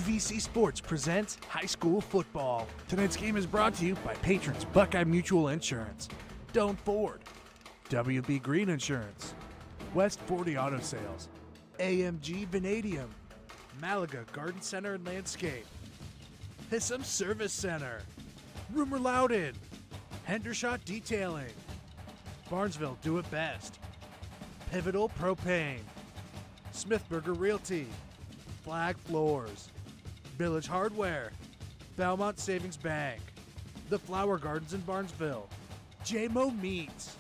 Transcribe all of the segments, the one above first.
AVC Sports presents high school football. Tonight's game is brought to you by patrons Buckeye Mutual Insurance, Doan Ford, WB Green Insurance, West 40 Auto Sales, AMG Vanadium, Malaga Garden Center and Landscape, Hissam Service Center, Rumor Loudon, Hendershot Detailing, Barnesville Do It Best, Pivotal Propane, Smithburger Realty, Flag Floors, Village Hardware, Valmont Savings Bank, The Flower Gardens in Barnesville, J-Mo Meats,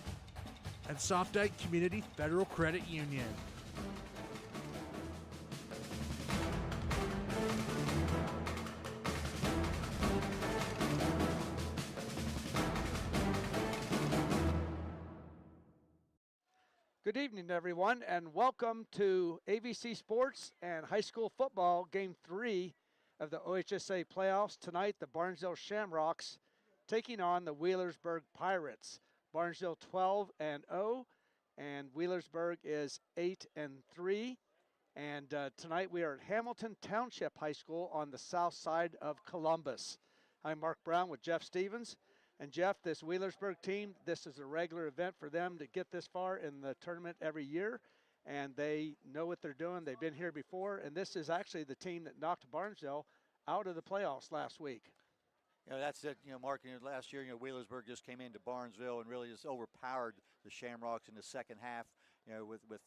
and Softite Community Federal Credit Union. Good evening, everyone, and welcome to AVC Sports and High School Football Game 3 of the OHSA playoffs. Tonight, the Barnesville Shamrocks taking on the Wheelersburg Pirates. Barnesville 12-0, and Wheelersburg is 8-3. And tonight we are at Hamilton Township High School on the south side of Columbus. I'm Mark Brown with Jeff Stevens. And Jeff, this Wheelersburg team, this is a regular event for them to get this far in the tournament every year. And they know what they're doing. They've been here before. And this is actually the team that knocked Barnesville out of the playoffs last week. You know, that's it. You know, Mark, last year, Wheelersburg just came into Barnesville and really just overpowered the Shamrocks in the second half, with the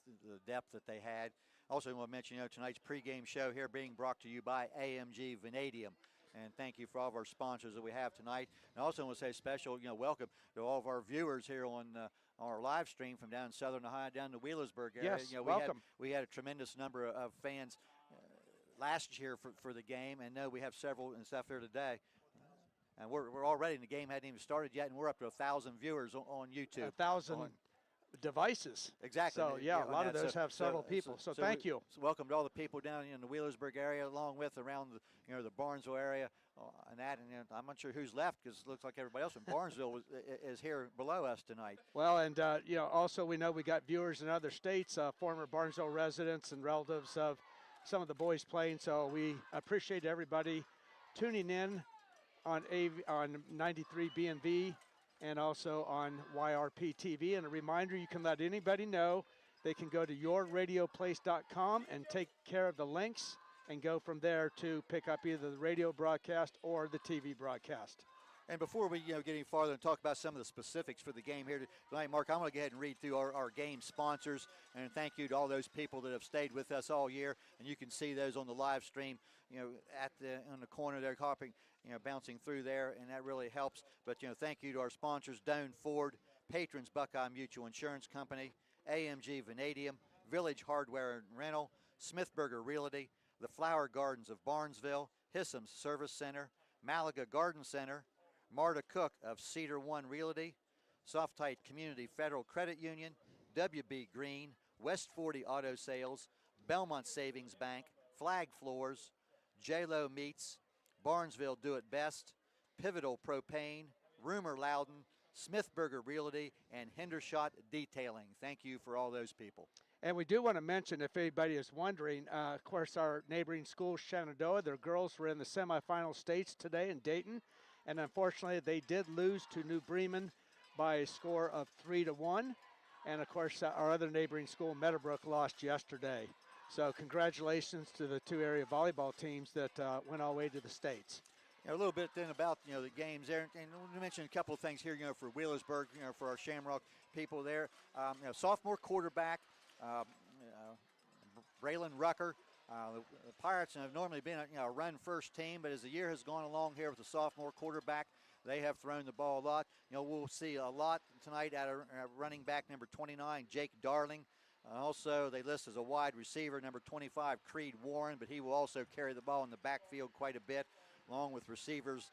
depth that they had. Also, I want to mention, tonight's pregame show here being brought to you by AMG Vanadium. And thank you for all of our sponsors that we have tonight. And I also want to say special, welcome to all of our viewers here on our live stream from down in Southern Ohio, down to Wheelersburg area. Yes, welcome. We had a tremendous number of fans last year for the game, and we have several and stuff here today. And we're already, and the game hadn't even started yet, and we're up to 1,000 viewers on YouTube. 1,000 devices. Exactly. So, a lot of those have several people. So thank you. So welcome to all the people down in the Wheelersburg area, along with around the Barnesville area, and I'm not sure who's left because it looks like everybody else in Barnesville is here below us tonight. Well, and also we know we got viewers in other states, former Barnesville residents and relatives of some of the boys playing. So we appreciate everybody tuning in on 93 BNV. And also on YRP TV. And a reminder, you can let anybody know. They can go to yourradioplace.com and take care of the links and go from there to pick up either the radio broadcast or the TV broadcast. And before we get any farther and talk about some of the specifics for the game here tonight, Mark, I'm going to go ahead and read through our game sponsors. And thank you to all those people that have stayed with us all year. And you can see those on the live stream, on the corner there, hopping, bouncing through there, and that really helps. But, thank you to our sponsors, Doan Ford, patrons Buckeye Mutual Insurance Company, AMG Vanadium, Village Hardware and Rental, Smithburger Realty, the Flower Gardens of Barnesville, Hissam Service Center, Malaga Garden Center, Marta Cook of Cedar One Realty, Softite Community Federal Credit Union, WB Green, West 40 Auto Sales, Belmont Savings Bank, Flag Floors, J-Lo Meats, Barnesville Do It Best, Pivotal Propane, Rumor Loudon, Smithburger Realty, and Hendershot Detailing. Thank you for all those people. And we do want to mention, if anybody is wondering, of course, our neighboring school, Shenandoah, their girls were in the semifinal states today in Dayton. And unfortunately, they did lose to New Bremen by a score of 3-1. And of course, our other neighboring school, Meadowbrook, lost yesterday. So congratulations to the two area volleyball teams that went all the way to the states. A little bit then about the games there, and we mentioned a couple of things here. For Wheelersburg, for our Shamrock people there. Sophomore quarterback, Braylon Rucker. The Pirates have normally been a run-first team, but as the year has gone along here with the sophomore quarterback, they have thrown the ball a lot. We'll see a lot tonight out of running back number 29, Jake Darling. Also, they list as a wide receiver number 25, Creed Warren, but he will also carry the ball in the backfield quite a bit, along with receivers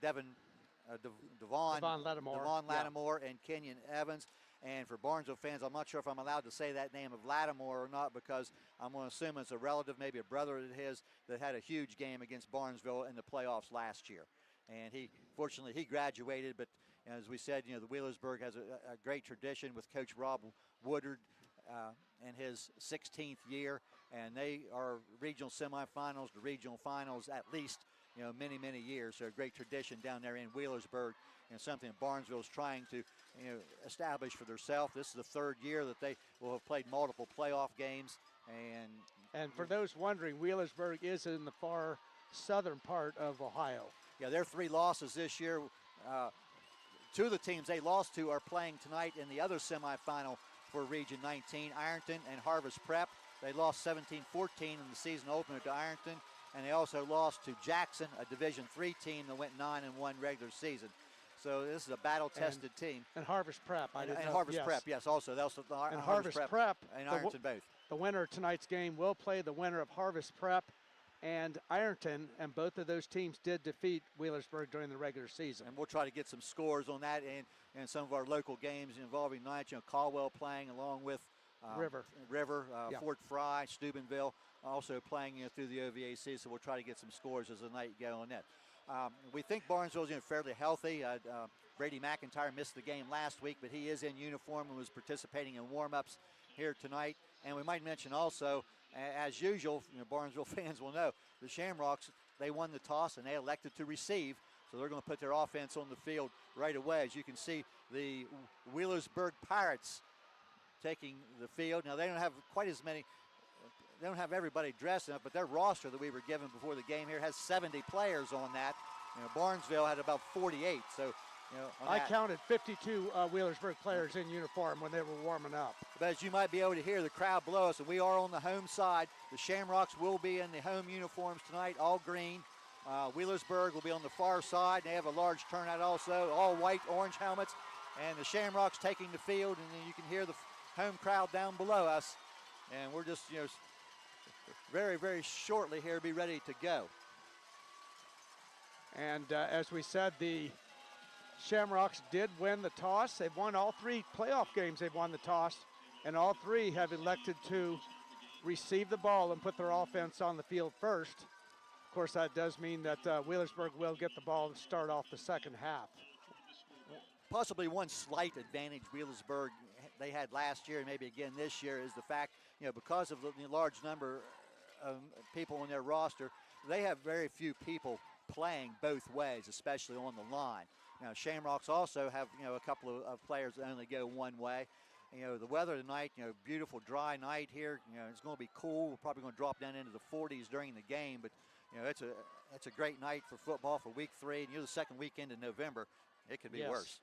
Devon Lattimore and Kenyon Evans. And for Barnesville fans, I'm not sure if I'm allowed to say that name of Lattimore or not, because I'm going to assume it's a relative, maybe a brother of his, that had a huge game against Barnesville in the playoffs last year. And fortunately, he graduated, but as we said, the Wheelersburg has a great tradition with Coach Rob Woodard in his 16th year. and they are regional semifinals to regional finals at least, many, many years. So a great tradition down there in Wheelersburg, and something that Barnesville is trying to establish for themselves. This is the third year that they will have played multiple playoff games. And for those wondering, Wheelersburg is in the far southern part of Ohio. Yeah, their 3 losses this year. 2 of the teams they lost to are playing tonight in the other semifinal for Region 19, Ironton and Harvest Prep. They lost 17-14 in the season opener to Ironton, and they also lost to Jackson, a Division III team that went 9-1 regular season. So this is a battle-tested team. And Harvest Prep. Harvest Prep, yes, also. That's and Harvest Prep and Ironton both. The winner of tonight's game will play the winner of Harvest Prep and Ironton, and both of those teams did defeat Wheelersburg during the regular season. And we'll try to get some scores on that and some of our local games involving tonight. Caldwell playing along with River, yeah. Fort Fry, Steubenville also playing through the OVAC, so we'll try to get some scores as the night goes on that. We think Barnesville's fairly healthy. Brady McIntyre missed the game last week, but he is in uniform and was participating in warm-ups here tonight. And we might mention also, as usual, Barnesville fans will know, the Shamrocks, they won the toss and they elected to receive, so they're going to put their offense on the field right away. As you can see, the Wheelersburg Pirates taking the field. Now, they don't have quite as many, they don't have everybody dressed up, but their roster that we were given before the game here has 70 players on that. Barnesville had about 48, so I counted 52 Wheelersburg players in uniform when they were warming up. But as you might be able to hear the crowd below us, and we are on the home side, the Shamrocks will be in the home uniforms tonight, all green. Wheelersburg will be on the far side. They have a large turnout also, all white, orange helmets. And the Shamrocks taking the field, and then you can hear the home crowd down below us. And we're just, very, very shortly here be ready to go. And as we said, the Shamrocks did win the toss. They've won all 3 playoff games. They've won the toss, and all 3 have elected to receive the ball and put their offense on the field first. Of course, that does mean that Wheelersburg will get the ball and start off the second half. Possibly one slight advantage Wheelersburg they had last year and maybe again this year is the fact, because of the large number of people on their roster, they have very few people playing both ways, especially on the line. Now, Shamrocks also have, a couple of players that only go one way. The weather tonight, beautiful dry night here. It's going to be cool. We're probably going to drop down into the 40s during the game, but it's a great night for football for week 3, and you're the second weekend in November. It could be worse.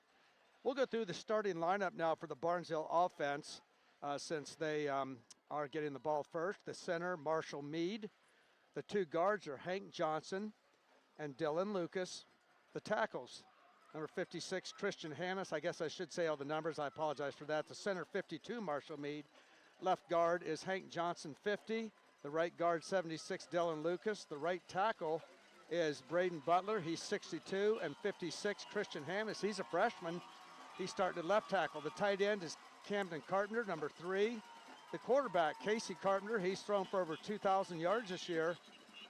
We'll go through the starting lineup now for the Barnesville offense since they are getting the ball first. The center, Marshall Mead. The 2 guards are Hank Johnson and Dylan Lucas. The tackles, number 56, Christian Hannes. I guess I should say all the numbers. I apologize for that. The center, 52, Marshall Mead. Left guard is Hank Johnson, 50. The right guard, 76, Dylan Lucas. The right tackle is Braden Butler. He's 62, and 56, Christian Hannes. He's a freshman. He's starting at left tackle. The tight end is Camden Carpenter, number 3. The quarterback, Casey Carpenter, he's thrown for over 2,000 yards this year,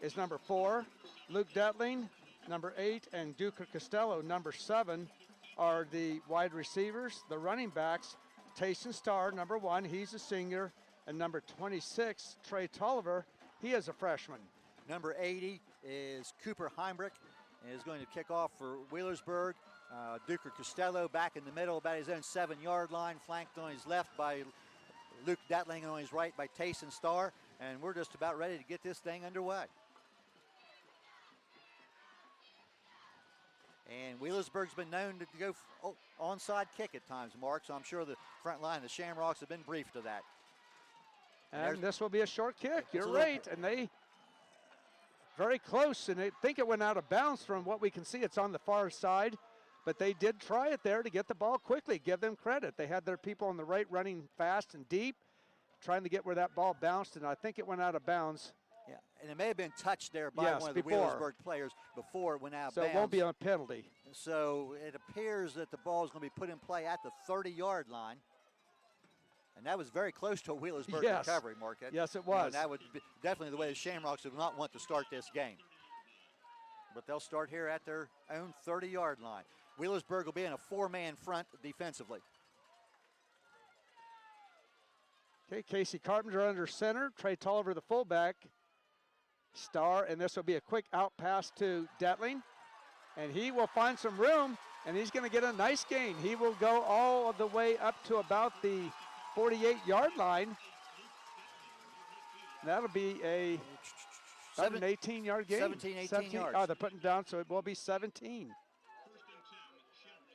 is number 4. Luke Detling, number 8, and Duker Costello, number 7, are the wide receivers. The running backs, Tayson Starr, number 1, he's a senior, and number 26, Trey Tolliver, he is a freshman. Number 80 is Cooper Heimbrich, and is going to kick off for Wheelersburg. Duker Costello back in the middle, about his own 7-yard line, flanked on his left by Luke Detling, and on his right by Tayson Starr, and we're just about ready to get this thing underway. And Wheelersburg's been known to go onside kick at times, Mark, so I'm sure the front line of the Shamrocks have been briefed to that. And this will be a short kick. You're right, and they very close, and I think it went out of bounds from what we can see. It's on the far side, but they did try it there to get the ball quickly. Give them credit. They had their people on the right running fast and deep, trying to get where that ball bounced, and I think it went out of bounds. Yeah, and it may have been touched there by one of the Wheelersburg players before it went out of bounds. So it won't be a penalty. So it appears that the ball is going to be put in play at the 30-yard line. And that was very close to a Wheelersburg recovery, Mark. Yes, it was. That would be definitely the way the Shamrocks would not want to start this game. But they'll start here at their own 30-yard line. Wheelersburg will be in a 4-man front defensively. Okay, Casey Carpenter under center. Trey Tolliver, the fullback. Starr, and this will be a quick out pass to Detling. And he will find some room, and he's going to get a nice gain. He will go all of the way up to about the 48-yard line. That'll be about an 18-yard gain. 18 yards. Oh, they're putting down, so it will be 17.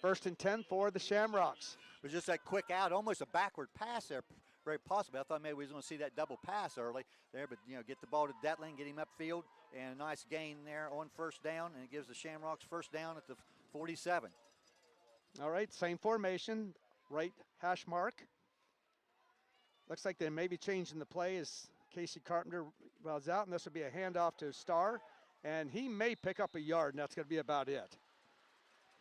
1st and 10 for the Shamrocks. It was just that quick out, almost a backward pass there, very possibly. I thought maybe we was going to see that double pass early there, but, get the ball to Detling, get him upfield, and a nice gain there on 1st down, and it gives the Shamrocks 1st down at the 47. All right, same formation, right hash mark. Looks like they may be changing the play as Casey Carpenter was out, and this will be a handoff to Starr, and he may pick up a yard, and that's going to be about it.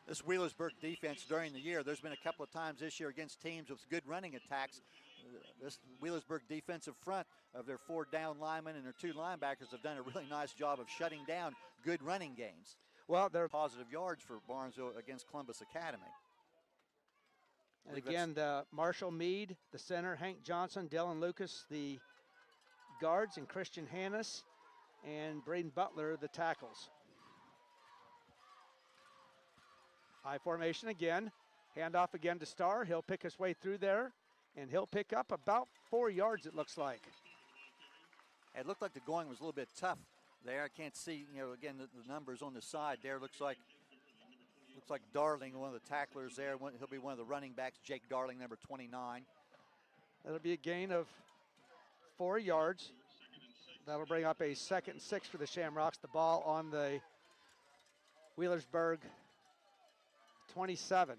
This Wheelersburg defense during the year, there's been a couple of times this year against teams with good running attacks. This Wheelersburg defensive front of their 4 down linemen and their 2 linebackers have done a really nice job of shutting down good running games. Well, they're positive yards for Barnesville against Columbus Academy. And again, the Marshall Mead, the center, Hank Johnson, Dylan Lucas, the guards, and Christian Hannes, and Braden Butler, the tackles. I formation again. Handoff again to Starr. He'll pick his way through there, and he'll pick up about 4 yards, it looks like. It looked like the going was a little bit tough there. I can't see, again, the numbers on the side there. Looks like Darling, one of the tacklers there. He'll be one of the running backs, Jake Darling, number 29. That'll be a gain of 4 yards. That'll bring up a 2nd and 6 for the Shamrocks. The ball on the Wheelersburg 27.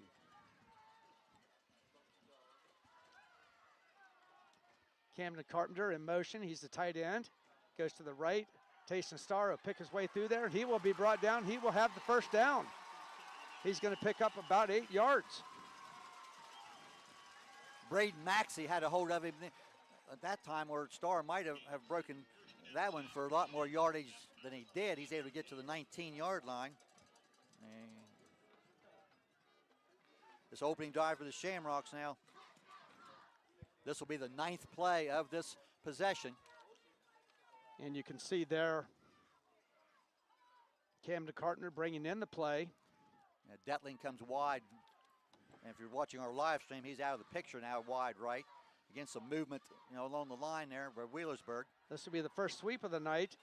Camden Carpenter in motion. He's the tight end. Goes to the right. Tayson Starr will pick his way through there. He will be brought down. He will have the 1st down. He's going to pick up about 8 yards. Braden Maxey had a hold of him at that time, where Starr might have broken that one for a lot more yardage than he did. He's able to get to the 19-yard line. And this opening drive for the Shamrocks now. This will be the 9th play of this possession. And you can see there Camden Carpenter bringing in the play. Detling comes wide. And if you're watching our live stream, he's out of the picture now, wide right. Against some movement, along the line there by Wheelersburg. This will be the first sweep of the night.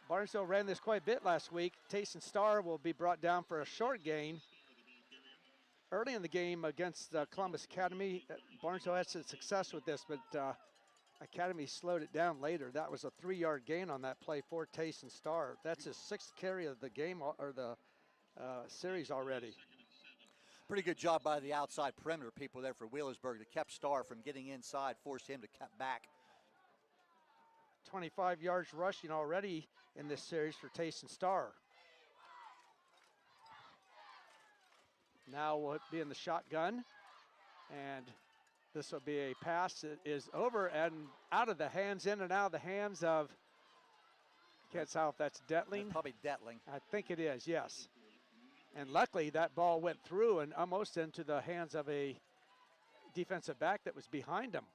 Barnesville ran this quite a bit last week. Tayson Starr will be brought down for a short gain. Early in the game against Columbus Academy, Barnesville had some success with this, but Academy slowed it down later. That was a 3-yard gain on that play for Tayson Starr. That's his 6th carry of the game, or the series already. Pretty good job by the outside perimeter people there for Wheelersburg that kept Starr from getting inside, forced him to cut back. 25 yards rushing already in this series for Tayson Starr. Now we'll be in the shotgun, and this will be a pass that is over and out of the hands, in and out of the hands of, can't tell if that's Detling. That's probably Detling. I think it is, yes. And luckily that ball went through and almost into the hands of a defensive back that was behind him.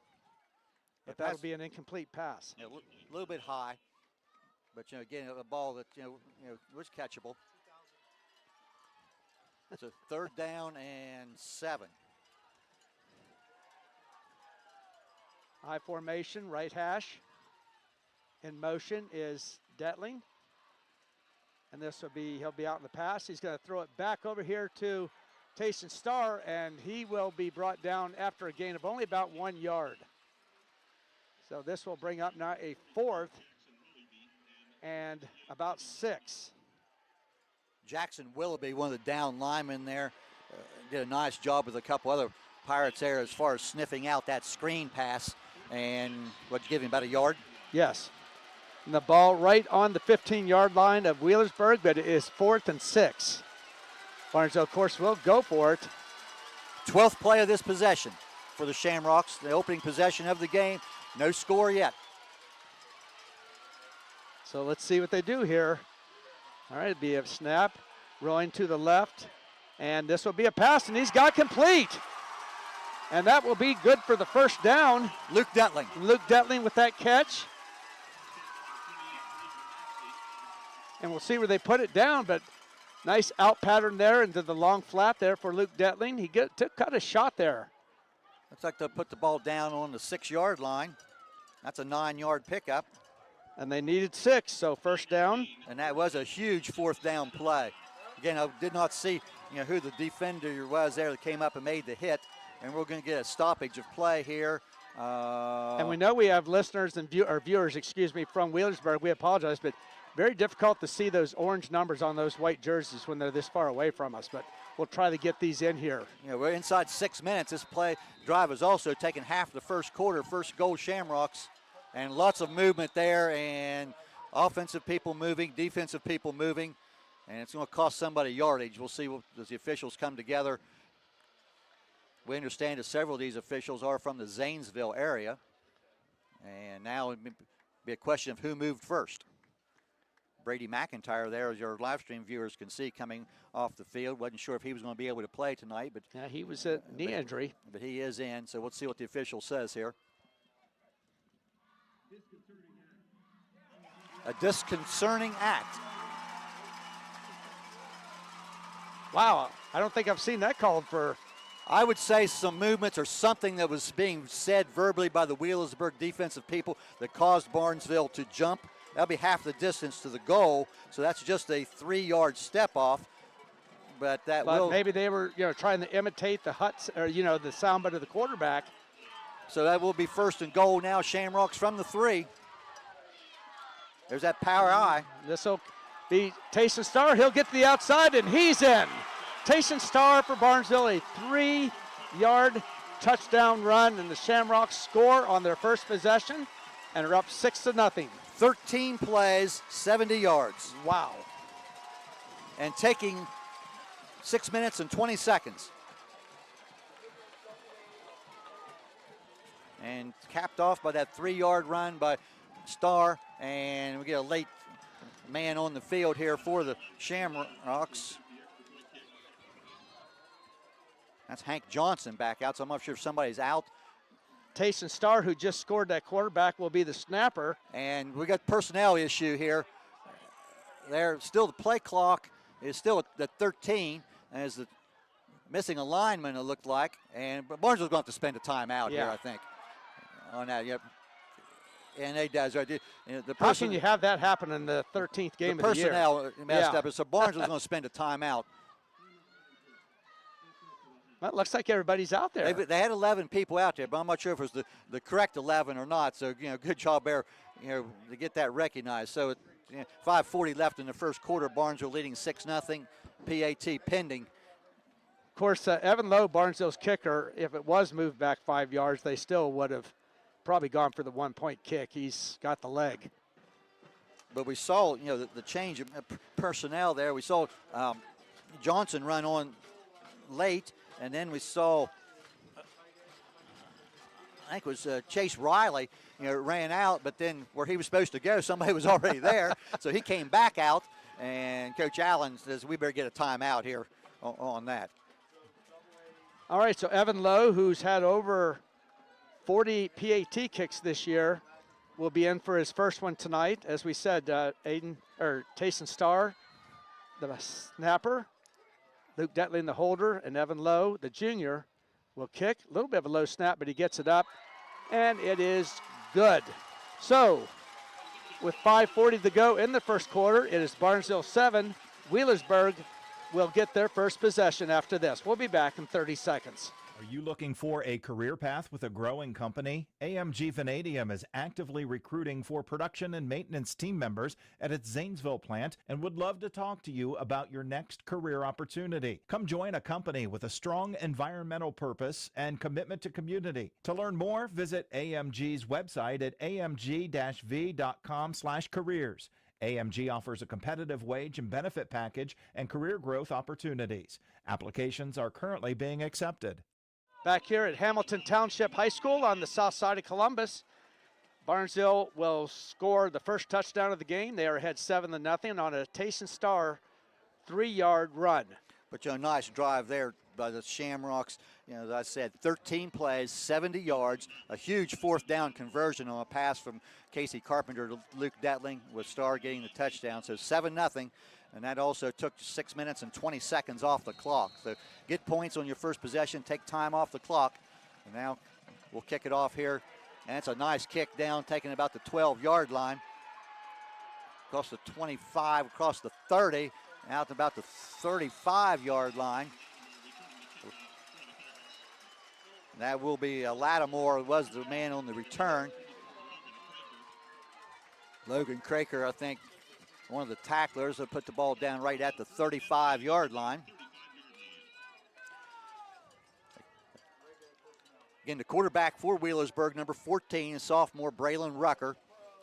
But that'll be an incomplete pass. A little bit high, but again, a ball that was catchable. It's a 3rd down and 7. High formation, right hash. In motion is Detling. And this will be, he'll be out in the pass. He's going to throw it back over here to Tayson Starr, and he will be brought down after a gain of only about 1 yard. So this will bring up now a 4th and about 6. Jackson Willoughby, one of the down linemen there, did a nice job with a couple other Pirates there as far as sniffing out that screen pass. And what'd you give him, about a yard? Yes. And the ball right on the 15-yard line of Wheelersburg, but it is 4th and 6. Barnesville, of course, will go for it. 12th play of this possession for the Shamrocks, the opening possession of the game. No score yet. So let's see what they do here. All right, it'll be a snap, rolling to the left, and this will be a pass, and he's got complete. And that will be good for the first down. Luke Detling. Luke Detling with that catch. And we'll see where they put it down, but nice out pattern there into the long flat there for Luke Detling. He got a shot there. Looks like they'll put the ball down on the 6-yard line. That's a 9-yard pickup. And they needed 6, so first down. And that was a huge fourth down play. Again, I did not see who the defender was there that came up and made the hit. And we're going to get a stoppage of play here. And we know we have listeners and viewers, from Wheelersburg. We apologize, but very difficult to see those orange numbers on those white jerseys when they're this far away from us. But we'll try to get these in here. We're inside 6 minutes. This play drive has also taken half the first quarter. First goal, Shamrocks. And lots of movement there, and offensive people moving, defensive people moving. And it's going to cost somebody yardage. We'll see as the officials come together. We understand that several of these officials are from the Zanesville area. And now it'd be a question of who moved first. Brady McIntyre there, as your live stream viewers can see, coming off the field. Wasn't sure if he was going to be able to play tonight. But yeah, he was a knee injury. But he is in, so let's see what the official says here. A disconcerting act. Wow, I don't think I've seen that called for. I would say some movements or something that was being said verbally by the Wheelersburg defensive people that caused Barnesville to jump. That'll be half the distance to the goal, so that's just a 3-yard step off. But maybe they were trying to imitate the Huts or the sound bite of the quarterback. So that will be first and goal now. Shamrocks from the 3. There's that power eye. This will be Tayson Starr. He'll get to the outside, and he's in. Tayson Starr for Barnesville, a 3-yard touchdown run, and the Shamrocks score on their first possession and are up 6-0. 13 plays, 70 yards. Wow. And taking 6 minutes and 20 seconds. And capped off by that 3-yard run by Starr, and we get a late man on the field here for the Shamrocks. That's Hank Johnson back out, so I'm not sure if somebody's out. Tayson Starr, who just scored that quarterback, will be the snapper. And we got personnel issue here. There, still the play clock is still at 13, as the missing a lineman, it looked like. But Barnesville's going to have to spend a timeout here, I think, on that. Yep. And they does. Right. How can you have that happen in the 13th game of the year? The personnel messed up, so Barnesville's going to spend a timeout. Well, it looks like everybody's out there. They had 11 people out there, but I'm not sure if it was the correct 11 or not. So, good job there, to get that recognized. So, 5:40 left in the first quarter. Barnesville leading 6-0. PAT pending. Of course, Evan Lowe, Barnesville's kicker, if it was moved back 5 yards, they still would have probably gone for the 1-point kick. He's got the leg. But we saw, the change of personnel there. We saw Johnson run on late. And then we saw, I think it was Chase Riley, ran out, but then where he was supposed to go, somebody was already there. So he came back out, and Coach Allen says we better get a timeout here on that. All right, so Evan Lowe, who's had over 40 PAT kicks this year, will be in for his first one tonight. As we said, Tayson Starr, the snapper. Luke Detling, the holder, and Evan Lowe, the junior, will kick. A little bit of a low snap, but he gets it up, and it is good. So, with 5:40 to go in the first quarter, it is Barnesville 7. Wheelersburg will get their first possession after this. We'll be back in 30 seconds. Are you looking for a career path with a growing company? AMG Vanadium is actively recruiting for production and maintenance team members at its Zanesville plant and would love to talk to you about your next career opportunity. Come join a company with a strong environmental purpose and commitment to community. To learn more, visit AMG's website at amg-v.com/careers. AMG offers a competitive wage and benefit package and career growth opportunities. Applications are currently being accepted. Back here at Hamilton Township High School on the south side of Columbus, Barnesville will score the first touchdown of the game. They are ahead 7-0 on a Tayson Starr 3-yard run. But nice drive there by the Shamrocks. You know, as I said, 13 plays, 70 yards, a huge fourth down conversion on a pass from Casey Carpenter to Luke Detling, with Starr getting the touchdown. So 7-0, and that also took 6 minutes and 20 seconds off the clock. So get points on your first possession, take time off the clock. And now we'll kick it off here. And it's a nice kick down, taking about the 12-yard line. Across the 25, across the 30, out to about the 35-yard line. That will be Lattimore, was the man on the return. Logan Craker, I think, one of the tacklers, that put the ball down right at the 35-yard line. Again, the quarterback for Wheelersburg, number 14, sophomore Braylon Rucker.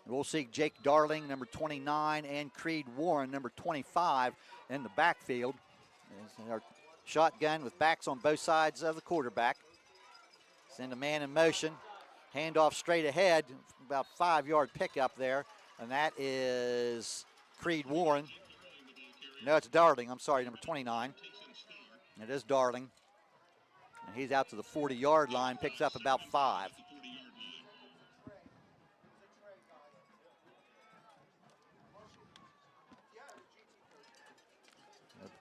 We'll see Jake Darling, number 29, and Creed Warren, number 25, in the backfield. Our shotgun with backs on both sides of the quarterback. Send a man in motion. Handoff straight ahead, about 5-yard pickup there. And that is Creed Warren. No, it's Darling. I'm sorry, number 29. It is Darling. And he's out to the 40-yard line, picks up about 5.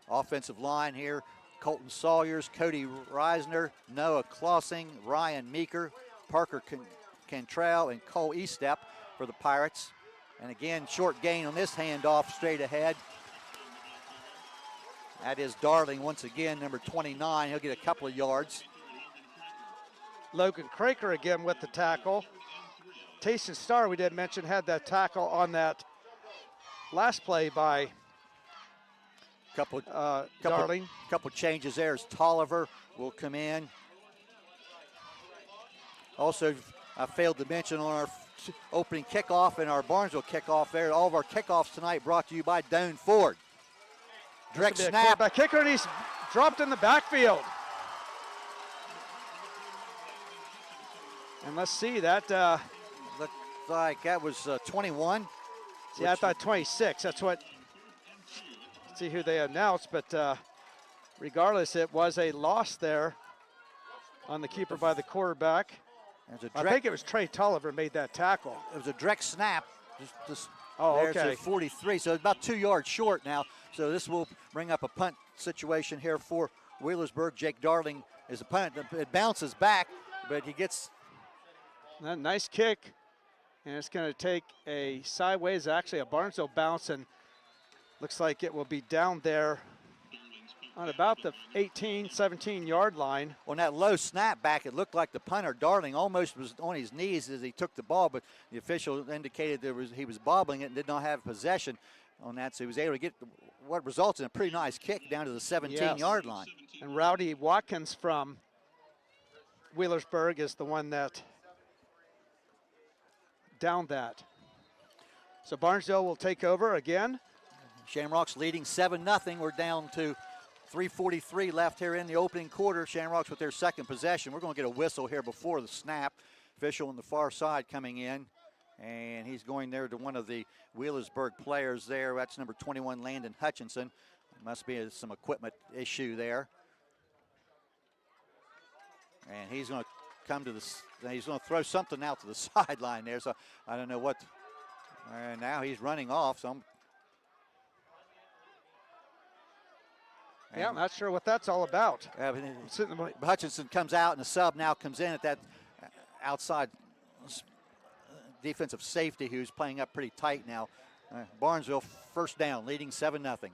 Offensive line here, Colton Sawyers, Cody Reisner, Noah Klossing, Ryan Meeker, Parker Cantrell, and Cole Estep for the Pirates. And again, short gain on this handoff straight ahead. That is Darling once again, number 29. He'll get a couple of yards. Logan Craker again with the tackle. Tayson Starr, we did mention, had that tackle on last play by Darling. Couple changes there as Tolliver will come in. Also, I failed to mention on our opening kickoff and our Barnesville kickoff there, all of our kickoffs tonight brought to you by Doane Ford. Direct snap. By kicker, and he's dropped in the backfield. And let's see, that looked like that was 21. See, I thought 26. That's what, see who they announced, but regardless, it was a loss there on the keeper by the quarterback. I think it was Trey Tolliver made that tackle. It was a direct snap. Just okay. There's 43, so it's about 2 yards short now. So this will bring up a punt situation here for Wheelersburg. Jake Darling is a punt. It bounces back, but he gets a nice kick, and it's going to take a sideways, actually a Barnesville bounce, and looks like it will be down there on about the 18, 17-yard line. On that low snap back, it looked like the punter, Darling, almost was on his knees as he took the ball, but the official indicated he was bobbling it and did not have possession on that, so he was able to get what results in a pretty nice kick down to the 17-yard line. And Rowdy Watkins from Wheelersburg is the one that downed that. So Barnesville will take over again. Shamrocks leading 7-0. We're down to 3:43 left here in the opening quarter. Shamrocks with their second possession. We're going to get a whistle here before the snap. Official on the far side coming in, and he's going there to one of the Wheelersburg players there. That's number 21, Landon Hutchinson. Must be some equipment issue there. And he's going to come to he's going to throw something out to the sideline there. So I don't know what. And now he's running off. So I'm not sure what that's all about. Hutchinson comes out, and the sub now comes in at that outside defensive safety who's playing up pretty tight now. Barnesville first down, leading 7-0.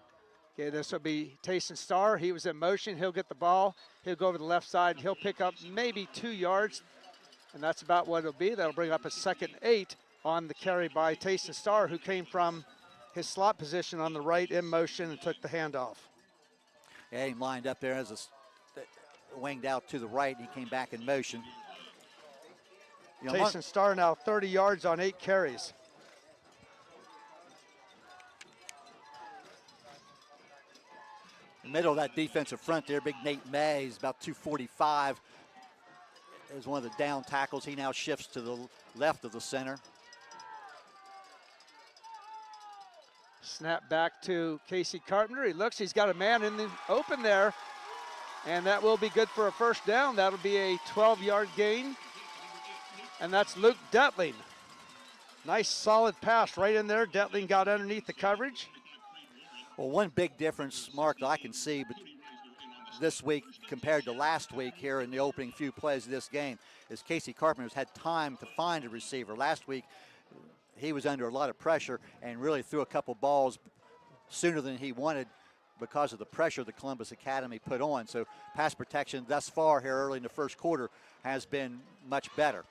Okay, this will be Tayson Starr. He was in motion. He'll get the ball. He'll go over the left side. He'll pick up maybe 2 yards, and that's about what it'll be. That'll bring up a 2nd and 8 on the carry by Tayson Starr, who came from his slot position on the right in motion and took the handoff. Yeah, he lined up there as a winged out to the right. He came back in motion. Tayson Starr now 30 yards on 8 carries. In the middle of that defensive front there, big Nate Mays, about 245, is one of the down tackles. He now shifts to the left of the center. Snap back to Casey Carpenter. He looks, he's got a man in the open there. And that will be good for a first down. That'll be a 12-yard gain. And that's Luke Detling. Nice solid pass right in there. Detling got underneath the coverage. Well, one big difference, Mark, that I can see this week compared to last week here in the opening few plays of this game is Casey Carpenter's had time to find a receiver. Last week, he was under a lot of pressure and really threw a couple balls sooner than he wanted because of the pressure the Columbus Academy put on. So pass protection thus far here early in the first quarter has been much better.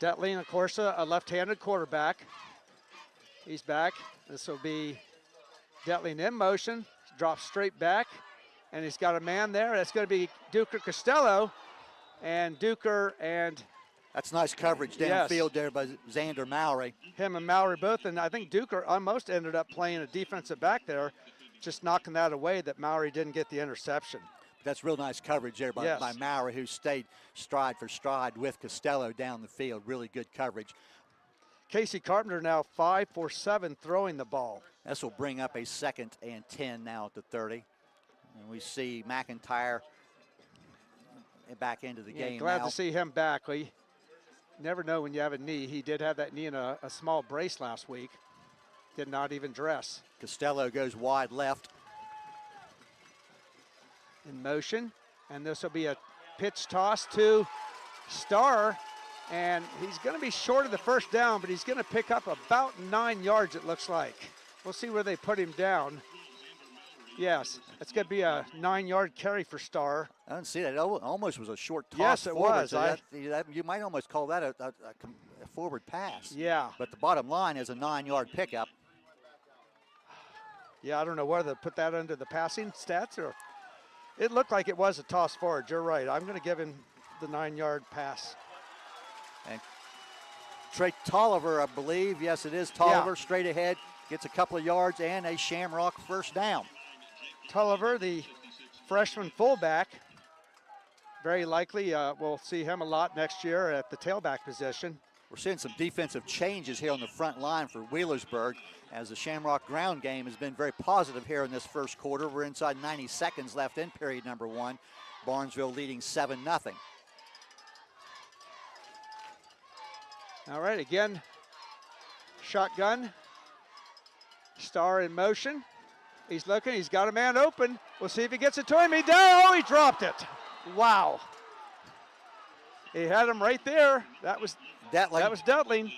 Detling, of course, a left-handed quarterback. He's back. This will be Detling in motion, drops straight back, and he's got a man there. That's going to be Duker Costello, and Duker and that's nice coverage downfield there by Xander Mowry. Him and Mowry both, and I think Duker almost ended up playing a defensive back there, just knocking that away that Mowry didn't get the interception. That's real nice coverage there by Mowry, who stayed stride for stride with Costello down the field. Really good coverage. Casey Carpenter now 5 for 7 throwing the ball. This will bring up a 2nd and 10 now at the 30. And we see McIntyre back into the game glad now. to see him back. We never know when you have a knee. He did have that knee in a small brace last week. Did not even dress. Costello goes wide left. In motion, and this will be a pitch toss to Starr, and he's going to be short of the first down, but he's going to pick up about 9 yards, it looks like. We'll see where they put him down. Yes, it's going to be a 9-yard carry for Starr. I didn't see that. It almost was a short toss. Yes, it forward, was. So you might almost call that a forward pass. Yeah. But the bottom line is a 9-yard pickup. Yeah, I don't know whether to put that under the passing stats or it looked like it was a toss forward. You're right. I'm going to give him the 9-yard pass. And Trey Tolliver, I believe. Yes, it is Tolliver, straight ahead. Gets a couple of yards and a Shamrock first down. Tolliver, the freshman fullback. Very likely we'll see him a lot next year at the tailback position. We're seeing some defensive changes here on the front line for Wheelersburg as the Shamrock ground game has been very positive here in this first quarter. We're inside 90 seconds left in period number 1. Barnesville leading 7-0. All right, again, shotgun. Starr in motion. He's looking, he's got a man open. We'll see if he gets it to him. He does, oh, he dropped it. Wow. He had him right there. That was Detling.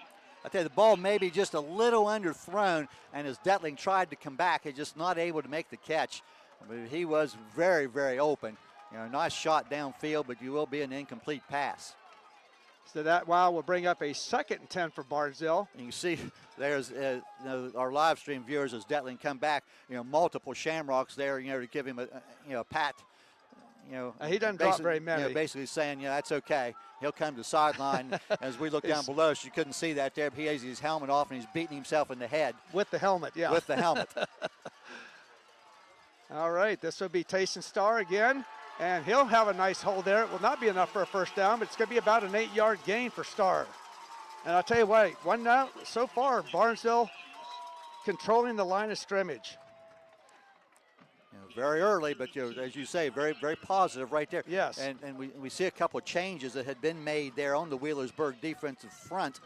I tell you, the ball may be just a little underthrown, and as Detling tried to come back, he's just not able to make the catch. But he was very, very open. Nice shot downfield, but you will be an incomplete pass. So that will bring up a 2nd and 10 for Barnesville. And you see there's our live stream viewers as Detling come back, multiple Shamrocks there, to give him a pat. He doesn't drop very many. Basically saying, that's okay. He'll come to the sideline. As we look down below us, you couldn't see that there, but he has his helmet off and he's beating himself in the head. With the helmet, yeah. With the helmet. All right, this will be Tayson Starr again, and he'll have a nice hold there. It will not be enough for a first down, but it's going to be about an 8-yard gain for Starr. And I'll tell you what, so far, Barnesville controlling the line of scrimmage. Very early, but as you say, very, very positive right there. Yes. And we see a couple of changes that had been made there on the Wheelersburg defensive front.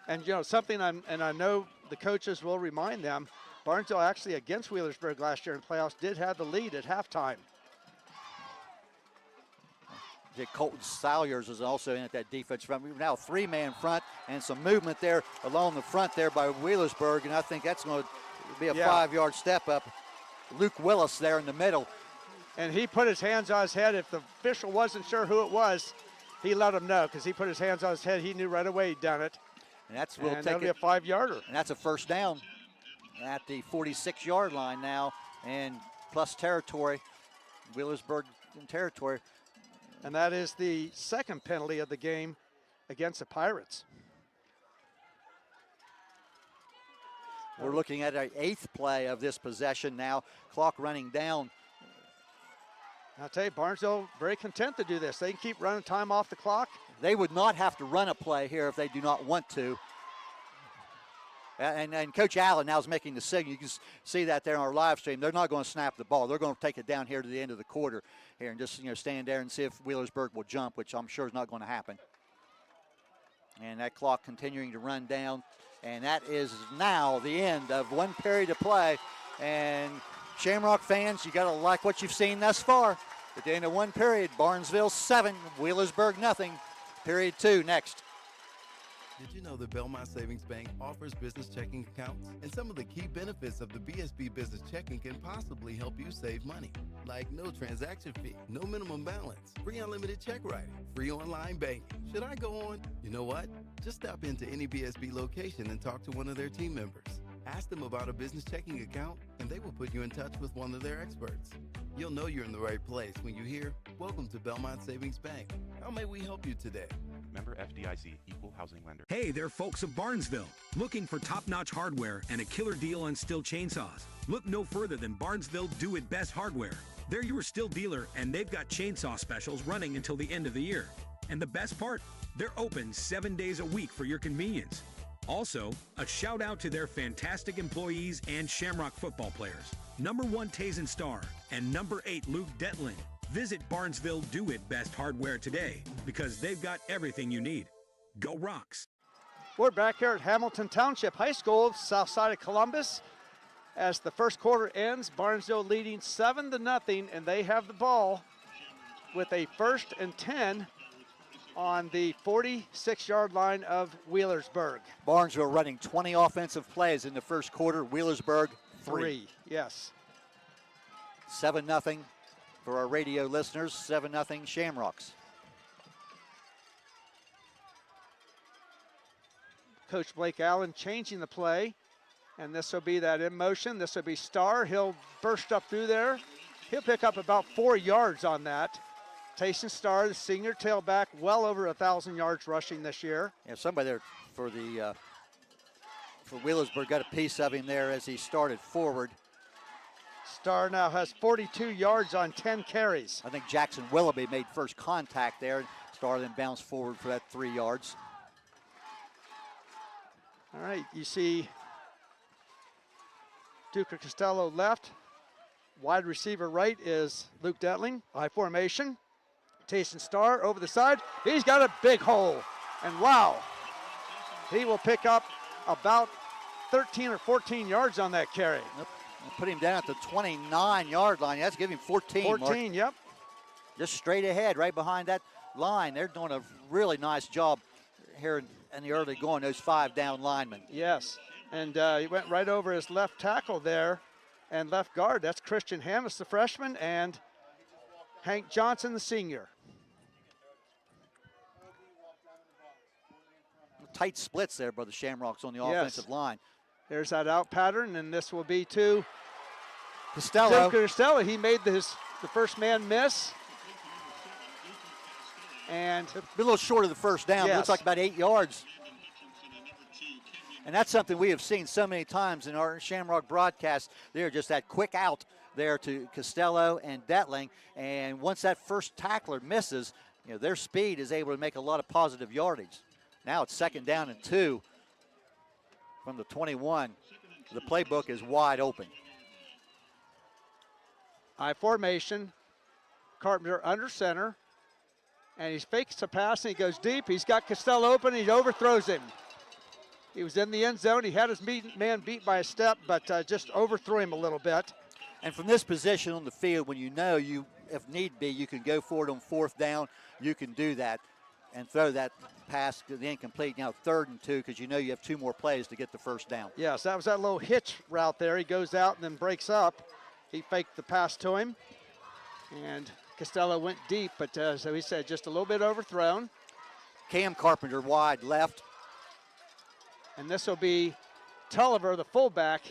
And something, and I know the coaches will remind them, Barnesville actually against Wheelersburg last year in playoffs did have the lead at halftime. Colton Salyers is also in at that defense front. We've now 3-man front and some movement there along the front there by Wheelersburg, and I think that's going to be a 5-yard step up. Luke Willis there in the middle. And he put his hands on his head. If the official wasn't sure who it was, he let him know because he put his hands on his head. He knew right away he'd done it. And that'll be a 5-yarder. And that's a first down at the 46-yard line now, and plus territory, Wheelersburg in territory. And that is the 2nd penalty of the game against the Pirates. We're looking at our 8th play of this possession now. Clock running down. I'll tell you, Barnesville very content to do this. They can keep running time off the clock. They would not have to run a play here if they do not want to. And Coach Allen now is making the signal. You can see that there on our live stream. They're not going to snap the ball. They're going to take it down here to the end of the quarter here and just stand there and see if Wheelersburg will jump, which I'm sure is not going to happen. And that clock continuing to run down. And that is now the end of one period of play. And Shamrock fans, you got to like what you've seen thus far. At the end of one period, Barnesville 7, Wheelersburg nothing. Period 2 next. Did you know that Belmont Savings Bank offers business checking accounts? And some of the key benefits of the BSB Business Checking can possibly help you save money. Like no transaction fee, no minimum balance, free unlimited check writing, free online banking. Should I go on? You know what? Just stop into any BSB location and talk to one of their team members. Ask them about a business checking account, and they will put you in touch with one of their experts. You'll know you're in the right place when you hear, "Welcome to Belmont Savings Bank. How may we help you today?" Member FDIC, Equal Housing Lender. Hey, they're folks of Barnesville. Looking for top-notch hardware and a killer deal on Stihl chainsaws? Look no further than Barnesville Do It Best Hardware. They're your Stihl dealer, and they've got chainsaw specials running until the end of the year. And the best part? They're open 7 days a week for your convenience. Also, a shout out to their fantastic employees and Shamrock football players. Number 1 Tazen Starr and number 8 Luke Detlin. Visit Barnesville Do It Best Hardware today because they've got everything you need. Go Rocks! We're back here at Hamilton Township High School, south side of Columbus. As the first quarter ends, Barnesville leading 7-0, and they have the ball with a 1st and 10 on the 46-yard line of Wheelersburg. Barnesville running 20 offensive plays in the first quarter. Wheelersburg 3. Yes. 7-0 for our radio listeners. 7-0 Shamrocks. Coach Blake Allen changing the play, and this will be that in motion. This will be Starr. He'll burst up through there. He'll pick up about 4 yards on that. Tason Starr, the senior tailback, well over 1,000 yards rushing this year. Yeah, somebody there for Wheelersburg got a piece of him there as he started forward. Starr now has 42 yards on 10 carries. I think Jackson Willoughby made first contact there. Starr then bounced forward for that 3 yards. All right, you see Duker Costello left. Wide receiver right is Luke Detling. I formation. Tason Starr over the side. He's got a big hole. And wow, he will pick up about 13 or 14 yards on that carry. Yep. We'll put him down at the 29-yard line. That's giving him 14. 14, Mark. yep. Just straight ahead, right behind that line. They're doing a really nice job here in the early going, those 5 down linemen. Yes, and he went right over his left tackle there and left guard. That's Christian Hammis, the freshman, and Hank Johnson, the senior. Tight splits there by the Shamrocks on the offensive line. There's that out pattern, and this will be to Costello. Costello. He made the first man miss. And a little short of the first down. Yes. Looks like about 8 yards. And that's something we have seen so many times in our Shamrock broadcast. They're just that quick out there to Costello and Detling. And once that first tackler misses, their speed is able to make a lot of positive yardage. Now it's 2nd down and 2 from the 21. The playbook is wide open. I formation. Carpenter under center. And he fakes a pass and he goes deep. He's got Costello open. He overthrows him. He was in the end zone. He had his man beat by a step, but just overthrew him a little bit. And from this position on the field, when if need be, you can go for it on 4th down. You can do that and throw that pass to the incomplete. Now 3rd and 2 because you have 2 more plays to get the first down. Yes, that was that little hitch route there. He goes out and then breaks up. He faked the pass to him. And Costello went deep, but so he said just a little bit overthrown. Cam Carpenter wide left. And this will be Tulliver, the fullback.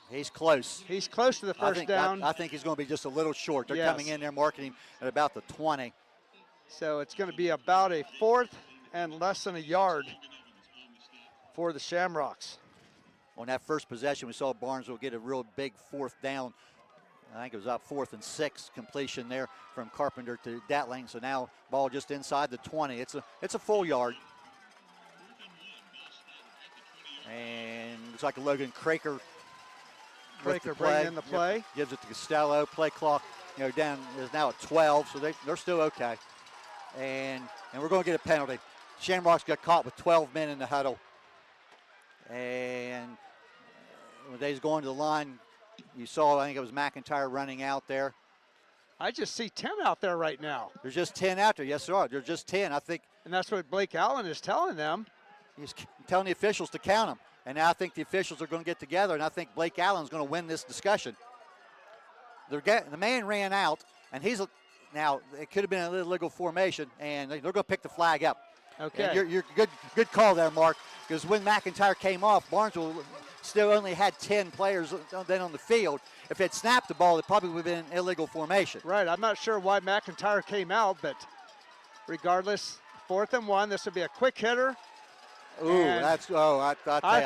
He's close. He's close to the first down. I think he's going to be just a little short. They're Yes. coming in there marking him at about the 20. So it's going to be about a 4th and less than a yard for the Shamrocks. On that first possession, we saw Barnesville get a real big 4th down. I think it was about 4th and 6 completion there from Carpenter to Datling. So now ball just inside the 20. It's a full yard. And looks like Logan Craker. Craker bringing in the play. Yep. Gives it to Costello. Play clock, down is now at 12, so they're still okay. And we're going to get a penalty. Shamrocks got caught with 12 men in the huddle. And when they's going to the line, you saw, I think it was McIntyre running out there. I just see 10 out there right now. There's just 10 out there. Yes, there are. There's just 10. I think. And that's what Blake Allen is telling them. He's telling the officials to count them. And now I think the officials are going to get together, and I think Blake Allen's going to win this discussion. The man ran out, and now it could have been an illegal formation, and they're going to pick the flag up. Okay. And you're good call there, Mark, because when McIntyre came off, Barnesville still only had 10 players then on the field. If it snapped the ball, it probably would have been an illegal formation. Right. I'm not sure why McIntyre came out, but regardless, 4th and 1. This would be a quick hitter. Ooh, I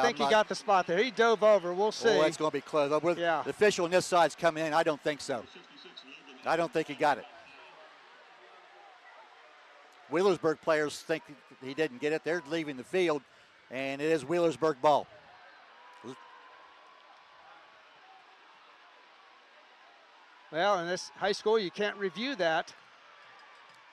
think he got the spot there. He dove over. We'll see. Oh, that's going to be close. Yeah. The official on this side's coming in. I don't think so. I don't think he got it. Wheelersburg players think he didn't get it. They're leaving the field, and it is Wheelersburg ball. Well, in this high school, you can't review that.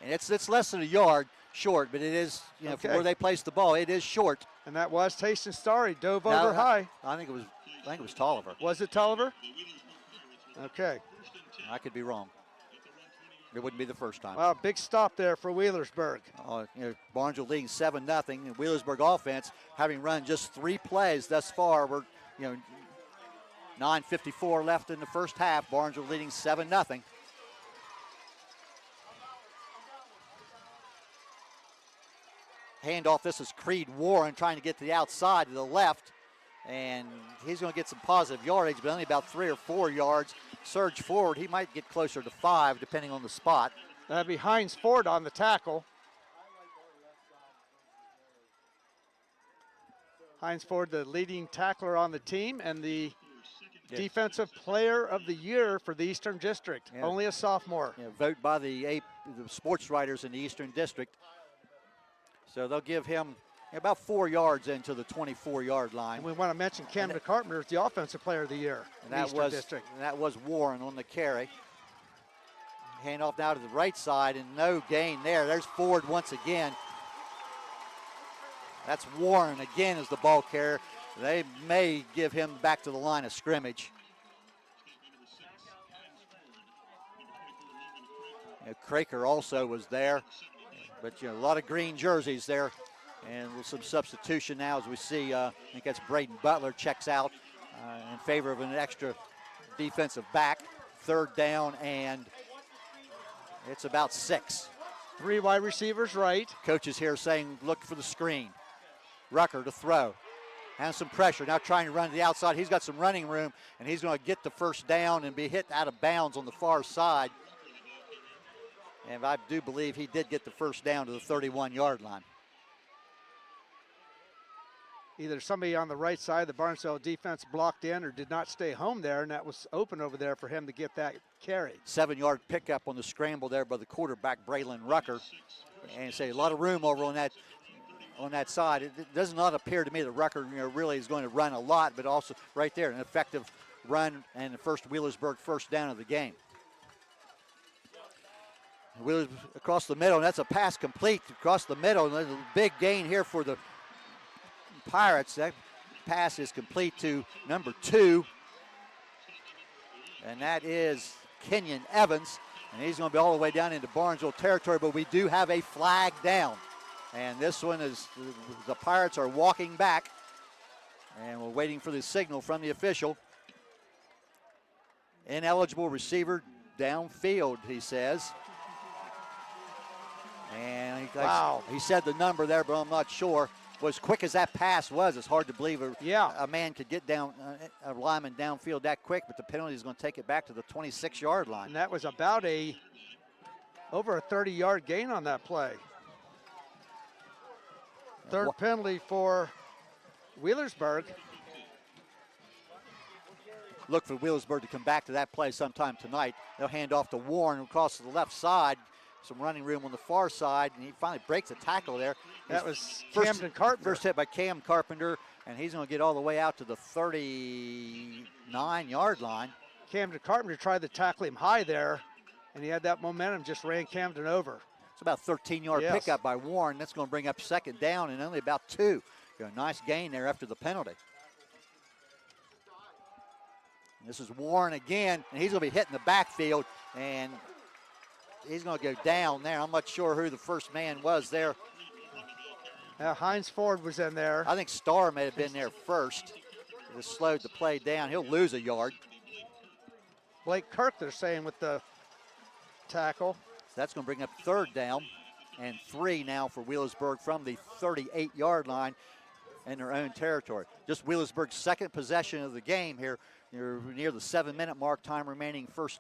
And it's less than a yard short, but it is, for where they placed the ball, it is short. And that was Tayson Starr. He dove over high. I think it was Tolliver. Was it Tolliver? Okay. I could be wrong. It wouldn't be the first time. Wow, big stop there for Wheelersburg. Barnesville leading 7-0. And Wheelersburg offense, having run just 3 plays thus far, we're 9:54 left in the first half. Barnesville leading 7-0. Handoff, this is Creed Warren trying to get to the outside to the left, and he's going to get some positive yardage, but only about 3 or 4 yards. Surge forward, he might get closer to 5 depending on the spot. That'd be Hines Ford on the tackle. Hines Ford, the leading tackler on the team and the defensive player of the year for the Eastern District. Yeah. Only a sophomore. Vote by the sports writers in the Eastern District. So they'll give him about 4 yards into the 24-yard line. And we want to mention Camden Carpenter is the offensive player of the year in the Eastern District. And that was Warren on the carry. Hand off now to the right side, and no gain there. There's Ford once again. That's Warren again as the ball carrier. They may give him back to the line of scrimmage. Craker also was there. But, a lot of green jerseys there. And with some substitution now as we see, I think that's Braden Butler checks out in favor of an extra defensive back. 3rd down, and it's about 6. 3 wide receivers right. Coaches here saying look for the screen. Rucker to throw. Has some pressure. Now trying to run to the outside. He's got some running room, and he's going to get the first down and be hit out of bounds on the far side. And I do believe he did get the first down to the 31-yard line. Either somebody on the right side of the Barnesville defense blocked in or did not stay home there, and that was open over there for him to get that carry. 7-yard pickup on the scramble there by the quarterback, Braylon Rucker. And say a lot of room over on that side. It does not appear to me that Rucker really is going to run a lot, but also right there, an effective run and the first Wheelersburg first down of the game. Wheelers across the middle, and that's a pass complete across the middle. And there's a big gain here for the Pirates. That pass is complete to number 2, and that is Kenyon Evans. And he's going to be all the way down into Barnesville territory, but we do have a flag down. And this one is, the Pirates are walking back, and we're waiting for the signal from the official. Ineligible receiver downfield, he says. And he said the number there, but I'm not sure. Well, as quick as that pass was, it's hard to believe a man could get down, a lineman downfield that quick, but the penalty is going to take it back to the 26-yard line. And that was about over a 30-yard gain on that play. Third penalty for Wheelersburg. Look for Wheelersburg to come back to that play sometime tonight. They'll hand off to Warren across to the left side. Some running room on the far side, and he finally breaks a tackle there. That was Camden Carpenter. First hit by Cam Carpenter. and he's going to get all the way out to the 39-yard line. Camden Carpenter tried to tackle him high there, and he had that momentum, just ran Camden over. It's about a 13-yard Yes. pickup by Warren. That's going to bring up second down and only about 2. Nice gain there after the penalty. And this is Warren again, and he's going to be hitting the backfield, and he's going to go down there. I'm not sure who the first man was there. Hines Ford was in there. I think Starr may have been there first. It has slowed the play down. He'll lose a yard. Blake Kirk, they're saying, with the tackle. So that's going to bring up third down and 3 now for Wheelersburg from the 38-yard line in their own territory. Just Wheelersburg's second possession of the game here. You're near the 7-minute mark, time remaining first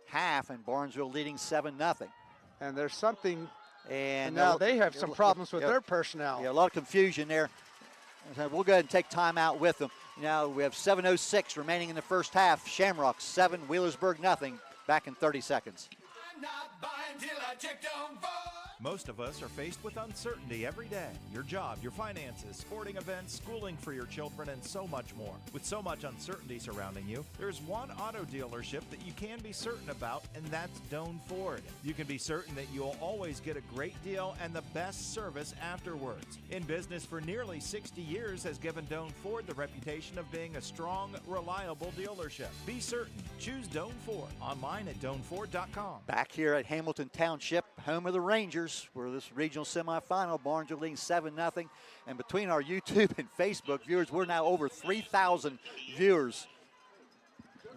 half, and Barnesville leading 7-0. And there's something, And now they have some problems with yeah, their personnel. Yeah, a lot of confusion there. So we'll go ahead and take time out with them. Now we have 7:06 remaining in the first half. Shamrocks 7, Wheelersburg nothing. Back in 30 seconds. Most of us are faced with uncertainty every day. Your job, your finances, sporting events, schooling for your children, and so much more. With so much uncertainty surrounding you, there's one auto dealership that you can be certain about, and that's Doan Ford. You can be certain that you'll always get a great deal and the best service afterwards. In business for nearly 60 years has given Doan Ford the reputation of being a strong, reliable dealership. Be certain. Choose Doan Ford. Online at DoanFord.com. Back here at Hamilton Township, home of the Rangers, for this regional semifinal. Barnesville leading 7-0. And between our YouTube and Facebook viewers, we're now over 3,000 viewers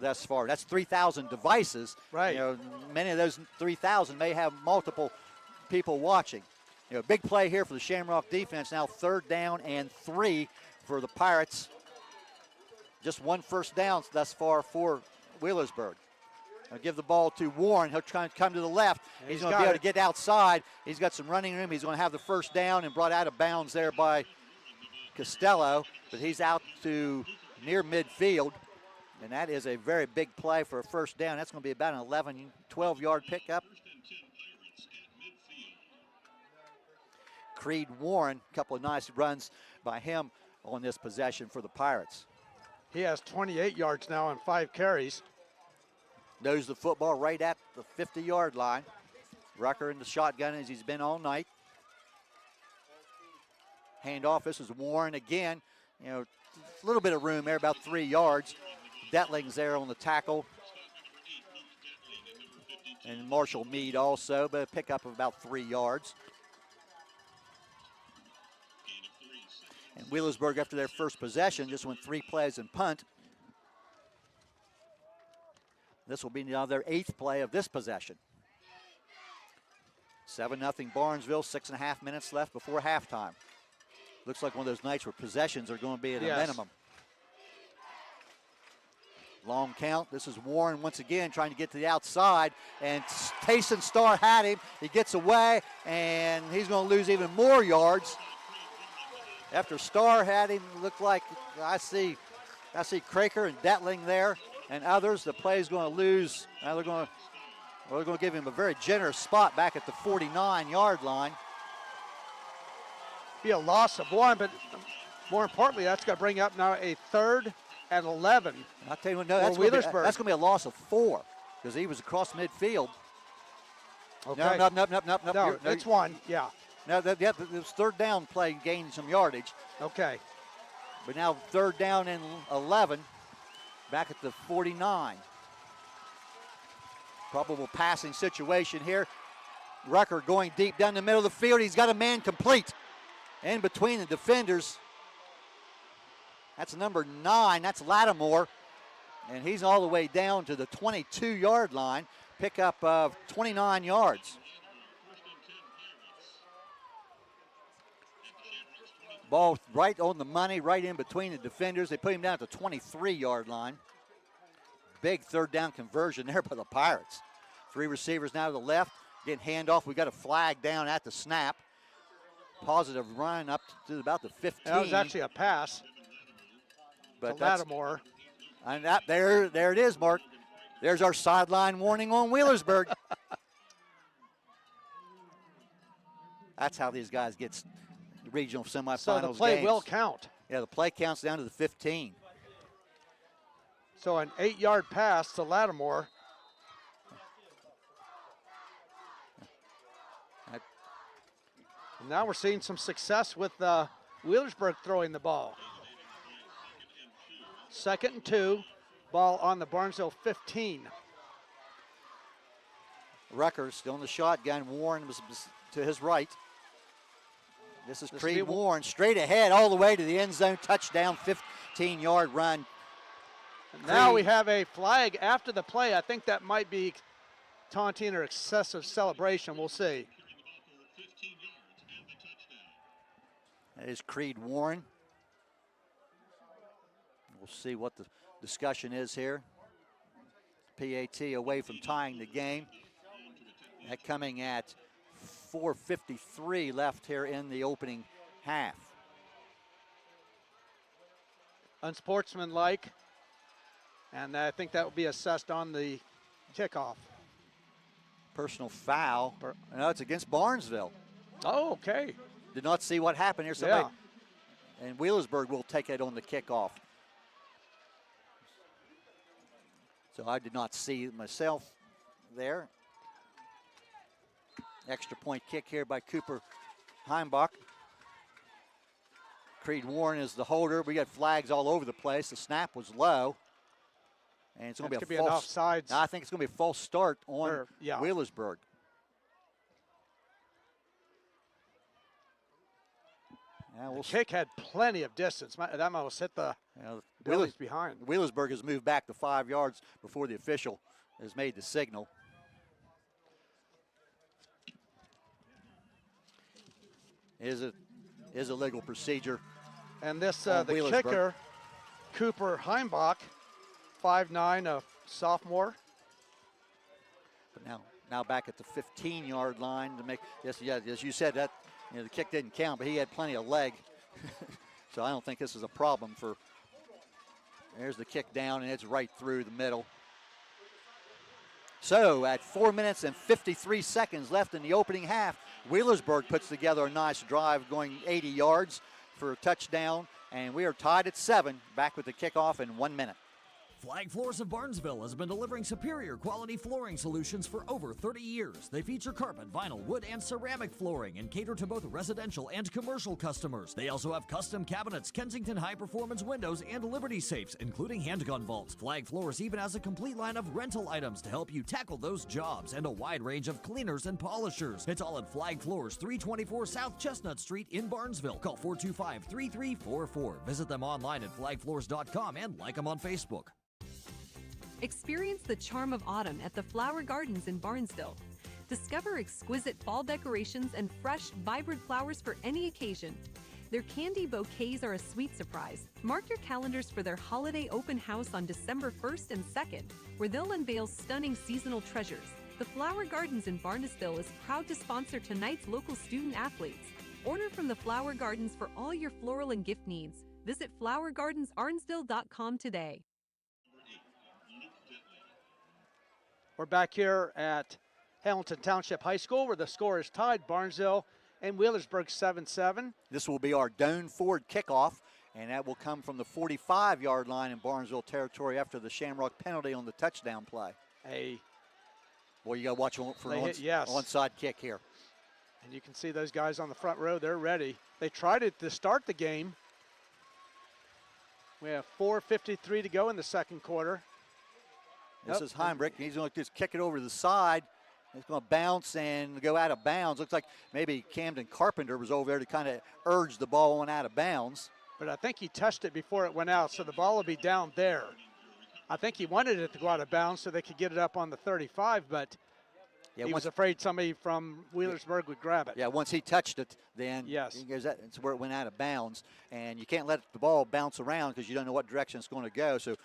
thus far. That's 3,000 devices. Right. You know, many of those 3,000 may have multiple people watching. You know, big play here for the Shamrock defense. Now 3rd down and 3 for the Pirates. Just 1 first down thus far for Wheelersburg. I'll give the ball to Warren. He'll try and come to the left. He's going to be able to get outside. He's got some running room. He's going to have the first down and brought out of bounds there by Costello. But he's out to near midfield. And that is a very big play for a first down. That's going to be about an 11, 12-yard pickup. Creed Warren, a couple of nice runs by him on this possession for the Pirates. He has 28 yards now on 5 carries. Knows the football right at the 50-yard line. Rucker in the shotgun as he's been all night. Handoff, this is Warren again. You know, a little bit of room there, about 3 yards. Detling's there on the tackle. And Marshall Mead also, but a pickup of about 3 yards. And Wheelersburg, after their first possession, just went 3 plays and punt. This will be now their 8th play of this possession. 7-0 Barnesville, 6.5 minutes left before halftime. Looks like one of those nights where possessions are going to be at a minimum. Long count. This is Warren once again trying to get to the outside, and Tayson Starr had him. He gets away, and he's going to lose even more yards. After Starr had him, looked like I see Craker and Detling there. And others, the play is going to lose. Now they're going to give him a very generous spot back at the 49-yard line. Be a loss of 1, but more importantly, that's going to bring up now a 3rd and 11. I'll tell you what, no, that's going to be a loss of 4 because he was across midfield. Okay. No, it's 1, yeah. No, this 3rd down play gained some yardage. Okay. But now 3rd down and 11. Back at the 49. Probable passing situation here. Rucker going deep down the middle of the field. He's got a man complete. In between the defenders. That's number 9. That's Lattimore. And he's all the way down to the 22-yard line. Pickup of 29 yards. Ball right on the money, right in between the defenders. They put him down at the 23-yard line. Big 3rd down conversion there by the Pirates. 3 receivers now to the left. Getting handoff. We got a flag down at the snap. Positive run up to about the 15. That was actually a pass. But to Lattimore. And there it is, Mark. There's our sideline warning on Wheelersburg. That's how these guys get regional semifinals. So the play games. will count. Yeah, the play counts down to the 15. So an 8-yard pass to Lattimore. Now we're seeing some success with Wheelersburg throwing the ball. 2nd and 2, ball on the Barnesville 15. Rucker still in the shotgun. Warren was to his right. This is Creed Warren straight ahead all the way to the end zone. Touchdown, 15-yard run. Now we have a flag after the play. I think that might be taunting or excessive celebration. We'll see. That is Creed Warren. We'll see what the discussion is here. PAT away from tying the game. That coming at 4:53 left here in the opening half. Unsportsmanlike, and I think that will be assessed on the kickoff. Personal foul. No, it's against Barnesville. Oh, okay. Did not see what happened here. Somebody, and Wheelersburg will take it on the kickoff. So I did not see myself there. Extra point kick here by Cooper Heimbach. Creed Warren is the holder. We got flags all over the place. The snap was low. And it's going to be a false. Offsides. I think it's going to be a false start on Wheelersburg. The kick had plenty of distance. That almost hit the buildings behind. Wheelersburg has moved back to 5 yards before the official has made the signal. Is a legal procedure. And this the kicker, Cooper Heimbach, 5'9", a sophomore. But now back at the 15-yard line to make as you said, that the kick didn't count, but he had plenty of leg. So I don't think this is a problem for. There's the kick down, and it's right through the middle. So at 4 minutes and 53 seconds left in the opening half, Wheelersburg puts together a nice drive going 80 yards for a touchdown, and we are tied at 7, back with the kickoff in 1 minute. Flag Floors of Barnesville has been delivering superior quality flooring solutions for over 30 years. They feature carpet, vinyl, wood, and ceramic flooring and cater to both residential and commercial customers. They also have custom cabinets, Kensington high-performance windows, and Liberty safes, including handgun vaults. Flag Floors even has a complete line of rental items to help you tackle those jobs and a wide range of cleaners and polishers. It's all at Flag Floors, 324 South Chestnut Street in Barnesville. Call 425-3344. Visit them online at flagfloors.com and like them on Facebook. Experience the charm of autumn at the Flower Gardens in Barnesville. Discover exquisite fall decorations and fresh, vibrant flowers for any occasion. Their candy bouquets are a sweet surprise. Mark your calendars for their holiday open house on December 1st and 2nd, where they'll unveil stunning seasonal treasures. The Flower Gardens in Barnesville is proud to sponsor tonight's local student athletes. Order from the Flower Gardens for all your floral and gift needs. Visit flowergardensarsville.com today. We're back here at Hamilton Township High School where the score is tied, Barnesville and Wheelersburg 7-7. This will be our Doan Ford kickoff, and that will come from the 45-yard line in Barnesville territory after the Shamrock penalty on the touchdown play. Boy, you got to watch for an onside kick here. And you can see those guys on the front row, they're ready. They tried it to start the game. We have 4:53 to go in the second quarter. This is Heimbrich. He's going to just kick it over to the side. It's going to bounce and go out of bounds. Looks like maybe Camden Carpenter was over there to kind of urge the ball on out of bounds. But I think he touched it before it went out, so the ball will be down there. I think he wanted it to go out of bounds so they could get it up on the 35, but he was afraid somebody from Wheelersburg would grab it. Yeah, once he touched it, then that's where it went out of bounds. And you can't let the ball bounce around because you don't know what direction it's going to go. So,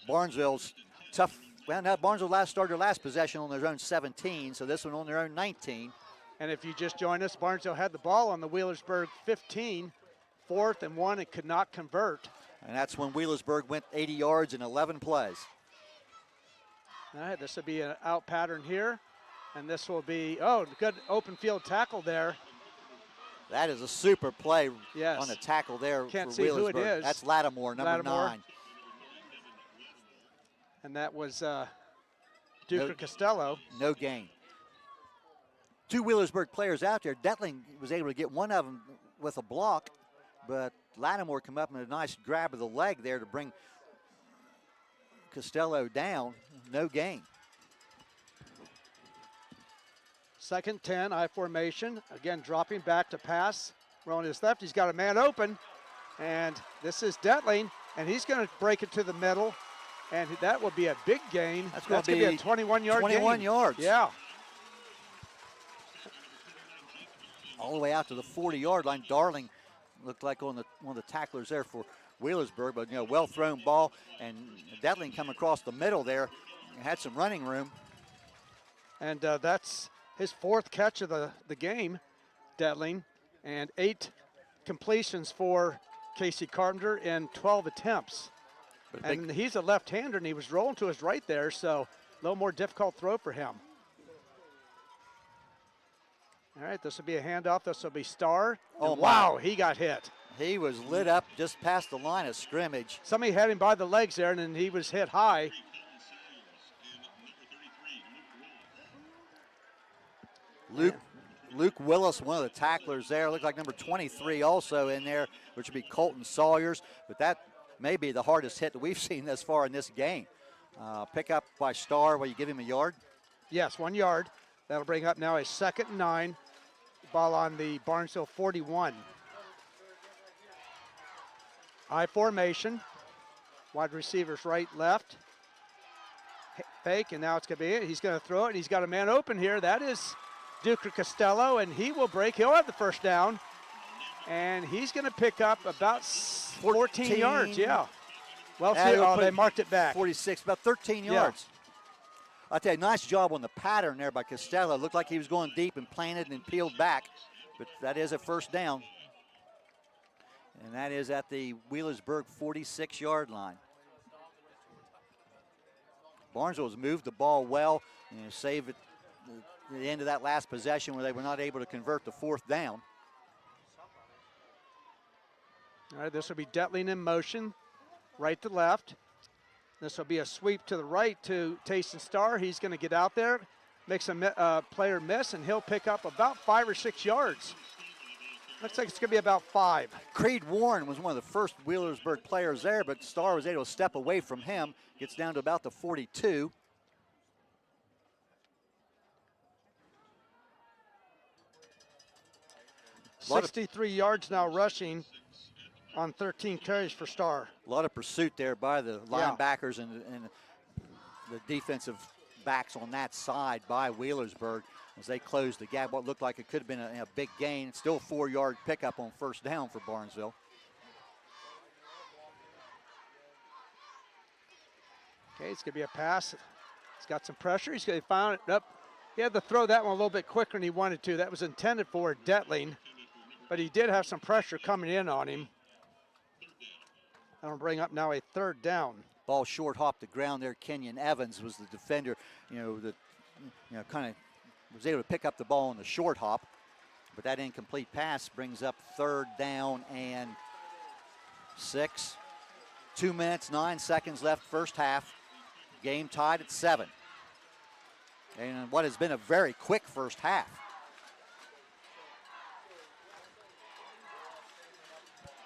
Barnesville's tough. Well, now Barnesville started their last possession on their own 17, so this one on their own 19. And if you just joined us, Barnesville had the ball on the Wheelersburg 15, 4th and 1, and could not convert. And that's when Wheelersburg went 80 yards in 11 plays. All right, this will be an out pattern here. And this will be, good open field tackle there. That is a super play Yes. on the tackle there Can't for see who it Wheelersburg. is. That's Lattimore, number Lattimore. 9. And that was Duke Costello. No gain. 2 Wheelersburg players out there. Detling was able to get one of them with a block, but Lattimore come up with a nice grab of the leg there to bring Costello down. No gain. 2nd 10, I formation. Again, dropping back to pass. Rolling his left. He's got a man open. And this is Detling. And he's going to break it to the middle. And that will be a big gain. That's going to be a 21-yard gain. 21 yards. Yeah. All the way out to the 40-yard line. Darling looked like one of the tacklers there for Wheelersburg, but well thrown ball, and Detling come across the middle there, had some running room. And that's his 4th catch of the game, Detling, and 8 completions for Casey Carpenter in 12 attempts. And he's a left-hander, and he was rolling to his right there, so a little more difficult throw for him. All right, this will be a handoff. This will be Starr. Oh, wow, he got hit. He was lit up just past the line of scrimmage. Somebody had him by the legs there, and then he was hit high. Luke Willis, one of the tacklers there, looked like number 23 also in there, which would be Colton Sawyers, but that may be the hardest hit that we've seen thus far in this game. Pick up by Starr. Will you give him a yard? Yes, 1 yard. That'll bring up now a 2nd and 9. Ball on the Barnesville 41. I formation. Wide receivers right, left. Fake, and now it's going to be it. He's going to throw it, and he's got a man open here. That is Duke Costello, and he will break. He'll have the first down, and he's going to pick up about 14 yards. Yeah. Well, they marked it back. 46, about 13 yards. I'll tell you, nice job on the pattern there by Costello. Looked like he was going deep and planted and peeled back, but that is a first down. And that is at the Wheelersburg 46-yard line. Barnesville has moved the ball well and saved it at the end of that last possession where they were not able to convert the 4th down. All right, this will be Detling in motion, right to left. This will be a sweep to the right to Tayson Starr. He's going to get out there, makes a player miss, and he'll pick up about 5 or 6 yards. Looks like it's going to be about 5. Creed Warren was one of the first Wheelersburg players there, but Starr was able to step away from him. Gets down to about the 42. A 63 yards now rushing on 13 carries for Starr. A lot of pursuit there by the linebackers and the defensive backs on that side by Wheelersburg as they closed the gap. What looked like it could have been a big gain. Still 4-yard pickup on first down for Barnesville. Okay, it's going to be a pass. He's got some pressure. He's going to find it up. He had to throw that one a little bit quicker than he wanted to. That was intended for Detling, but he did have some pressure coming in on him. That'll bring up now a 3rd down. Ball short hopped the ground there. Kenyon Evans was the defender, kind of was able to pick up the ball on the short hop, but that incomplete pass brings up 3rd down and 6. 2 minutes, 9 seconds left, first half. Game tied at 7. And what has been a very quick first half.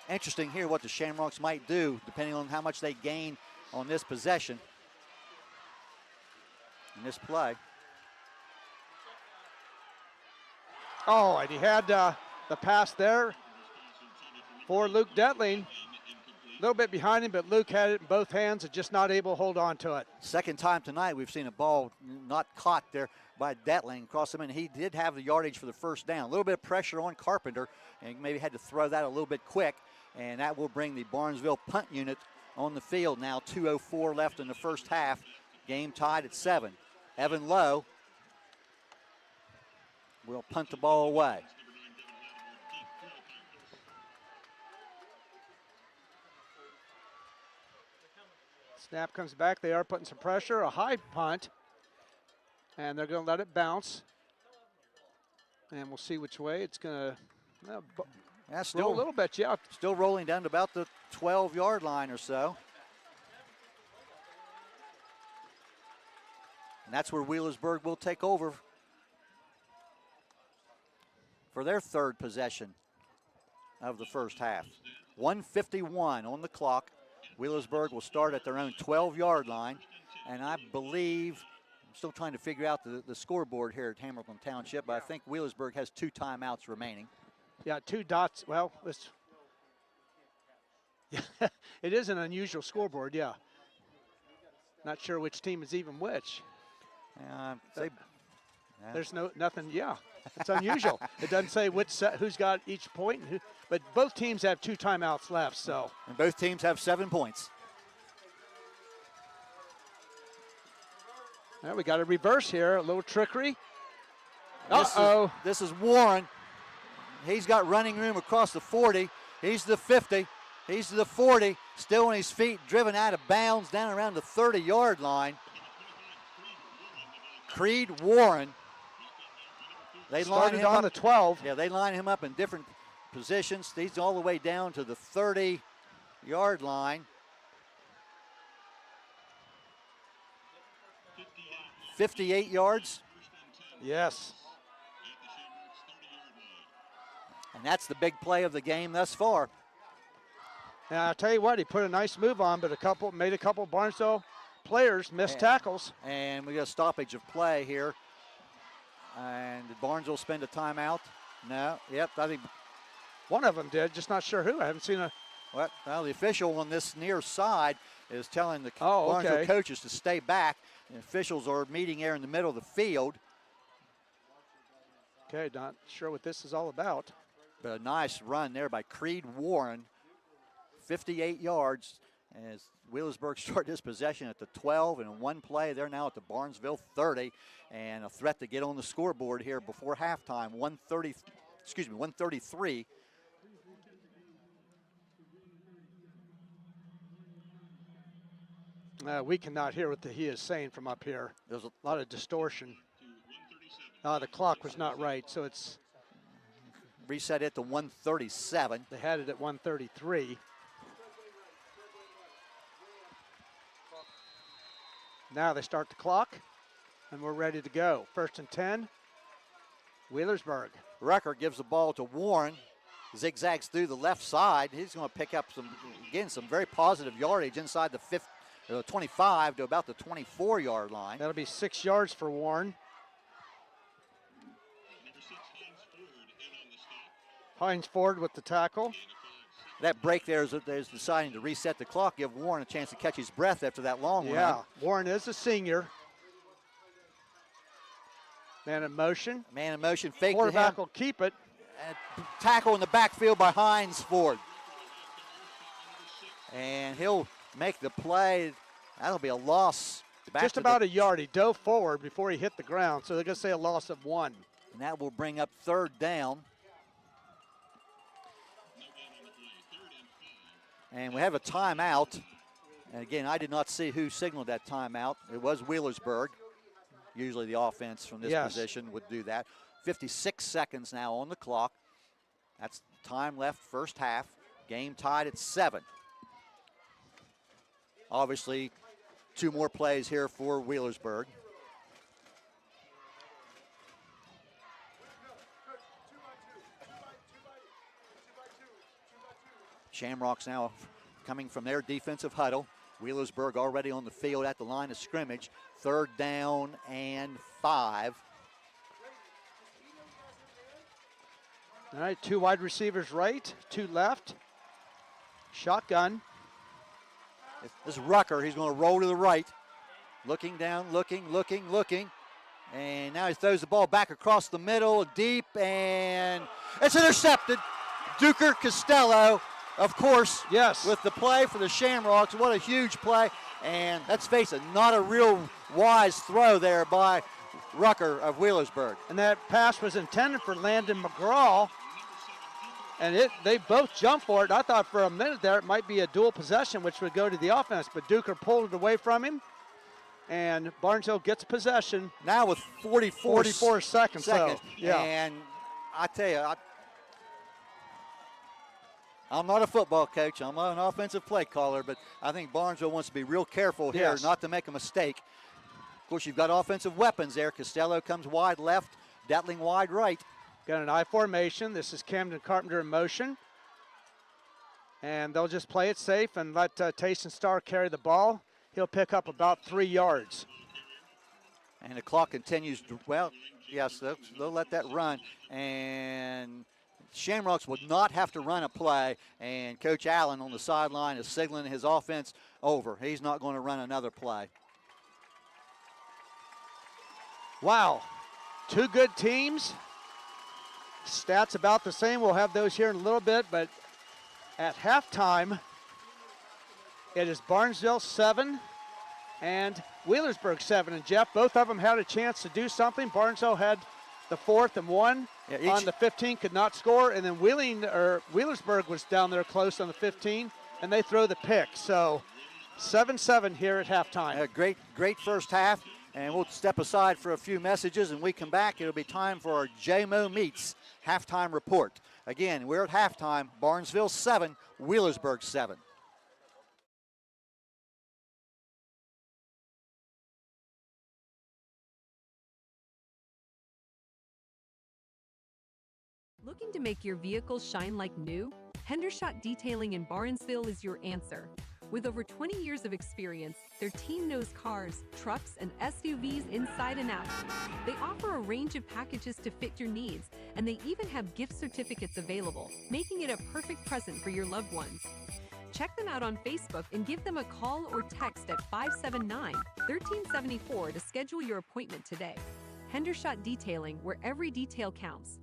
Interesting here what the Shamrocks might do depending on how much they gain on this possession in this play. Oh, and he had the pass there for Luke Detling. A little bit behind him, but Luke had it in both hands and just not able to hold on to it. Second time tonight we've seen a ball not caught there by Detling across him, and he did have the yardage for the first down. A little bit of pressure on Carpenter, and maybe had to throw that a little bit quick, and that will bring the Barnesville punt unit on the field now. 2:04 left in the first half. Game tied at 7. Evan Lowe will punt the ball away. Snap comes back. They are putting some pressure. A high punt. And they're going to let it bounce. And we'll see which way it's going to Yeah, Still a little bit, yeah. Still rolling down to about the 12-yard line or so. And that's where Wheelersburg will take over for their third possession of the first half. 1:51 on the clock. Wheelersburg will start at their own 12-yard line. And I believe, I'm still trying to figure out the scoreboard here at Hamilton Township, but I think Wheelersburg has 2 timeouts remaining. Yeah, 2 dots. Well, it is an unusual scoreboard, yeah. Not sure which team is even which. There's nothing, yeah. It's unusual. It doesn't say who's got each point, but both teams have 2 timeouts left, so. And both teams have 7 points. Now we got a reverse here, a little trickery. Uh-oh. This is Warren. He's got running room across the 40. He's the 50. He's the 40. Still on his feet, driven out of bounds down around the 30-yard line. Creed Warren. They started on the 12. Yeah, they line him up in different positions. He's all the way down to the 30-yard line. 58 yards. Yes. And that's the big play of the game thus far. Now, I'll tell you what, he put a nice move on, but made a couple Barnesville players miss tackles. And we got a stoppage of play here. And did Barnesville spend a timeout? No. Yep, I think one of them did, just not sure who. I haven't seen a. Well, the official on this near side is telling the Barnesville coaches to stay back. The officials are meeting here in the middle of the field. Okay, not sure what this is all about. But a nice run there by Creed Warren. 58 yards as Wheelersburg started his possession at the 12, and in one play, they're now at the Barnesville 30, and a threat to get on the scoreboard here before halftime. 133. We cannot hear what he is saying from up here. There's a lot of distortion. The clock was not right, so it's reset it to 137. They had it at 133. Now they start the clock, and we're ready to go. 1st and 10, Wheelersburg. Rucker gives the ball to Warren. Zigzags through the left side. He's going to pick up some very positive yardage inside the 25 to about the 24-yard line. That'll be 6 yards for Warren. Hines Ford with the tackle. That break there is deciding to reset the clock, give Warren a chance to catch his breath after that long run. Yeah, Warren is a senior. Man in motion. Man in motion, fake to him. Quarterback will keep it. And tackle in the backfield by Hines Ford. And he'll make the play. That'll be a loss. Just about a yard. He dove forward before he hit the ground, so they're going to say a loss of 1. And that will bring up 3rd down. And we have a timeout. And again, I did not see who signaled that timeout. It was Wheelersburg. Usually the offense from this position would do that. 56 seconds now on the clock. That's time left first half. Game tied at 7. Obviously, 2 more plays here for Wheelersburg. Shamrocks now coming from their defensive huddle. Wheelersburg already on the field at the line of scrimmage. 3rd down and 5. All right, 2 wide receivers right, 2 left. Shotgun. This is Rucker. He's going to roll to the right. Looking down, looking. And now he throws the ball back across the middle, deep, and it's intercepted. Duker Costello, of course, with the play for the Shamrocks. What a huge play. And let's face it, not a real wise throw there by Rucker of Wheelersburg. And that pass was intended for Landon McGraw. And they both jumped for it. I thought for a minute there it might be a dual possession, which would go to the offense, but Duker pulled it away from him. And Barnesville gets possession. Now with 44 seconds. So, yeah. And I tell you, I'm not a football coach. I'm not an offensive play caller, but I think Barnesville wants to be real careful here not to make a mistake. Of course, you've got offensive weapons there. Costello comes wide left, Detling wide right. Got an I formation. This is Camden Carpenter in motion. And they'll just play it safe and let Tayson Starr carry the ball. He'll pick up about 3 yards. And the clock continues. Well, yes, they'll let that run. And Shamrocks would not have to run a play. And Coach Allen on the sideline is signaling his offense over. He's not going to run another play. Wow, 2 good teams. Stats about the same. We'll have those here in a little bit, but at halftime, it is Barnesville 7 and Wheelersburg 7. And Jeff, both of them had a chance to do something. Barnesville had the 4th and 1 on the 15, could not score, and then Wheelersburg was down there close on the 15, and they throw the pick. So 7-7 here at halftime. Great first half, and we'll step aside for a few messages, and we come back. It'll be time for our JMO Meets halftime report. Again, we're at halftime, Barnesville 7, Wheelersburg 7. Looking to make your vehicle shine like new? Hendershot Detailing in Barnesville is your answer. With over 20 years of experience, their team knows cars, trucks, and SUVs inside and out. They offer a range of packages to fit your needs, and they even have gift certificates available, making it a perfect present for your loved ones. Check them out on Facebook and give them a call or text at 579-1374 to schedule your appointment today. Hendershot Detailing, where every detail counts.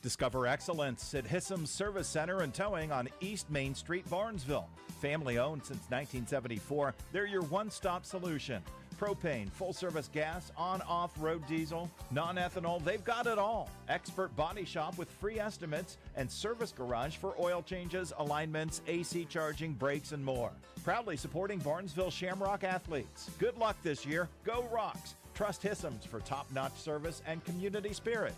Discover excellence at Hissam's Service Center and Towing on East Main Street, Barnesville. Family owned since 1974, they're your one-stop solution. Propane, full-service gas, on-off-road diesel, non-ethanol, they've got it all. Expert body shop with free estimates and service garage for oil changes, alignments, AC charging, brakes, and more. Proudly supporting Barnesville Shamrock athletes. Good luck this year. Go Rocks. Trust Hissam's for top-notch service and community spirit.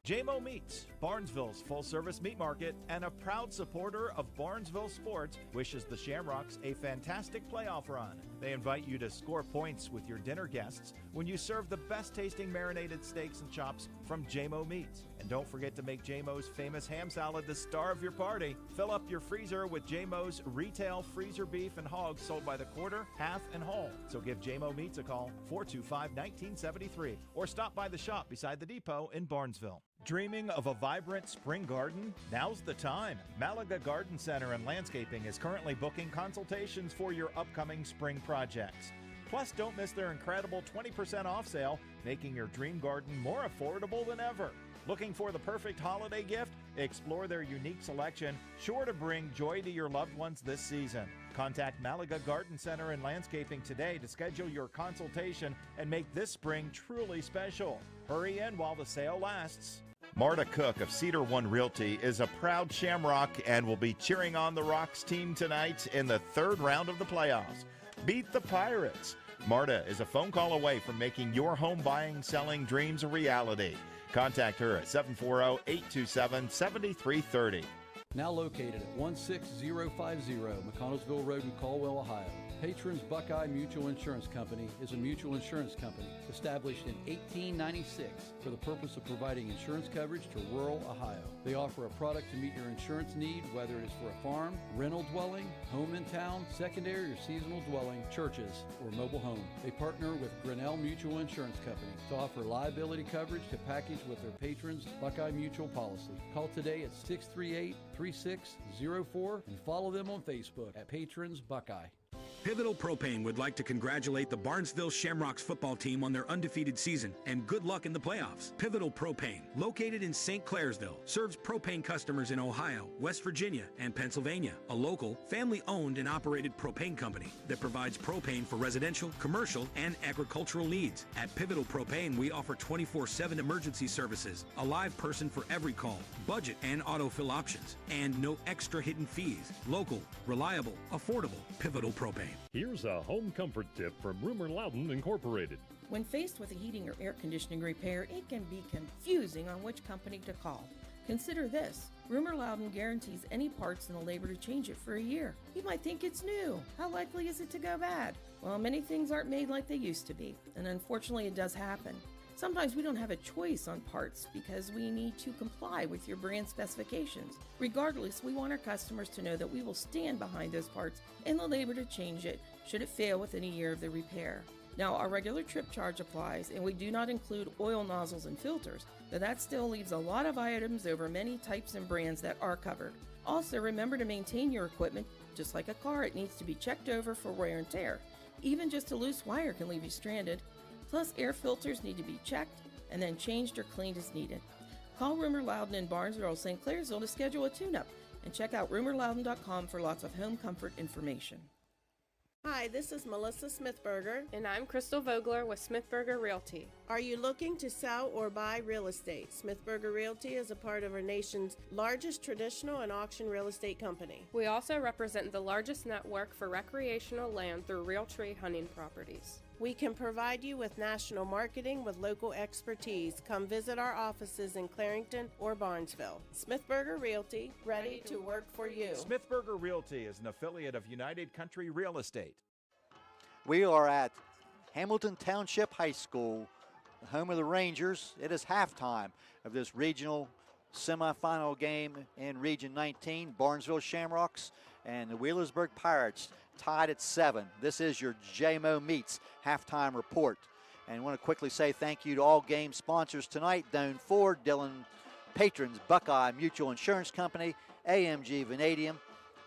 JMO Meats, Barnesville's full-service meat market and a proud supporter of Barnesville sports, wishes the Shamrocks a fantastic playoff run. They invite you to score points with your dinner guests when you serve the best-tasting marinated steaks and chops from JMO Meats. And don't forget to make JMO's famous ham salad the star of your party. Fill up your freezer with JMO's retail freezer beef and hogs sold by the quarter, half, and whole. So give JMO Meats a call, 425-1973, or stop by the shop beside the depot in Barnesville. Dreaming of a vibrant spring garden? Now's the time. Malaga Garden Center and Landscaping is currently booking consultations for your upcoming spring projects. Plus, don't miss their incredible 20% off sale, making your dream garden more affordable than ever. Looking for the perfect holiday gift? Explore their unique selection, sure to bring joy to your loved ones this season. Contact Malaga Garden Center and Landscaping today to schedule your consultation and make this spring truly special. Hurry in while the sale lasts. Marta Cook of Cedar One Realty is a proud Shamrock and will be cheering on the Rocks team tonight in the 3rd round of the playoffs. Beat the Pirates. Marta is a phone call away from making your home buying, selling dreams a reality. Contact her at 740-827-7330. Now located at 16050 McConnellsville Road in Caldwell, Ohio. Patrons Buckeye Mutual Insurance Company is a mutual insurance company established in 1896 for the purpose of providing insurance coverage to rural Ohio. They offer a product to meet your insurance need, whether it is for a farm, rental dwelling, home in town, secondary or seasonal dwelling, churches, or mobile home. They partner with Grinnell Mutual Insurance Company to offer liability coverage to package with their patrons Buckeye Mutual policy. Call today at 638-3604 and follow them on Facebook at Patrons Buckeye. Pivotal Propane would like to congratulate the Barnesville Shamrocks football team on their undefeated season and good luck in the playoffs. Pivotal Propane, located in St. Clairsville, serves propane customers in Ohio, West Virginia, and Pennsylvania. A local, family-owned and operated propane company that provides propane for residential, commercial, and agricultural needs. At Pivotal Propane, we offer 24/7 emergency services, a live person for every call, budget and autofill options, and no extra hidden fees. Local, reliable, affordable. Pivotal Propane. Here's a home comfort tip from Rumor Loudon Incorporated. When faced with a heating or air conditioning repair, it can be confusing on which company to call. Consider this. Rumor Loudon guarantees any parts and the labor to change it for a year. You might think it's new. How likely is it to go bad? Well, many things aren't made like they used to be, and unfortunately it does happen. Sometimes we don't have a choice on parts because we need to comply with your brand specifications. Regardless, we want our customers to know that we will stand behind those parts and the labor to change it should it fail within a year of the repair. Now, our regular trip charge applies, and we do not include oil nozzles and filters, but that still leaves a lot of items over many types and brands that are covered. Also, remember to maintain your equipment. Just like a car, it needs to be checked over for wear and tear. Even just a loose wire can leave you stranded. Plus, air filters need to be checked and then changed or cleaned as needed. Call Rumor Loudon in Barnesville or St. Clairsville to schedule a tune-up, and check out rumorloudon.com for lots of home comfort information. Hi, this is Melissa Smithberger. And I'm Crystal Vogler with Smithberger Realty. Are you looking to sell or buy real estate? Smithberger Realty is a part of our nation's largest traditional and auction real estate company. We also represent the largest network for recreational land through Realtree hunting properties. We can provide you with national marketing with local expertise. Come visit our offices in Clarington or Barnesville. Smithberger Realty, ready to work for you. Smithberger Realty is an affiliate of United Country Real Estate. We are at Hamilton Township High School, the home of the Rangers. It is halftime of this regional semifinal game in Region 19. Barnesville Shamrocks and the Wheelersburg Pirates tied at 7. This is your JMO Meets halftime report. And I want to quickly say thank you to all game sponsors tonight: Doan Ford, Dillon Patrons, Buckeye Mutual Insurance Company, AMG Vanadium,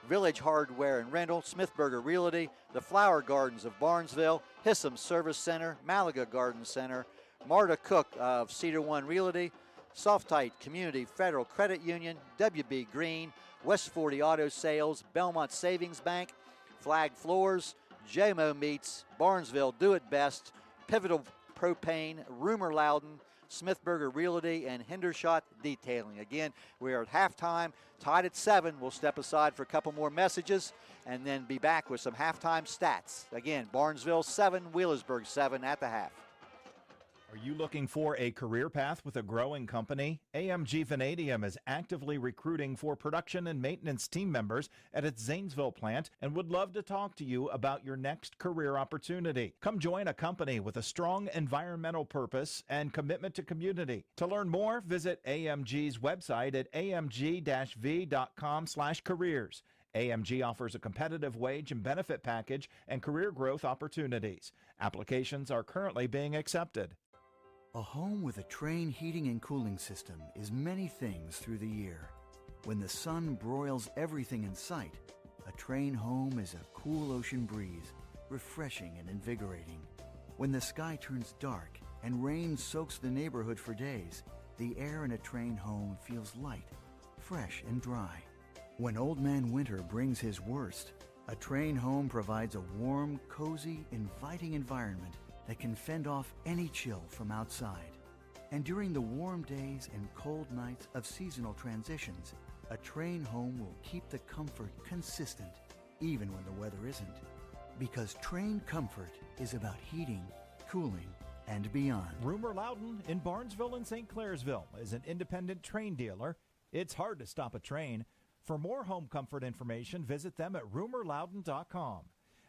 Village Hardware and Rental, Smithberger Realty, the Flower Gardens of Barnesville, Hissam Service Center, Malaga Garden Center, Marta Cook of Cedar One Realty, Softite Community Federal Credit Union, WB Green, West 40 Auto Sales, Belmont Savings Bank, Flag Floors, JMO Meats, Barnesville Do It Best, Pivotal Propane, Rumor Loudon, Smithberger Realty, and Hendershot Detailing. Again, we are at halftime, tied at 7. We'll step aside for a couple more messages and then be back with some halftime stats. Again, Barnesville 7, Wheelersburg 7 at the half. Are you looking for a career path with a growing company? AMG Vanadium is actively recruiting for production and maintenance team members at its Zanesville plant and would love to talk to you about your next career opportunity. Come join a company with a strong environmental purpose and commitment to community. To learn more, visit AMG's website at amg-v.com/careers. AMG offers a competitive wage and benefit package and career growth opportunities. Applications are currently being accepted. A home with a Trane heating and cooling system is many things through the year. When the sun broils everything in sight, a Trane home is a cool ocean breeze, refreshing and invigorating. When the sky turns dark and rain soaks the neighborhood for days, the air in a Trane home feels light, fresh and dry. When Old Man Winter brings his worst, a Trane home provides a warm, cozy, inviting environment that can fend off any chill from outside. And during the warm days and cold nights of seasonal transitions, a Trane home will keep the comfort consistent, even when the weather isn't. Because Trane comfort is about heating, cooling, and beyond. Rumor Loudon in Barnesville and St. Clairsville is an independent Trane dealer. It's hard to stop a Trane. For more home comfort information, visit them at rumorloudon.com.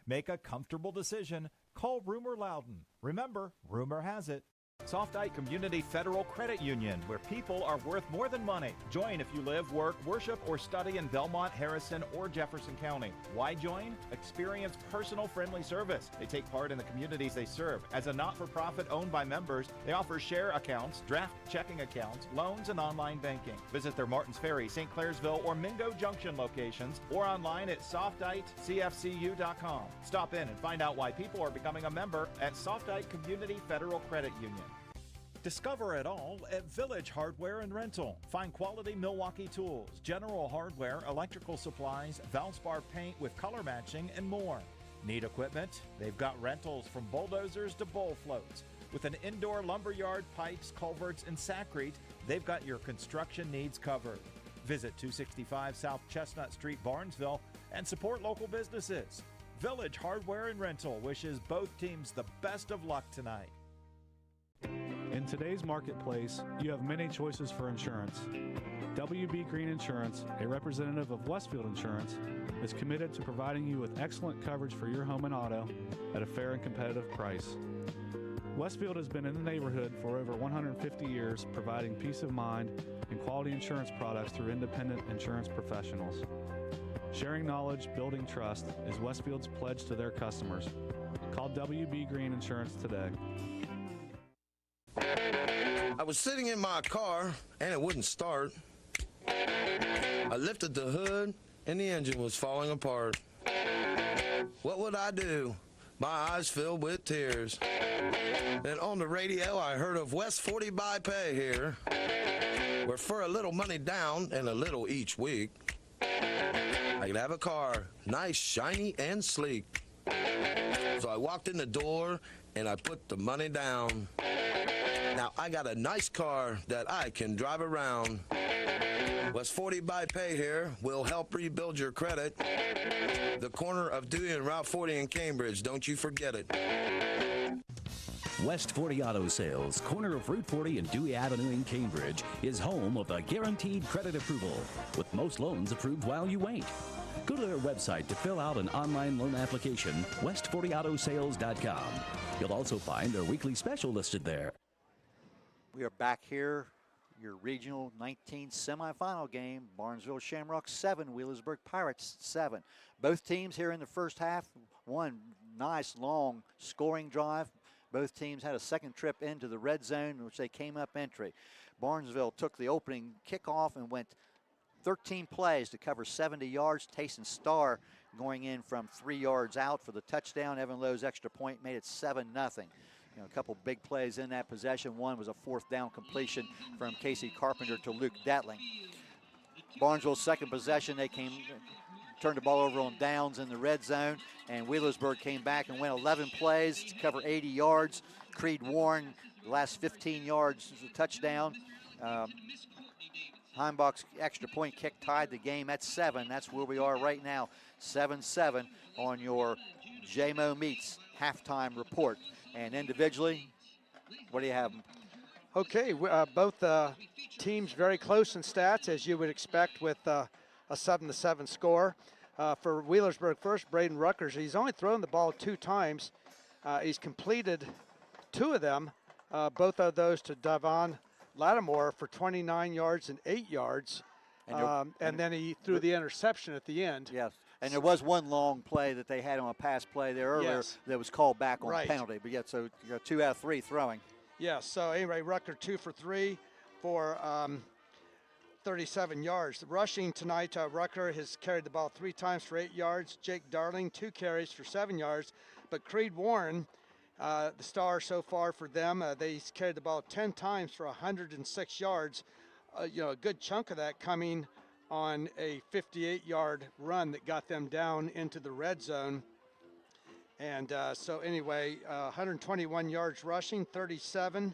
Make a comfortable decision. Call Rumor Loudon. Remember, rumor has it. Softite Community Federal Credit Union, where people are worth more than money. Join if you live, work, worship, or study in Belmont, Harrison, or Jefferson County. Why join? Experience personal, friendly service. They take part in the communities they serve. As a not-for-profit owned by members, they offer share accounts, draft checking accounts, loans, and online banking. Visit their Martins Ferry, St. Clairsville, or Mingo Junction locations, or online at softitecfcu.com. Stop in and find out why people are becoming a member at Softite Community Federal Credit Union. Discover it all at Village Hardware and Rental. Find quality Milwaukee tools, general hardware, electrical supplies, Valspar paint with color matching, and more. Need equipment? They've got rentals from bulldozers to bowl floats. With an indoor lumberyard, pipes, culverts, and saccrete, they've got your construction needs covered. Visit 265 South Chestnut Street, Barnesville, and support local businesses. Village Hardware and Rental wishes both teams the best of luck tonight. In today's marketplace, you have many choices for insurance. WB Green Insurance, a representative of Westfield Insurance, is committed to providing you with excellent coverage for your home and auto at a fair and competitive price. Westfield has been in the neighborhood for over 150 years, providing peace of mind and quality insurance products through independent insurance professionals. Sharing knowledge, building trust is Westfield's pledge to their customers. Call WB Green Insurance today. I was sitting in my car and it wouldn't start. I lifted the hood and the engine was falling apart. What would I do? My eyes filled with tears. Then on the radio I heard of West 40 by Pay here, where for a little money down and a little each week, I could have a car, nice, shiny, and sleek. So I walked in the door and I put the money down. Now I got a nice car that I can drive around. West 40 by Pay here will help rebuild your credit. The corner of Dewey and Route 40 in Cambridge, don't you forget it. West 40 Auto Sales, corner of Route 40 and Dewey Avenue in Cambridge, is home of a guaranteed credit approval, with most loans approved while you wait. Go to their website to fill out an online loan application, west40autosales.com. You'll also find their weekly special listed there. We are back here, your regional 19 semifinal game. Barnesville Shamrocks 7, Wheelersburg Pirates 7. Both teams here in the first half, one nice long scoring drive. Both teams had a second trip into the red zone, in which they came up entry. Barnesville took the opening kickoff and went 13 plays to cover 70 yards. Tayson Starr going in from 3 yards out for the touchdown. Evan Lowe's extra point made it 7-0. A couple big plays in that possession. One was a fourth down completion from Casey Carpenter to Luke Detling. Barnesville's second possession, they turned the ball over on downs in the red zone, and Wheelersburg came back and went 11 plays to cover 80 yards. Creed Warren, the last 15 yards, was a touchdown. Heimbach's extra point kick tied the game at 7. That's where we are right now, 7-7 on your JMO Meets halftime report. And individually, what do you have? Okay, both teams very close in stats, as you would expect with a 7-7 score. For Wheelersburg first, Braden Ruckers, he's only thrown the ball 2 times. He's completed 2 of them, both of those to Devon Lattimore for 29 yards and 8 yards. And then he threw the interception at the end. Yes. And there was one long play that they had on a pass play there earlier that was called back on penalty. But yeah, so you got 2 out of 3 throwing. Yes, so anyway, Rucker 2 for 3 for 37 yards. The rushing tonight, Rucker has carried the ball 3 times for 8 yards. Jake Darling, 2 carries for 7 yards. But Creed Warren, the star so far for them, they carried the ball 10 times for 106 yards. A good chunk of that coming on a 58-yard run that got them down into the red zone. And so anyway, 121 yards rushing, 37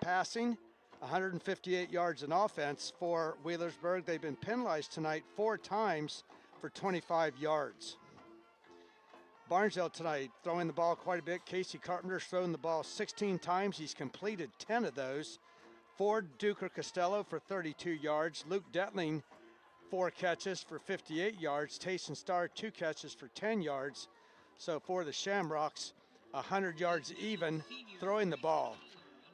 passing, 158 yards in offense for Wheelersburg. They've been penalized tonight 4 times for 25 yards. Barnesville tonight throwing the ball quite a bit. Casey Carpenter's thrown the ball 16 times. He's completed 10 of those. Ford Duker Costello for 32 yards. Luke Detling, 4 catches for 58 yards. Tayson Starr, 2 catches for 10 yards. So for the Shamrocks, 100 yards even throwing the ball.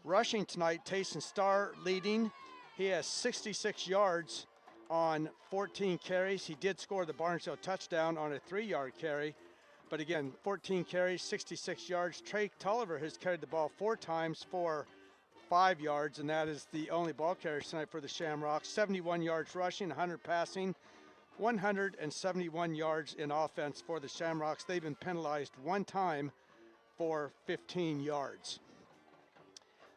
Rushing tonight, Tayson Starr leading. He has 66 yards on 14 carries. He did score the Barnesville touchdown on a 3-yard carry. But again, 14 carries, 66 yards. Trey Tulliver has carried the ball 4 times for 5 yards, and that is the only ball carriers tonight for the Shamrocks. 71 yards rushing, 100 passing, 171 yards in offense for the Shamrocks. They've been penalized 1 time for 15 yards.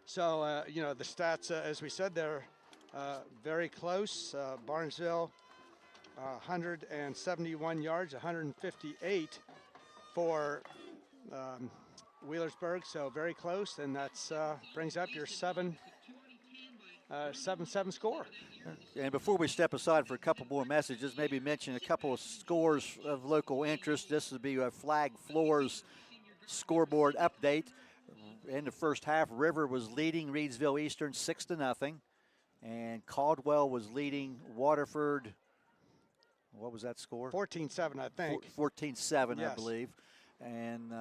So, the stats, as we said, they're very close. Barnesville, 171 yards, 158 for Wheelersburg, so very close, and that's brings up your 7-7 score. And before we step aside for a couple more messages, maybe mention a couple of scores of local interest. This would be a Flag Floors scoreboard update. in the first half, River was leading Reedsville Eastern 6-0, and Caldwell was leading Waterford. What was that score? 14-7, I think. 14-7, Yes. I believe. And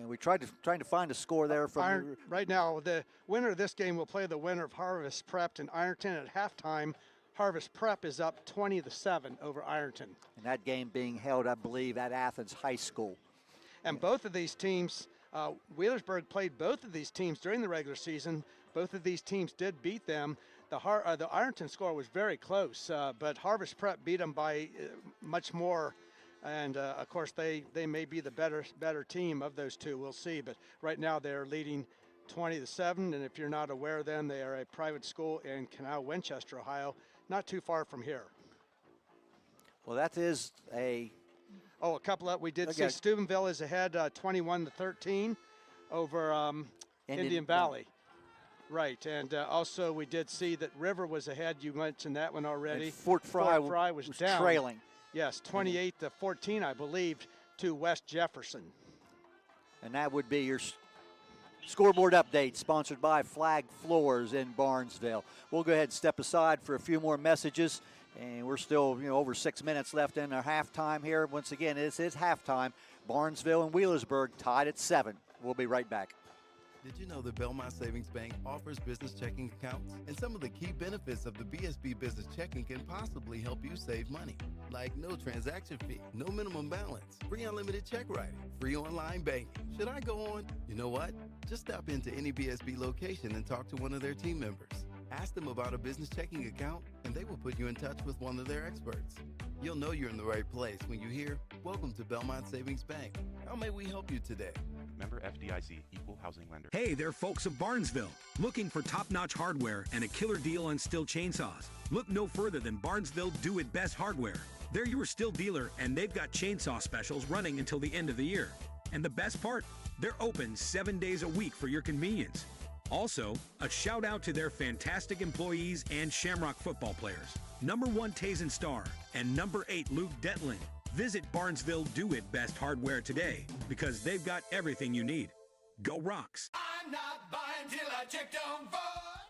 we trying to find a score there from right now. The winner of this game will play the winner of Harvest Prep and Ironton at halftime. Harvest Prep is up 20-7 over Ironton. And that game being held, I believe, at Athens High School. And both of these teams, Wheelersburg played both of these teams during the regular season. Both of these teams did beat them. The Ironton score was very close, but Harvest Prep beat them by much more. And of course, they may be the better team of those two. We'll see. But right now, they're leading 20-7. And if you're not aware of them, they are a private school in Canal, Winchester, Ohio, not too far from here. Well, that is a. Oh, a couple of we did see Steubenville is ahead 21-13 over Indian Valley. Right, and also we did see that River was ahead. You mentioned that one already. And Fort Fry was down. Trailing. Yes, 28-14, I believe, to West Jefferson. And that would be your scoreboard update, sponsored by Flag Floors in Barnesville. We'll go ahead and step aside for a few more messages, and we're still, over 6 minutes left in our halftime here. Once again, this is halftime. Barnesville and Wheelersburg tied at 7. We'll be right back. Did you know that Belmont Savings Bank offers business checking accounts? And some of the key benefits of the BSB Business Checking can possibly help you save money. Like no transaction fee, no minimum balance, free unlimited check writing, free online banking. Should I go on? You know what? Just stop into any BSB location and talk to one of their team members. Ask them about a business checking account, and they will put you in touch with one of their experts. You'll know you're in the right place when you hear, "Welcome to Belmont Savings Bank. How may we help you today?" Member FDIC, equal housing lender. Hey, they're folks of Barnesville. Looking for top-notch hardware and a killer deal on Stihl chainsaws? Look no further than Barnesville Do It Best Hardware. They're your Stihl dealer, and they've got chainsaw specials running until the end of the year. And the best part? They're open 7 days a week for your convenience. Also, a shout out to their fantastic employees and Shamrock football players. Number 1 Tazen Starr and number 8 Luke Detlin. Visit Barnesville Do It Best Hardware today because they've got everything you need. Go Rocks! I'm not buying till I check Don't Vote.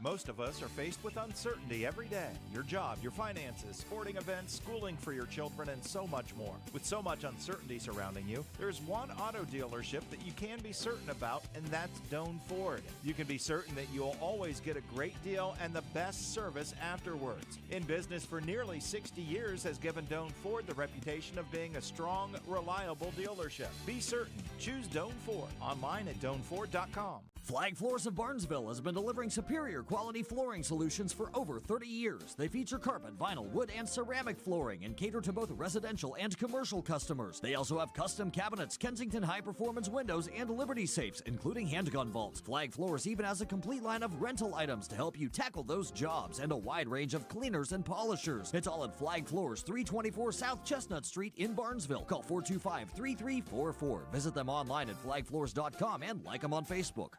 Most of us are faced with uncertainty every day. Your job, your finances, sporting events, schooling for your children, and so much more. With so much uncertainty surrounding you, there's one auto dealership that you can be certain about, and that's Doan Ford. You can be certain that you'll always get a great deal and the best service afterwards. In business for nearly 60 years has given Doan Ford the reputation of being a strong, reliable dealership. Be certain. Choose Doan Ford. Online at doanford.com. Flag Floors of Barnesville has been delivering superior quality flooring solutions for over 30 years. They feature carpet, vinyl, wood, and ceramic flooring and cater to both residential and commercial customers. They also have custom cabinets, Kensington high-performance windows, and Liberty safes, including handgun vaults. Flag Floors even has a complete line of rental items to help you tackle those jobs and a wide range of cleaners and polishers. It's all at Flag Floors, 324 South Chestnut Street in Barnesville. Call 425-3344. Visit them online at flagfloors.com and like them on Facebook.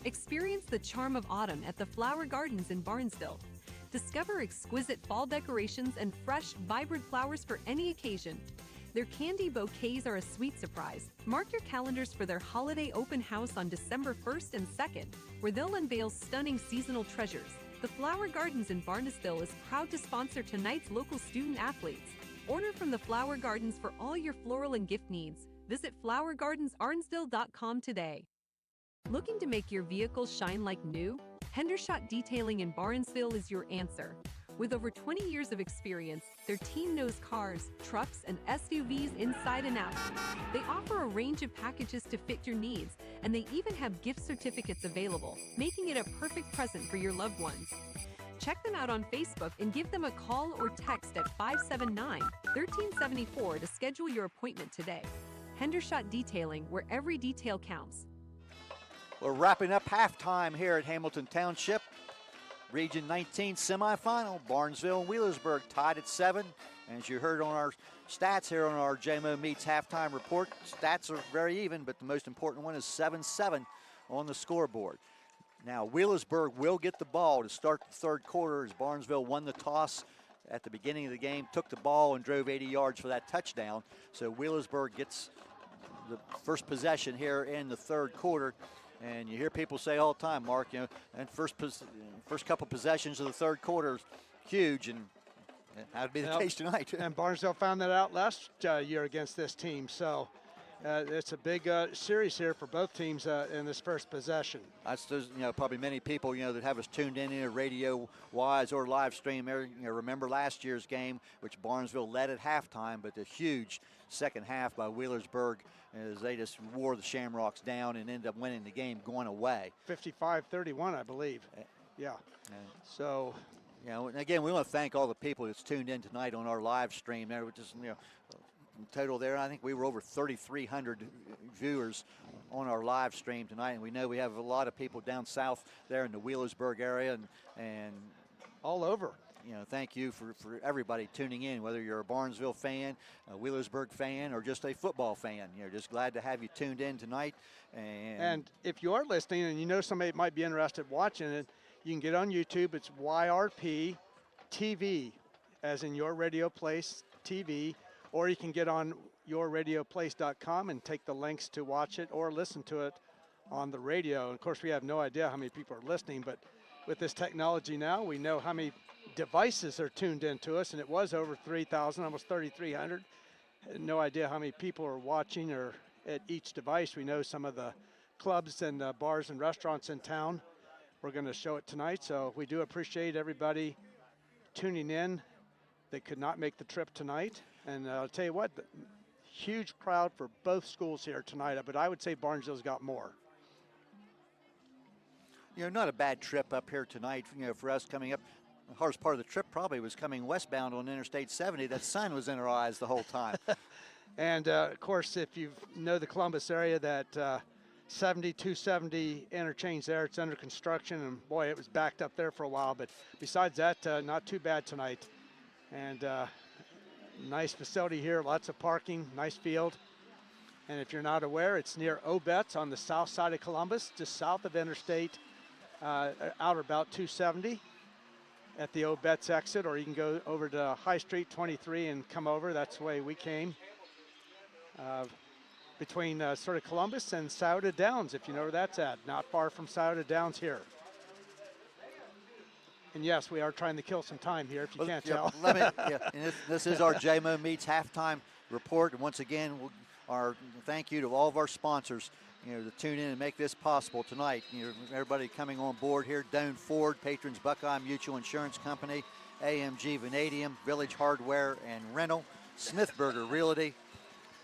Experience the charm of autumn at the Flower Gardens in Barnesville. Discover exquisite fall decorations and fresh, vibrant flowers for any occasion. Their candy bouquets are a sweet surprise. Mark your calendars for their holiday open house on December 1st and 2nd, where they'll unveil stunning seasonal treasures. The Flower Gardens in Barnesville is proud to sponsor tonight's local student athletes. Order from the Flower Gardens for all your floral and gift needs. Visit flowergardensarsdale.com today. Looking to make your vehicle shine like new? Hendershot Detailing in Barnesville is your answer. With over 20 years of experience, their team knows cars, trucks, and SUVs inside and out. They offer a range of packages to fit your needs, and they even have gift certificates available, making it a perfect present for your loved ones. Check them out on Facebook and give them a call or text at 579-1374 to schedule your appointment today. Hendershot Detailing, where every detail counts. We're wrapping up halftime here at Hamilton Township. Region 19 semifinal, Barnesville and Wheelersburg tied at 7. And as you heard on our stats here on our JMO Meets halftime report, stats are very even, but the most important one is 7-7 on the scoreboard. Now, Wheelersburg will get the ball to start the third quarter as Barnesville won the toss at the beginning of the game, took the ball and drove 80 yards for that touchdown. So Wheelersburg gets the first possession here in the third quarter. And you hear people say all the time, Mark, you know, and first couple possessions of the third quarter is huge, and that would be the case tonight. And Barnesville found that out last year against this team. So it's a big series here for both teams in this first possession. There's, you know, probably many people, you know, that have us tuned in here radio-wise or live stream. You know, remember last year's game, which Barnesville led at halftime, but the huge second half by Wheelersburg as they just wore the Shamrocks down and ended up winning the game going away. 55-31, I believe. Yeah. So, you know, and again, we want to thank all the people that's tuned in tonight on our live stream. There, which is, you know, in total there, I think we were over 3,300 viewers on our live stream tonight, and we know we have a lot of people down south there in the Wheelersburg area and all over. You know, thank you for everybody tuning in, whether you're a Barnesville fan, a Wheelersburg fan, or just a football fan. You know, just glad to have you tuned in tonight. And if you are listening and you know somebody might be interested in watching it, you can get on YouTube. It's YRP TV, as in Your Radio Place TV, or you can get on yourradioplace.com and take the links to watch it or listen to it on the radio. And of course, we have no idea how many people are listening, but with this technology now, we know how many devices are tuned into us, and it was over 3,000, almost 3,300. No idea how many people are watching or at each device. We know some of the clubs and bars and restaurants in town. We're going to show it tonight, so we do appreciate everybody tuning in. They could not make the trip tonight, and I'll tell you what, huge crowd for both schools here tonight, but I would say Barnesville's got more. You know, not a bad trip up here tonight, you know, for us coming up. The hardest part of the trip probably was coming westbound on Interstate 70. That sun was in our eyes the whole time. And, of course, if you know the Columbus area, that 270 interchange there, it's under construction. And, boy, it was backed up there for a while. But besides that, not too bad tonight. And nice facility here, lots of parking, nice field. And if you're not aware, it's near Obetz on the south side of Columbus, just south of Interstate, out about 270. At the Obetz exit, or you can go over to High Street 23 and come over. That's the way we came. Between sort of Columbus and Scioto Downs, if you know where that's at. Not far from Scioto Downs here. And yes, we are trying to kill some time here, if you can't tell. And this is our JMO Meets halftime report. And once again, our thank you to all of our sponsors, you know, to tune in and make this possible tonight. You know, everybody coming on board here: Doan Ford, Patrons Buckeye Mutual Insurance Company, AMG Vanadium, Village Hardware and Rental, Smithburger Realty,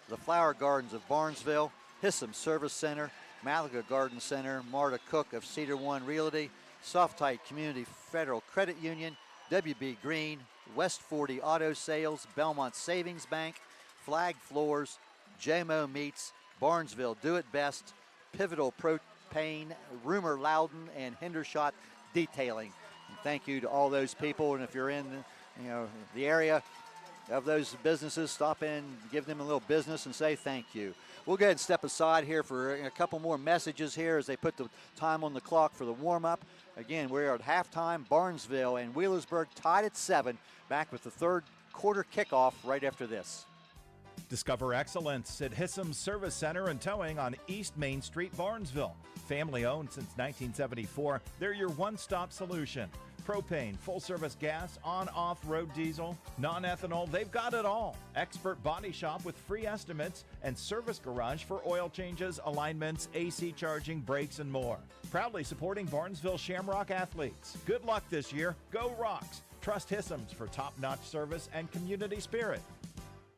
the Flower Gardens of Barnesville, Hissam Service Center, Malaga Garden Center, Marta Cook of Cedar One Realty, Softite Community Federal Credit Union, WB Green, West 40 Auto Sales, Belmont Savings Bank, Flag Floors, JMO Meats, Barnesville Do It Best, Pivotal Propane, Rumor Loudon, and Hendershot Detailing. And thank you to all those people. And if you're in, you know, the area of those businesses, stop in, give them a little business, and say thank you. We'll go ahead and step aside here for a couple more messages here as they put the time on the clock for the warm-up. Again, we're at halftime. Barnesville and Wheelersburg tied at 7. Back with the third quarter kickoff right after this. Discover excellence at Hissam Service Center and Towing on East Main Street, Barnesville. Family owned since 1974, they're your one-stop solution. Propane, full-service gas, on-off-road diesel, non-ethanol, they've got it all. Expert body shop with free estimates and service garage for oil changes, alignments, AC charging, brakes, and more. Proudly supporting Barnesville Shamrock athletes. Good luck this year. Go Rocks. Trust Hissams for top-notch service and community spirit.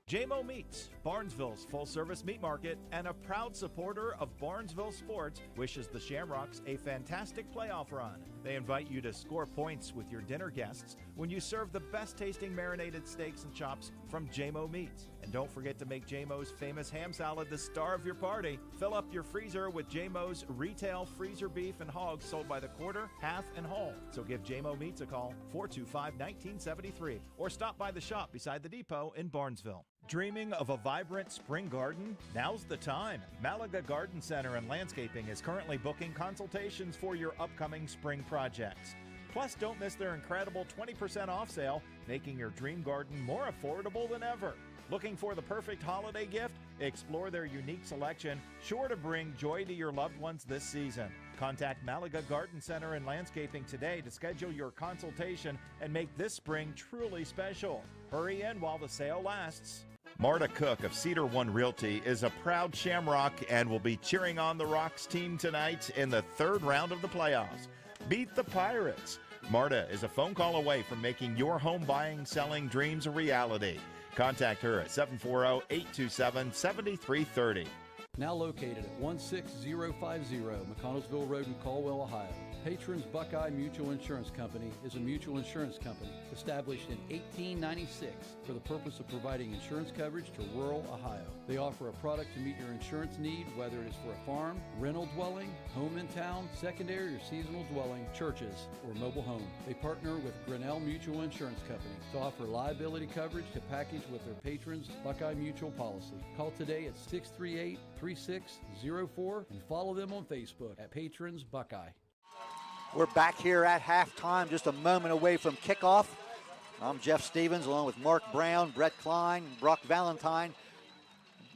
JMO Meats, Barnesville's full-service meat market and a proud supporter of Barnesville sports, wishes the Shamrocks a fantastic playoff run. They invite you to score points with your dinner guests when you serve the best-tasting marinated steaks and chops from JMO Meats. And don't forget to make JMO's famous ham salad the star of your party. Fill up your freezer with JMO's retail freezer beef and hogs sold by the quarter, half, and whole. So give JMO Meats a call, 425-1973, or stop by the shop beside the depot in Barnesville. Dreaming of a vibrant spring garden? Now's the time. Malaga Garden Center and Landscaping is currently booking consultations for your upcoming spring projects. Plus, don't miss their incredible 20% off sale, making your dream garden more affordable than ever. Looking for the perfect holiday gift? Explore their unique selection, sure to bring joy to your loved ones this season. Contact Malaga Garden Center and Landscaping today to schedule your consultation and make this spring truly special. Hurry in while the sale lasts. Marta Cook of Cedar One Realty is a proud Shamrock and will be cheering on the Rocks team tonight in the third round of the playoffs. Beat the Pirates. Marta is a phone call away from making your home buying, selling dreams a reality. Contact her at 740-827-7330. Now located at 16050 McConnellsville Road in Caldwell, Ohio. Patrons Buckeye Mutual Insurance Company is a mutual insurance company established in 1896 for the purpose of providing insurance coverage to rural Ohio. They offer a product to meet your insurance need, whether it is for a farm, rental dwelling, home in town, secondary or seasonal dwelling, churches, or mobile home. They partner with Grinnell Mutual Insurance Company to offer liability coverage to package with their patrons Buckeye Mutual policy. Call today at 638-3604 and follow them on Facebook at Patrons Buckeye. We're back here at halftime, just a moment away from kickoff. I'm Jeff Stevens, along with Mark Brown, Brett Klein, Brock Valentine,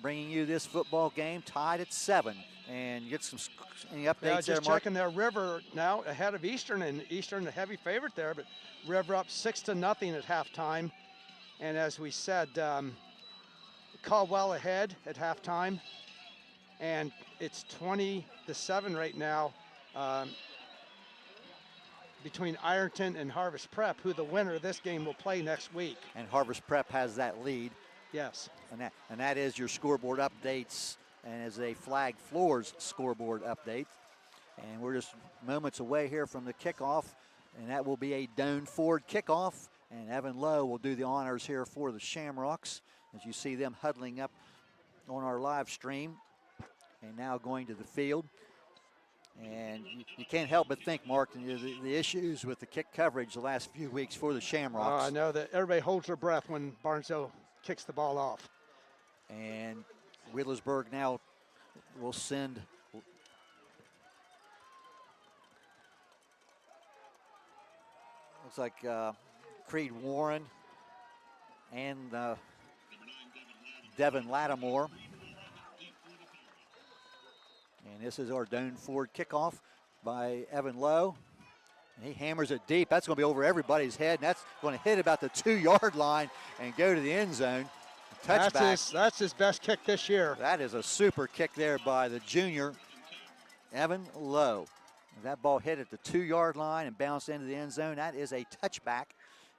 bringing you this football game tied at 7. And get any updates there, just Mark? checking their River now ahead of Eastern, and Eastern a heavy favorite there, but River up 6-0 at halftime. And as we said, Caldwell ahead at halftime, and it's 20-7 right now. Between Ironton and Harvest Prep, who the winner of this game will play next week. And Harvest Prep has that lead. Yes. And that is your scoreboard updates, and is a Flag Floors scoreboard update. And we're just moments away here from the kickoff, and that will be a Doan Ford kickoff. And Evan Lowe will do the honors here for the Shamrocks, as you see them huddling up on our live stream. And now going to the field. And you can't help but think, Mark, the issues with the kick coverage the last few weeks for the Shamrocks. I know that everybody holds their breath when Barnesville kicks the ball off. And Wheelersburg now will send looks like Creed Warren and Devin Lattimore. And this is our Doan Ford kickoff by Evan Lowe. And he hammers it deep. That's going to be over everybody's head, and that's going to hit about the 2-yard line and go to the end zone. Touchback. That's his best kick this year. That is a super kick there by the junior, Evan Lowe. And that ball hit at the 2-yard line and bounced into the end zone. That is a touchback.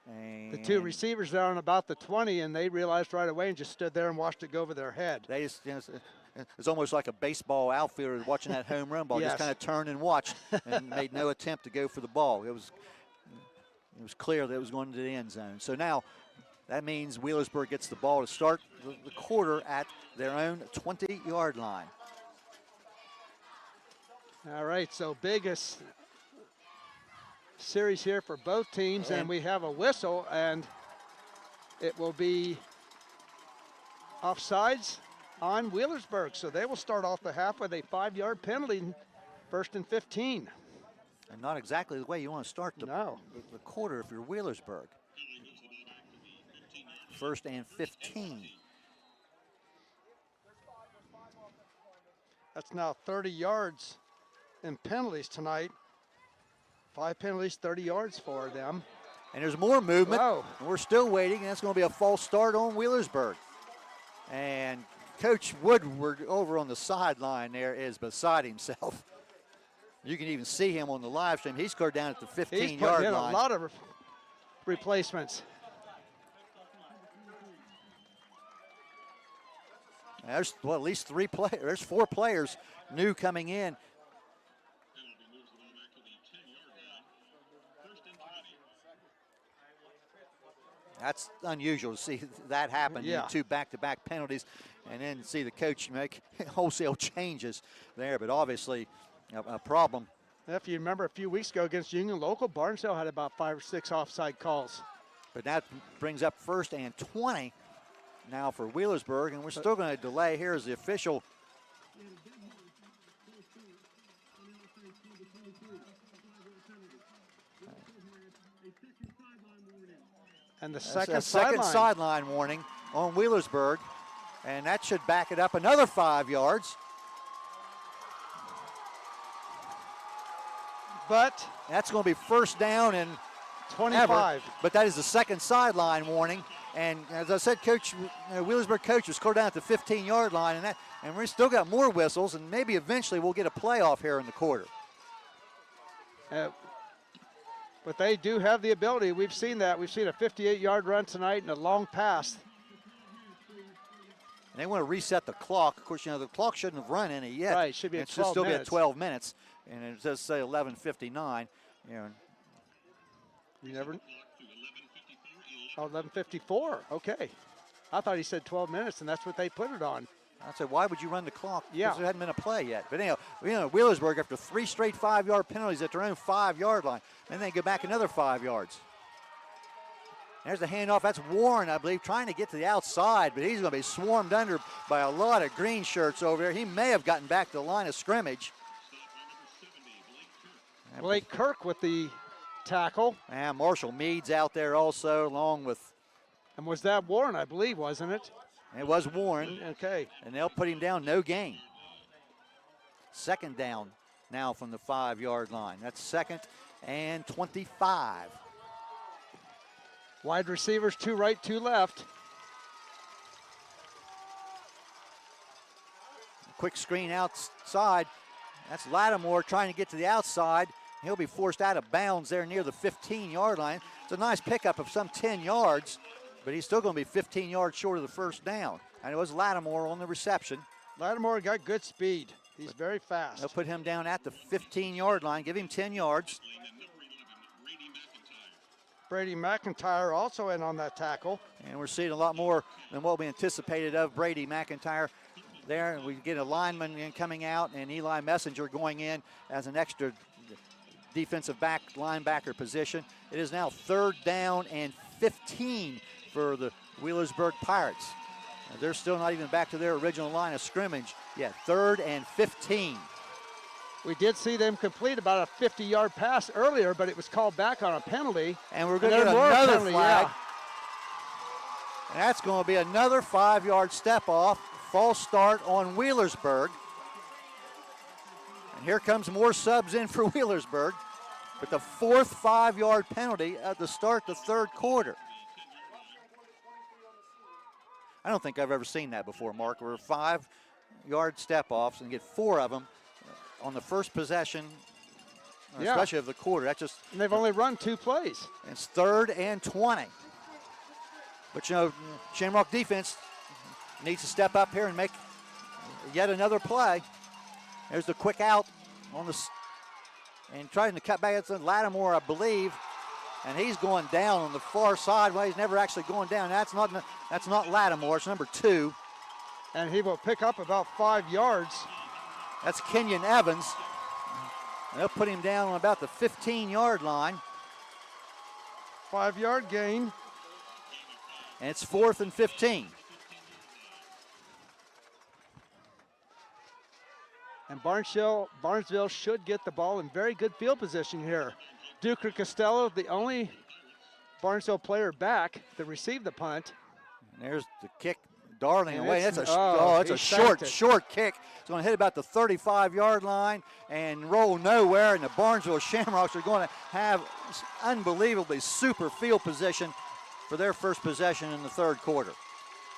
And the two receivers there on about the 20, and they realized right away and just stood there and watched it go over their head. They just, it's almost like a baseball outfielder watching that home run ball. Yes. Just kind of turned and watched and made no attempt to go for the ball. It was clear that it was going to the end zone. So now that means Wheelersburg gets the ball to start the quarter at their own 20-yard line. All right, so biggest series here for both teams, and we have a whistle, and it will be offsides on Wheelersburg. So they will start off the half with a 5-yard penalty, 1st and 15. And not exactly the way you want to start the quarter if you're Wheelersburg. 1st and 15. That's now 30 yards in penalties tonight. 5 penalties, 30 yards for them. And there's more movement. Wow. We're still waiting, and that's going to be a false start on Wheelersburg. And Coach Woodward over on the sideline there is beside himself. You can even see him on the live stream. He scored down at the 15-yard line. A lot of replacements. There's at least 3 players. There's 4 players new coming in. That's unusual to see that happen. Yeah. 2 back-to-back penalties, and then see the coach make wholesale changes there. But obviously, a problem. If you remember a few weeks ago against Union Local, Barnesville had about 5 or 6 offside calls. But that brings up 1st and 20 now for Wheelersburg, and we're still going to delay. Here's the official. And the second sideline warning on Wheelersburg. And that should back it up another 5 yards. But that's going to be first down and 25. But that is the second sideline warning. And as I said, Coach, Wheelersburg coach was scored down at the 15-yard line, and we still got more whistles, and maybe eventually we'll get a playoff here in the quarter. But they do have the ability. We've seen that. We've seen a 58-yard run tonight and a long pass. And they want to reset the clock. Of course, the clock shouldn't have run any yet. Right, should be at 12 minutes. It should still be at 12 minutes. minutes. And it does say 11:59. You never. Oh, 11:54. Okay. I thought he said 12 minutes, and that's what they put it on. I said, why would you run the clock? Yeah. Because there hadn't been a play yet. But anyhow, Wheelersburg, after 3 straight 5-yard penalties at their own 5-yard line, and they go back another 5 yards. There's the handoff. That's Warren, I believe, trying to get to the outside, but he's going to be swarmed under by a lot of green shirts over there. He may have gotten back to the line of scrimmage. Blake Kirk with the tackle. And Marshall Meade's out there also, along with. And was that Warren, I believe, wasn't it? It was Warren. Okay. And they'll put him down, no gain. Second down now from the 5-yard line. That's 2nd and 25. Wide receivers, 2 right, 2 left. Quick screen outside. That's Lattimore trying to get to the outside. He'll be forced out of bounds there near the 15-yard line. It's a nice pickup of some 10 yards, but he's still going to be 15 yards short of the first down. And it was Lattimore on the reception. Lattimore got good speed. He's very fast. They'll put him down at the 15-yard line, give him 10 yards. Brady McIntyre also in on that tackle. And we're seeing a lot more than what we anticipated of Brady McIntyre there. We get a lineman coming out and Eli Messenger going in as an extra defensive back linebacker position. It is now 3rd down and 15 for the Wheelersburg Pirates. They're still not even back to their original line of scrimmage yet. 3rd and 15. We did see them complete about a 50-yard pass earlier, but it was called back on a penalty. And we're going to get another penalty, flag. yeah. And that's going to be another 5-yard step off. False start on Wheelersburg. And here comes more subs in for Wheelersburg. But the 4th 5-yard penalty at the start of the 3rd quarter. I don't think I've ever seen that before, Mark, where 5-yard step offs and get 4 of them on the first possession, especially of the quarter. That's just. And they've only run 2 plays. It's 3rd and 20. But Shamrock defense needs to step up here and make yet another play. There's the quick out on the, and trying to cut back. It's Lattimore, I believe, and he's going down on the far side. Well, he's never actually going down. That's not Lattimore. It's number 2. And he will pick up about 5 yards. That's Kenyon Evans. And they'll put him down on about the 15-yard line. 5-yard gain. And it's 4th and 15. And Barnesville should get the ball in very good field position here. Duker Costello, the only Barnesville player back to receive the punt. And there's the kick. Darling away. That's it's a short kick. It's going to hit about the 35-yard line and roll nowhere. And the Barnesville Shamrocks are going to have unbelievably super field position for their first possession in the 3rd quarter.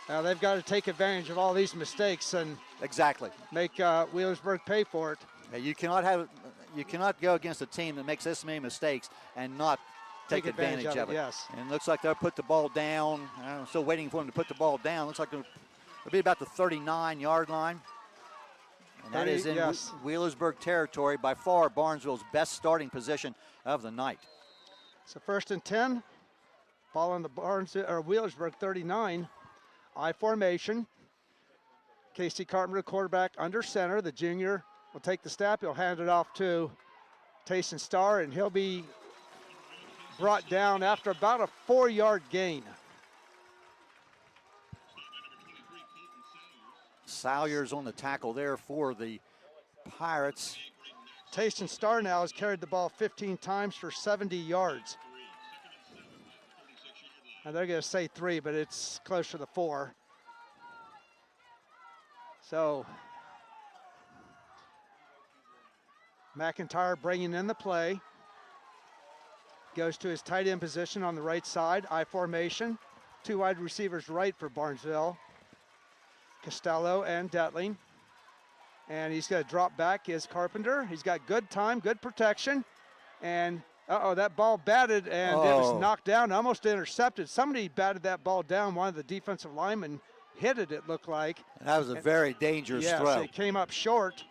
Now they've got to take advantage of all these mistakes and exactly make Wheelersburg pay for it. Yeah, you cannot go against a team that makes this many mistakes and not take advantage of it. Yes. And it looks like they'll put the ball down. I'm still waiting for them to put the ball down. Looks like it'll be about the 39-yard line. And that is in Wheelersburg territory, by far Barnesville's best starting position of the night. So 1st and 10, ball on the Wheelersburg 39. I formation. Casey Carpenter, quarterback under center. The junior will take the snap. He'll hand it off to Tayson Starr, and he'll be brought down after about a 4-yard gain. Salyer's on the tackle there for the Pirates. Tayson Starr now has carried the ball 15 times for 70 yards. And they're going to say 3, but it's closer to 4. So McIntyre bringing in the play. Goes to his tight end position on the right side, I formation. 2 wide receivers right for Barnesville. Costello and Detling. And he's going to drop back is Carpenter. He's got good time, good protection. And, that ball batted and it was knocked down, almost intercepted. Somebody batted that ball down. One of the defensive linemen hit it, it looked like. And that was a very dangerous throw. Yes, it came up short.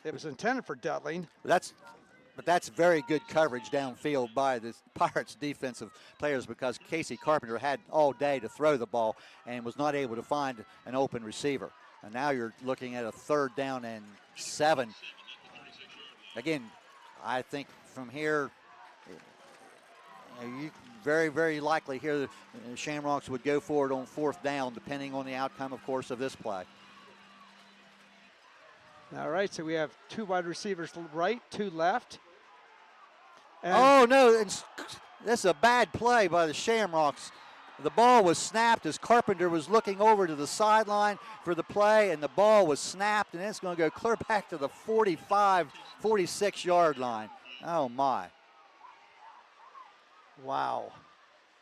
It was intended for Detling. But that's very good coverage downfield by the Pirates defensive players, because Casey Carpenter had all day to throw the ball and was not able to find an open receiver. And now you're looking at a 3rd down and 7. Again, I think from here, you very, very likely here the Shamrocks would go for it on 4th down, depending on the outcome, of course, of this play. All right, so we have 2 wide receivers right, 2 left. And this is a bad play by the Shamrocks. The ball was snapped as Carpenter was looking over to the sideline for the play, and the ball was snapped, and it's going to go clear back to the 45, 46-yard line. Oh, my. Wow.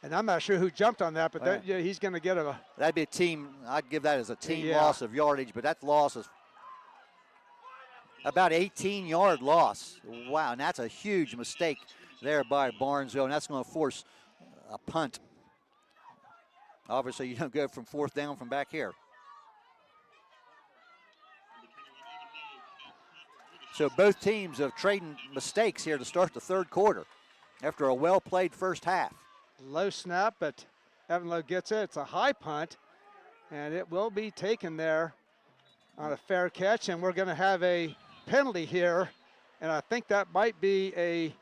And I'm not sure who jumped on that, but he's going to get a... That'd be a team, I'd give that as a team loss of yardage, but that loss is about 18-yard loss. Wow, and that's a huge mistake there by Barnesville, and that's going to force a punt. Obviously, you don't go from 4th down from back here. So both teams have trading mistakes here to start the 3rd quarter after a well-played first half. Low snap, but Evan Lowe gets it. It's a high punt, and it will be taken there on a fair catch, and we're going to have a penalty here, and I think that might be a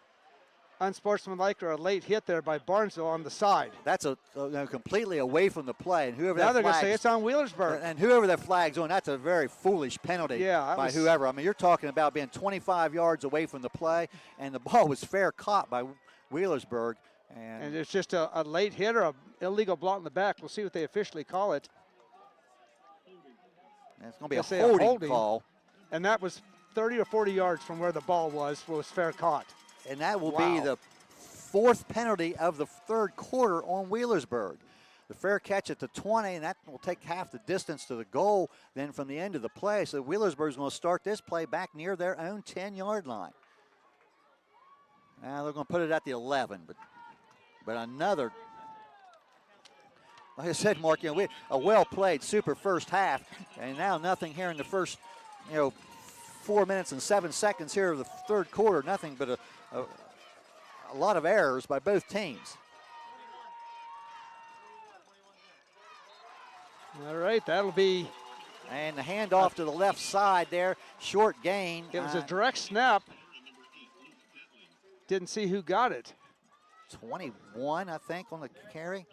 unsportsmanlike or a late hit there by Barnesville on the side. That's completely away from the play, and whoever now that they're going to flags, say it's on Wheelersburg. And whoever that flag's on, that's a very foolish penalty by whoever. I mean, you're talking about being 25 yards away from the play, and the ball was fair caught by Wheelersburg. And it's just a late hit or an illegal block in the back. We'll see what they officially call it. And it's going to be a holding call. And that was 30 or 40 yards from where the ball was fair caught. And that will be the 4th penalty of the 3rd quarter on Wheelersburg. The fair catch at the 20, and that will take half the distance to the goal then from the end of the play. So Wheelersburg's going to start this play back near their own 10-yard line. Now they're going to put it at the 11, but another, like I said, Mark, we a well-played super first half, and now nothing here in the first, 4 minutes and 7 seconds here of the 3rd quarter. Nothing but a lot of errors by both teams. All right, that'll be. And the handoff to the left side there, short gain. It was a direct snap. Didn't see who got it. 21, I think, on the carry.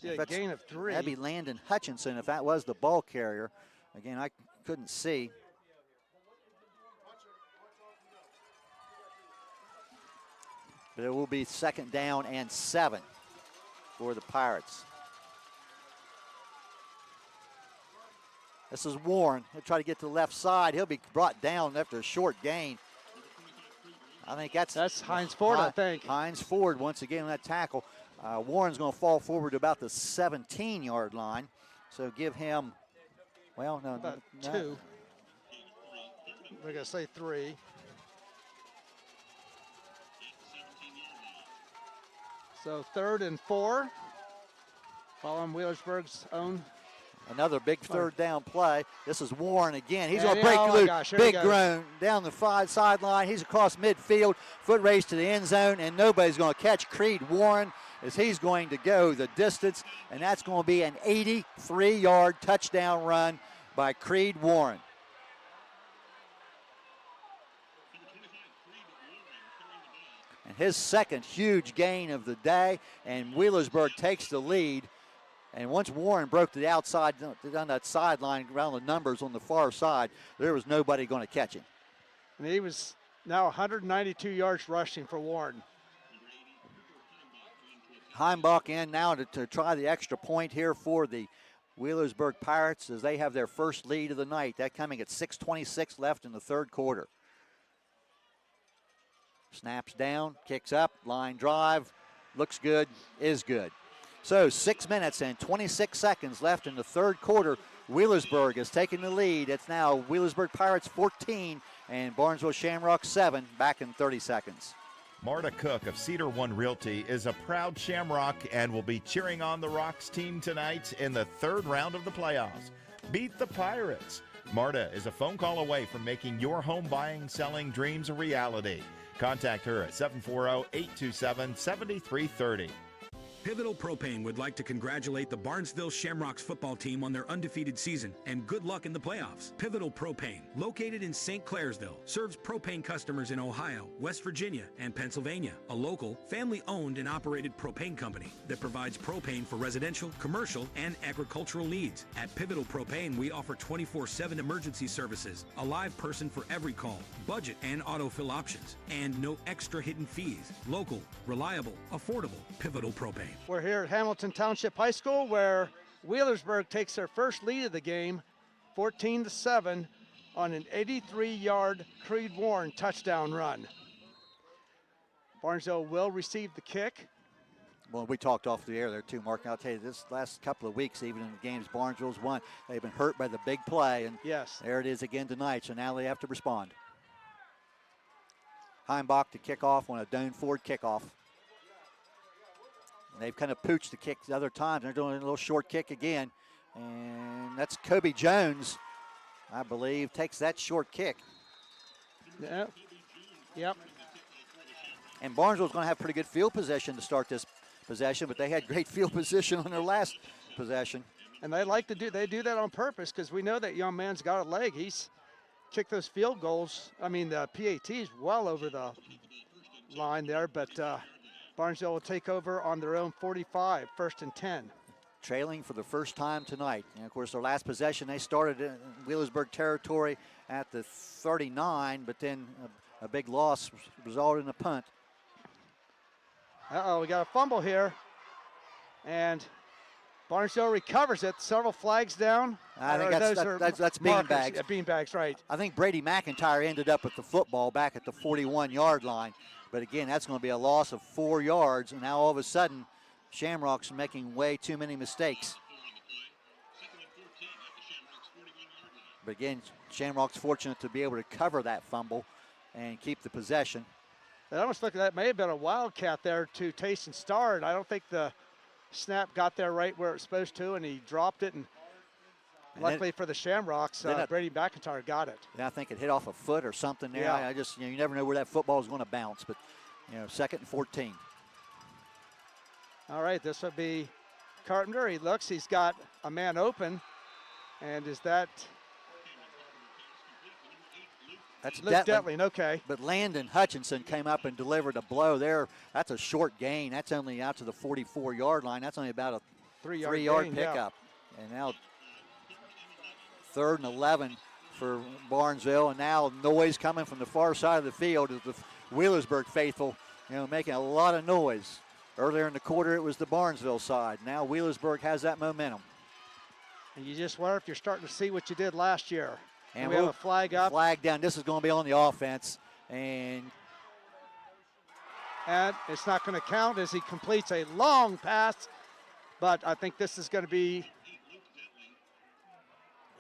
Yeah, gain of 3. That'd be Landon Hutchinson if that was the ball carrier. Again, I couldn't see. But it will be 2nd down and 7 for the Pirates. This is Warren. He'll try to get to the left side. He'll be brought down after a short gain. I think that's Hines Ford, I think. Hines Ford once again on that tackle. Warren's going to fall forward to about the 17-yard line. So give him, well, no. About 2. We're going to say 3. So 3rd and 4. Following Wheelersburg's own. Another big 3rd down play. This is Warren again. He's going to break loose. Big groan down the sideline. He's across midfield. Foot race to the end zone, and nobody's going to catch Creed Warren as he's going to go the distance, and that's going to be an 83-yard touchdown run by Creed Warren. And his 2nd huge gain of the day, and Wheelersburg takes the lead. And once Warren broke to the outside, down that sideline, around the numbers on the far side, there was nobody going to catch him. And he was now 192 yards rushing for Warren. Heimbach in now to try the extra point here for the Wheelersburg Pirates as they have their first lead of the night. That coming at 6:26 left in the third quarter. Snaps down, kicks up, line drive, looks good, is good. So 6 minutes and 26 seconds left in the third quarter. Wheelersburg has taken the lead. It's now Wheelersburg Pirates 14 and Barnesville Shamrocks 7, back in 30 seconds. Marta Cook of Cedar One Realty is a proud Shamrock and will be cheering on the Rocks team tonight in the third round of the playoffs. Beat the Pirates. Marta is a phone call away from making your home buying, selling dreams a reality. Contact her at 740-827-7330. Pivotal Propane would like to congratulate the Barnesville Shamrocks football team on their undefeated season and good luck in the playoffs. Pivotal Propane, located in St. Clairsville, serves propane customers in Ohio, West Virginia, and Pennsylvania. A local, family-owned and operated propane company that provides propane for residential, commercial, and agricultural needs. At Pivotal Propane, we offer 24/7 emergency services, a live person for every call, budget and autofill options, and no extra hidden fees. Local, reliable, affordable. Pivotal Propane. We're here at Hamilton Township High School where Wheelersburg takes their first lead of the game, 14-7, on an 83-yard Creed Warren touchdown run. Barnesville will receive the kick. Well, we talked off the air there too, Mark. I'll tell you, this last couple of weeks, even in the games Barnesville's won, they've been hurt by the big play, and yes, there it is again tonight, so now they have to respond. Heimbach to kick off on a Doan Ford kickoff. And they've kind of pooched the kick the other times. They're doing a little short kick again. And that's Kobe Jones, I believe, takes that short kick. Yeah. Yep. And Barnesville's going to have pretty good field position to start this possession, but they had great field position on their last possession. And they do that on purpose because we know that young man's got a leg. He's kicked those field goals. I mean, the PAT's well over the line there, but Barnesville will take over on their own 45, 1st and 10. Trailing for the first time tonight. And of course, their last possession, they started in Wheelersburg territory at the 39, but then a big loss resulted in a punt. Uh-oh, we got a fumble here. And Barnesville recovers it. Several flags down. I think that's beanbags. Beanbags, right. I think Brady McIntyre ended up with the football back at the 41-yard line. But again, that's going to be a loss of 4 yards. And now all of a sudden, Shamrocks are making way too many mistakes. But again, Shamrocks fortunate to be able to cover that fumble and keep the possession. It almost looked like that may have been a wildcat there to Tayson Starr. I don't think the snap got there right where it's supposed to, and he dropped it. And luckily for the Shamrocks, Brady McIntyre got it. Yeah, I think it hit off a foot or something there. Yeah. I just, you never know where that football is going to bounce. But, 2nd and 14. All right, this would be Carpenter. He looks, he's got a man open. And is that? That's Detling, okay. But Landon Hutchinson came up and delivered a blow there. That's a short gain. That's only out to the 44-yard line. That's only about a 3-yard pickup. Yeah. And now 3rd and 11 for Barnesville. And now noise coming from the far side of the field as the Wheelersburg faithful, making a lot of noise. Earlier in the quarter, it was the Barnesville side. Now Wheelersburg has that momentum. And you just wonder if you're starting to see what you did last year. And we have a flag up. Flag down. This is going to be on the offense. And it's not going to count as he completes a long pass. But I think this is going to be.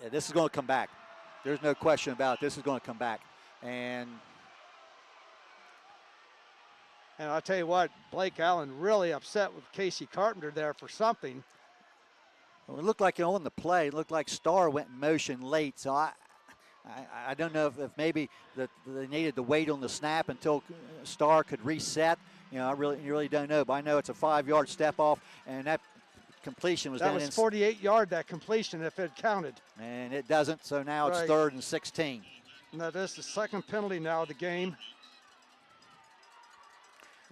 Yeah, this is going to come back. There's no question about it. This is going to come back. And I'll tell you what, Blake Allen really upset with Casey Carpenter there for something. Well, it looked like on the play, it looked like Starr went in motion late. So I don't know if maybe that they needed to wait on the snap until Starr could reset. I really don't know. But I know it's a 5-yard step off, and that completion was that was 48-yard, that completion, if it counted. And it doesn't, so now it's 3rd and 16. Now this is the second penalty now of the game.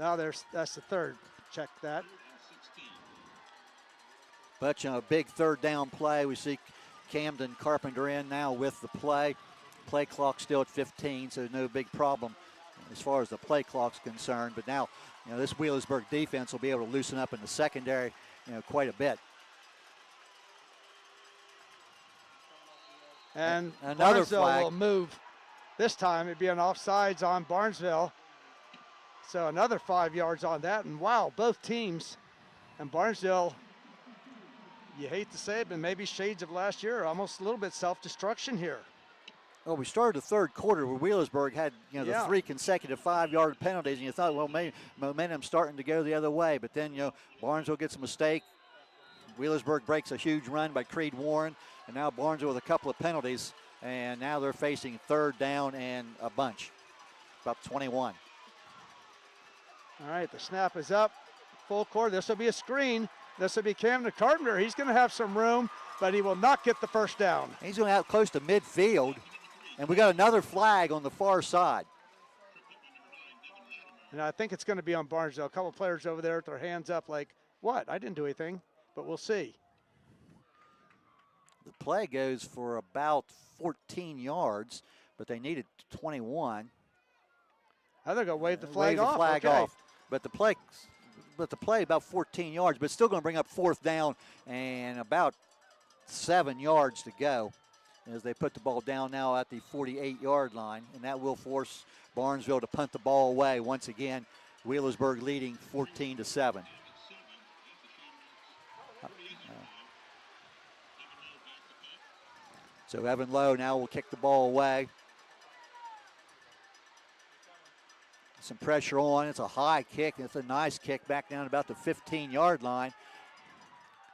Now that's the 3rd. Check that. But a big 3rd down play. We see Camden Carpenter in now with the play. Play clock still at 15, so no big problem as far as the play clock's concerned. But now, this Wheelersburg defense will be able to loosen up in the secondary, quite a bit. And another Barnesville flag will move. This time it'd be an offsides on Barnesville. So another 5 yards on that. And wow, both teams and Barnesville, you hate to say it, but maybe shades of last year, almost a little bit self-destruction here. Well, we started the third quarter where Wheelersburg had, the 3 consecutive 5-yard penalties, and you thought, well, maybe momentum's starting to go the other way. But then, Barnesville gets a mistake. Wheelersburg breaks a huge run by Creed Warren, and now Barnesville with a couple of penalties, and now they're facing third down and a bunch, about 21. All right, the snap is up, full court. This will be a screen. This will be Camden Carpenter. He's going to have some room, but he will not get the first down. He's going out close to midfield, and we got another flag on the far side. And I think it's going to be on Barnesville. A couple of players over there with their hands up like, what? I didn't do anything, but we'll see. The play goes for about 14 yards, but they needed 21. I think I'll wave the flag off. off. Flag okay. off. But the play about 14 yards, but still going to bring up fourth down and about 7 yards to go as they put the ball down now at the 48-yard line, and that will force Barnesville to punt the ball away once again. Wheelersburg leading 14-7. So Evan Lowe now will kick the ball away. Some pressure on. It's a high kick. It's a nice kick back down about the 15-yard line.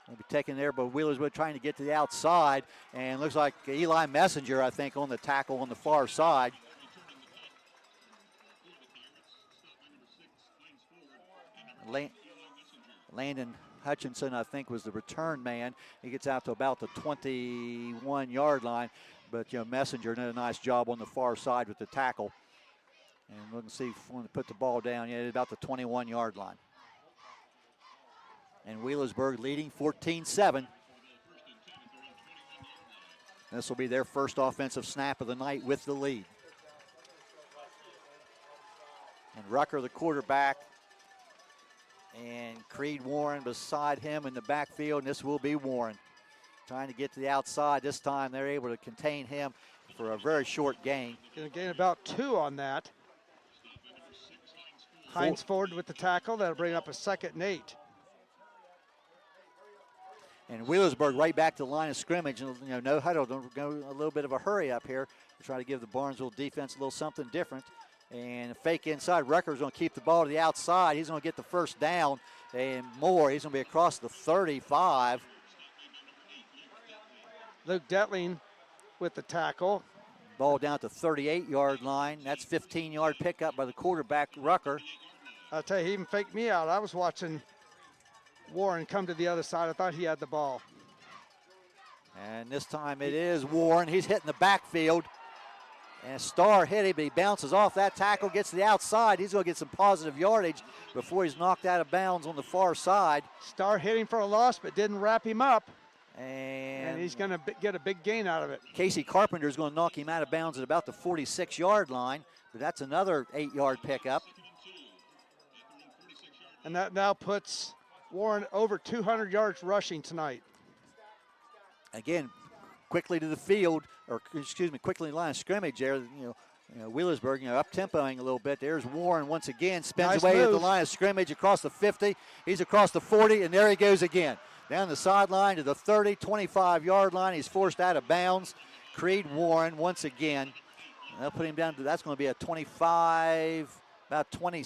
Will be taken there, but Wheelersburg trying to get to the outside, and looks like Eli Messenger, I think, on the tackle on the far side. Landon Hutchinson, I think, was the return man. He gets out to about the 21-yard line, but Messenger did a nice job on the far side with the tackle. And we're going to see if we want to put the ball down at about the 21-yard line. And Wheelersburg leading 14-7. This will be their first offensive snap of the night with the lead. And Rucker, the quarterback, and Creed Warren beside him in the backfield, and this will be Warren trying to get to the outside. This time they're able to contain him for a very short gain. Going to gain about 2 on that. Hines forward with the tackle. That'll bring up a 2nd and 8. And Wheelersburg right back to the line of scrimmage. No huddle. Don't go a little bit of a hurry up here. We're trying to give the Barnesville defense a little something different. And a fake inside. Rucker's going to keep the ball to the outside. He's going to get the first down and more. He's going to be across the 35. Luke Detling with the tackle. Ball down at the 38-yard line. That's 15-yard pickup by the quarterback, Rucker. I'll tell you, he even faked me out. I was watching Warren come to the other side. I thought he had the ball. And this time it is Warren. He's hitting the backfield. And Starr hit him, but he bounces off that tackle, gets to the outside. He's going to get some positive yardage before he's knocked out of bounds on the far side. Starr hit him for a loss, but didn't wrap him up. And he's going to get a big gain out of it. Casey Carpenter is going to knock him out of bounds at about the 46-yard line, but that's another 8-yard pickup. And that now puts Warren over 200 yards rushing tonight. Again, quickly to the field, quickly in the line of scrimmage there. Wheelersburg, up-tempoing a little bit. There's Warren once again, spins away at the line of scrimmage across the 50. He's across the 40, and there he goes again. Down the sideline to the 30, 25-yard line. He's forced out of bounds. Creed Warren once again. They'll put him down to, that's going to be a 25, about 20,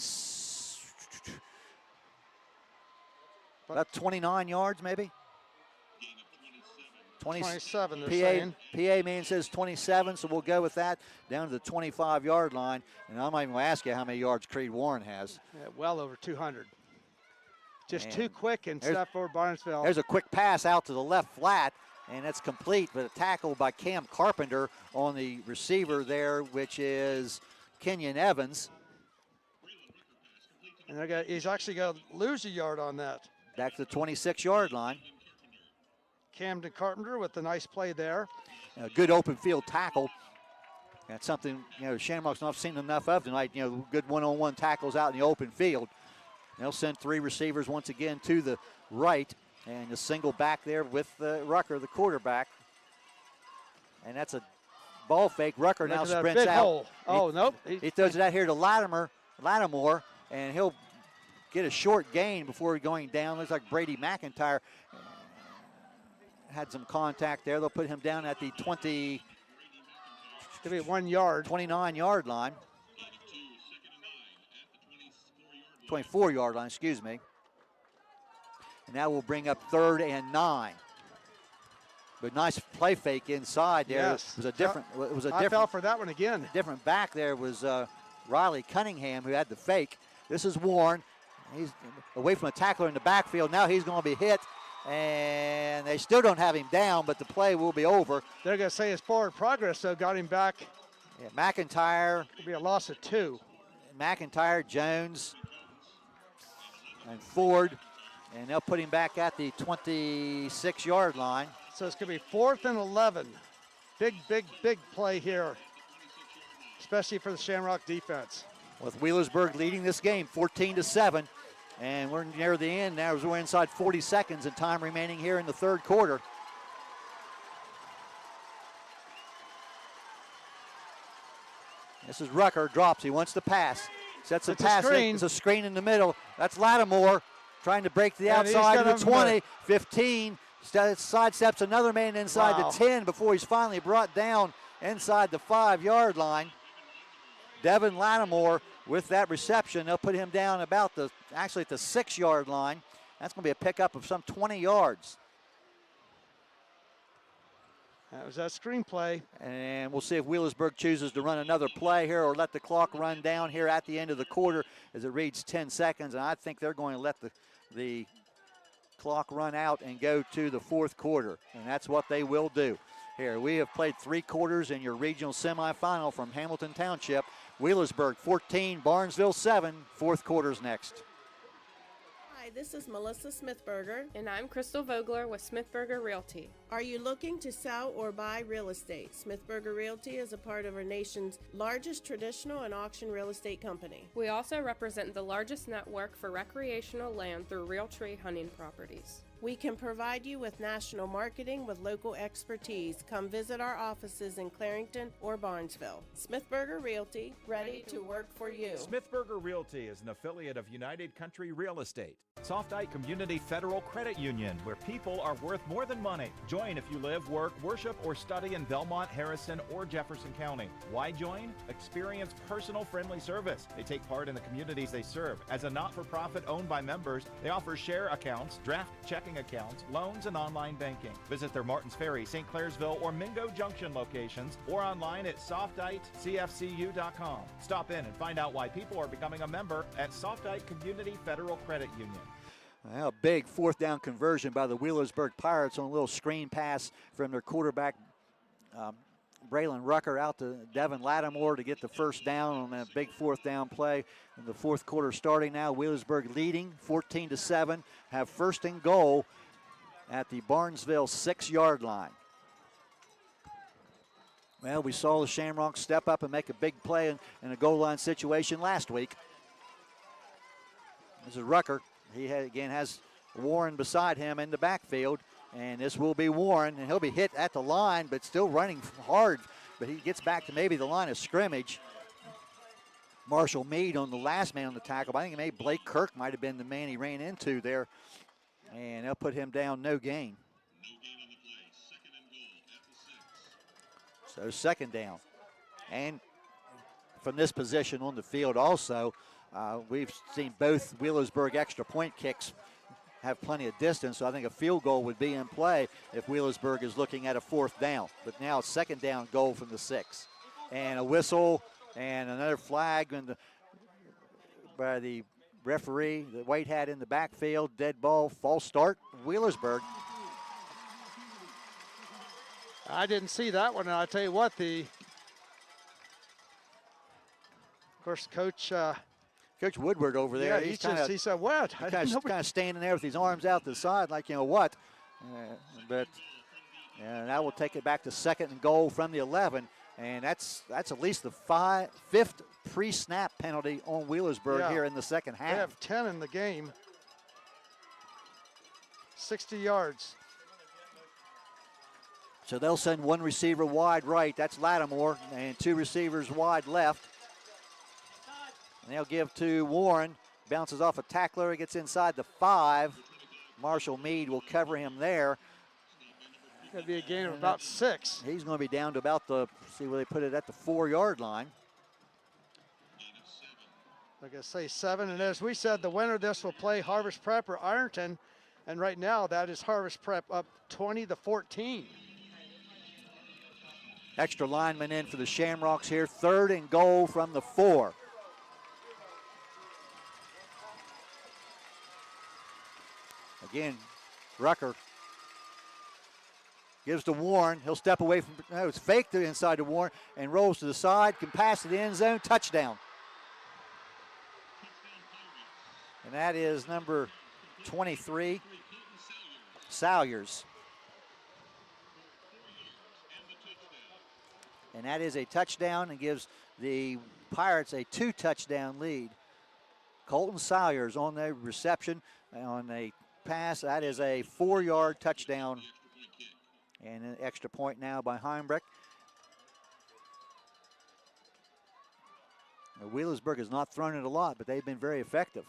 about 29 yards maybe. 27, they're saying. PA man says 27, so we'll go with that. Down to the 25-yard line. And I'm not even going to ask you how many yards Creed Warren has. Yeah, well over 200. Just too quick and stuff for Barnesville. There's a quick pass out to the left flat, and that's complete, but a tackle by Cam Carpenter on the receiver there, which is Kenyon Evans. And he's actually going to lose a yard on that. Back to the 26-yard line. Camden Carpenter with the nice play there. A good open field tackle. That's something, Shamrocks not seen enough of tonight. Good one-on-one tackles out in the open field. They'll send 3 receivers once again to the right, and a single back there with Rucker, the quarterback. And that's a ball fake. Rucker now Look at that sprints big out. hole. Oh, nope. He throws it out here to Lattimore, and he'll get a short gain before going down. Looks like Brady McIntyre had some contact there. They'll put him down at the 29-yard line. 24-yard line, excuse me. And now we'll bring up 3rd and 9. But nice play fake inside there. Yes. It was a different. I fell for that one again. Different back there was Riley Cunningham who had the fake. This is Warren. He's away from a tackler in the backfield. Now he's going to be hit, and they still don't have him down, but the play will be over. They're going to say his forward progress, though, got him back. Yeah, McIntyre. It'll be a loss of 2. McIntyre, Jones, and Ford, and they'll put him back at the 26-yard line. So it's going to be 4th and 11. Big, big, big play here, especially for the Shamrock defense. With Wheelersburg leading this game 14-7, and we're near the end now as we're inside 40 seconds and time remaining here in the 3rd quarter. This is Rucker, drops, he wants to pass. Sets a pass, it's a screen in the middle. That's Lattimore trying to break the outside of the 20, 15. Sidesteps another man inside the 10 before he's finally brought down inside the 5-yard line. Devin Lattimore with that reception. They'll put him down about actually at the 6-yard line. That's going to be a pickup of some 20 yards. That was that screen play. And we'll see if Wheelersburg chooses to run another play here or let the clock run down here at the end of the quarter as it reads 10 seconds. And I think they're going to let the clock run out and go to the 4th quarter. And that's what they will do. Here, we have played 3 quarters in your regional semifinal from Hamilton Township. Wheelersburg 14, Barnesville 7. 4th quarter's next. Hi, this is Melissa Smithberger. And I'm Crystal Vogler with Smithberger Realty. Are you looking to sell or buy real estate? Smithberger Realty is a part of our nation's largest traditional and auction real estate company. We also represent the largest network for recreational land through Realtree hunting properties. We can provide you with national marketing with local expertise. Come visit our offices in Clarington or Barnesville. Smithberger Realty, ready to work for you. Smithberger Realty is an affiliate of United Country Real Estate. Softite Community Federal Credit Union, where people are worth more than money. Join if you live, work, worship, or study in Belmont, Harrison, or Jefferson County. Why join? Experience personal friendly service. They take part in the communities they serve. As a not-for-profit owned by members, they offer share accounts, draft checking accounts, loans, and online banking. Visit their Martins Ferry, St. Clairsville, or Mingo Junction locations, or online at softitecfcu.com. Stop in and find out why people are becoming a member at Softite Community Federal Credit Union. Well, a big 4th down conversion by the Wheelersburg Pirates on a little screen pass from their quarterback, Braylon Rucker, out to Devin Lattimore to get the 1st down on that big 4th down play. In the 4th quarter starting now, Wheelersburg leading 14-7, have 1st and goal at the Barnesville 6-yard line. Well, we saw the Shamrocks step up and make a big play in a goal line situation last week. This is Rucker. He again has Warren beside him in the backfield, and this will be Warren, and he'll be hit at the line, but still running hard. But he gets back to maybe the line of scrimmage. Marshall Meade on the last man on the tackle. I think maybe Blake Kirk might have been the man he ran into there, and they'll put him down, no gain. So 2nd down. And from this position on the field also, we've seen both Wheelersburg extra point kicks have plenty of distance, so I think a field goal would be in play if Wheelersburg is looking at a 4th down. But now it's 2nd down goal from the 6. And a whistle and another flag by the referee. The white hat in the backfield, dead ball, false start, Wheelersburg. I didn't see that one, and I'll tell you what, of course, Coach Woodward over there, yeah, he said, what? He's kind of standing there with his arms out to the side like, you know what. But that will take it back to 2nd and goal from the 11. And that's at least the 5th pre-snap penalty on Wheelersburg here in the 2nd half. They have 10 in the game. 60 yards. So they'll send one receiver wide right. That's Lattimore, and two receivers wide left. And they'll give to Warren. Bounces off a tackler. Gets inside the 5. Marshall Mead will cover him there. Going to be a gain of about 6. He's going to be down to about the, see where they put it, at the 4-yard line. Like I say, 7. And as we said, the winner of this will play Harvest Prep or Ironton. And right now, that is Harvest Prep up 20-14. Extra lineman in for the Shamrocks here. 3rd and goal from the 4. Again, Rucker gives to Warren. He'll step away from, no, it's faked to inside to Warren and rolls to the side, can pass to the end zone, touchdown. And that is number 23, Salyers. And that is a touchdown and gives the Pirates a 2-touchdown lead. Colton Salyers on the reception on a pass. That is a 4-yard touchdown. And an extra point now by Heimbrecht. Now, Wheelersburg has not thrown it a lot, but they've been very effective.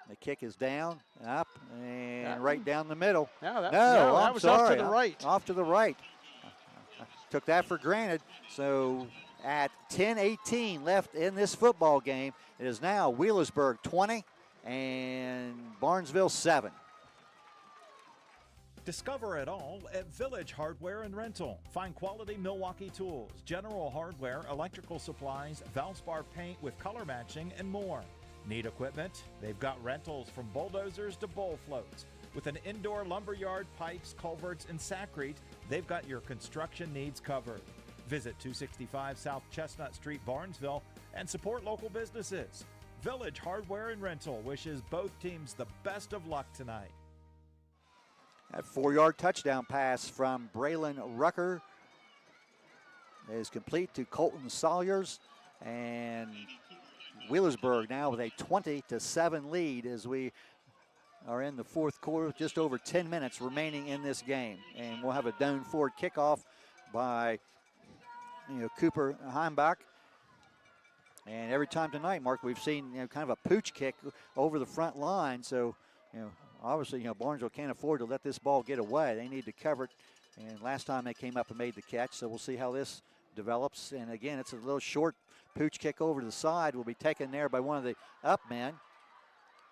The kick is down, up, and right down the middle. Yeah, that was off to the right. Off to the right. Took that for granted. So at 10:18 left in this football game, it is now Wheelersburg 20 and Barnesville 7. Discover it all at Village Hardware and Rental. Find quality Milwaukee tools, general hardware, electrical supplies, Valspar paint with color matching, and more. Need equipment? They've got rentals from bulldozers to bowl floats. With an indoor lumberyard, pipes, culverts, and Sacrete, they've got your construction needs covered. Visit 265 South Chestnut Street, Barnesville, and support local businesses. Village Hardware and Rental wishes both teams the best of luck tonight. That 4-yard touchdown pass from Braylon Rucker is complete to Colton Salyers, and Wheelersburg now with a 20-7 lead as we are in the fourth quarter, just over 10 minutes remaining in this game. And we'll have a Doan Ford kickoff by Cooper Heimbach. And every time tonight, Mark, we've seen kind of a pooch kick over the front line. So, obviously, Barnesville can't afford to let this ball get away. They need to cover it. And last time they came up and made the catch, so we'll see how this develops. And again, it's a little short pooch kick over to the side. Will be taken there by one of the up men.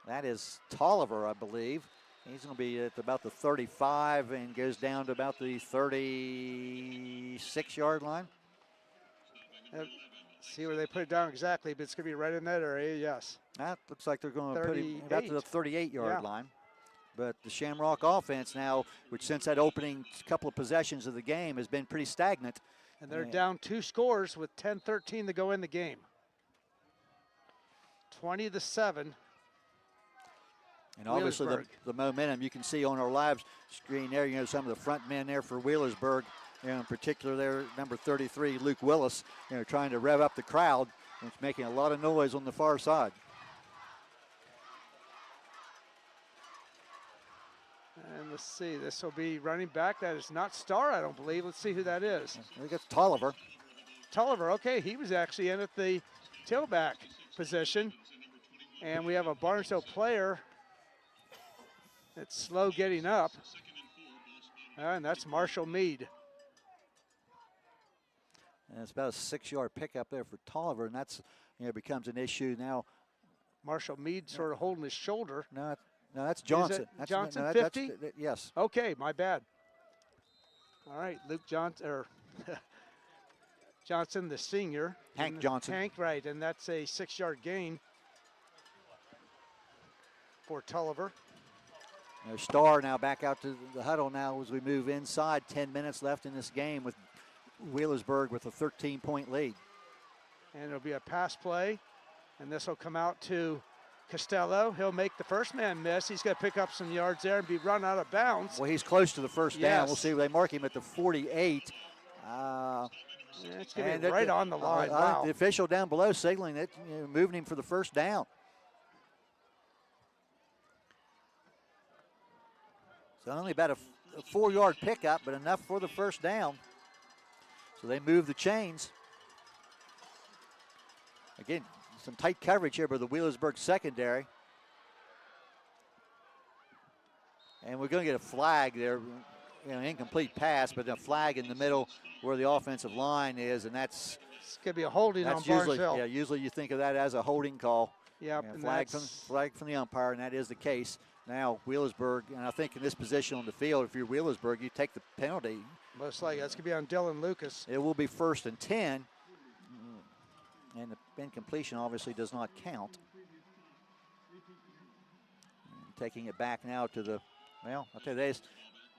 That is Tolliver, I believe. He's going to be at about the 35 and goes down to about the 36-yard line. See where they put it down exactly, but it's going to be right in that area, yes. That looks like they're going to put him about to the 38-yard line. But the Shamrock offense now, which since that opening couple of possessions of the game has been pretty stagnant. And they're down 2 scores with 10-13 to go in the game. 20-7. And obviously the momentum you can see on our live screen there, some of the front men there for Wheelersburg, in particular there, number 33, Luke Willis, trying to rev up the crowd. It's making a lot of noise on the far side. And let's see, this will be running back. That is not Starr, I don't believe. Let's see who that is. I think it's Tolliver. Tolliver, okay, he was actually in at the tailback position. And we have a Barnesville player that's slow getting up. And that's Marshall Mead. And it's about a 6-yard pickup there for Tolliver, and that's becomes an issue now. Marshall Mead sort of holding his shoulder. No, that's Johnson. That's Johnson, 50? Yes. Okay, my bad. All right, Luke Johnson, or Johnson, the senior. Hank Johnson. Hank, right, and that's a 6-yard gain for Tolliver. Starr now back out to the huddle now as we move inside. 10 minutes left in this game with Wheelersburg with a 13-point lead. And it'll be a pass play, and this will come out to Costello. He'll make the first man miss. He's going to pick up some yards there and be run out of bounds. Well, he's close to the first down. We'll see if they mark him at the 48. It's going to be right on the line. Wow. The official down below signaling it, moving him for the first down. So only about a 4-yard pickup, but enough for the first down. So they move the chains. Again, some tight coverage here by the Wheelersburg secondary. And we're going to get a flag there, incomplete pass, but a flag in the middle where the offensive line is, and that's it's going to be a holding on usually, Barnesville. yeah, usually you think of that as a holding call. Yep, flag from the umpire, and that is the case. Now Wheelersburg, and I think in this position on the field, if you're Wheelersburg, you take the penalty. Most likely that's going to be on Dylan Lucas. It will be 1st and 10, and the incompletion obviously does not count. And taking it back now to the, well, I'll tell you,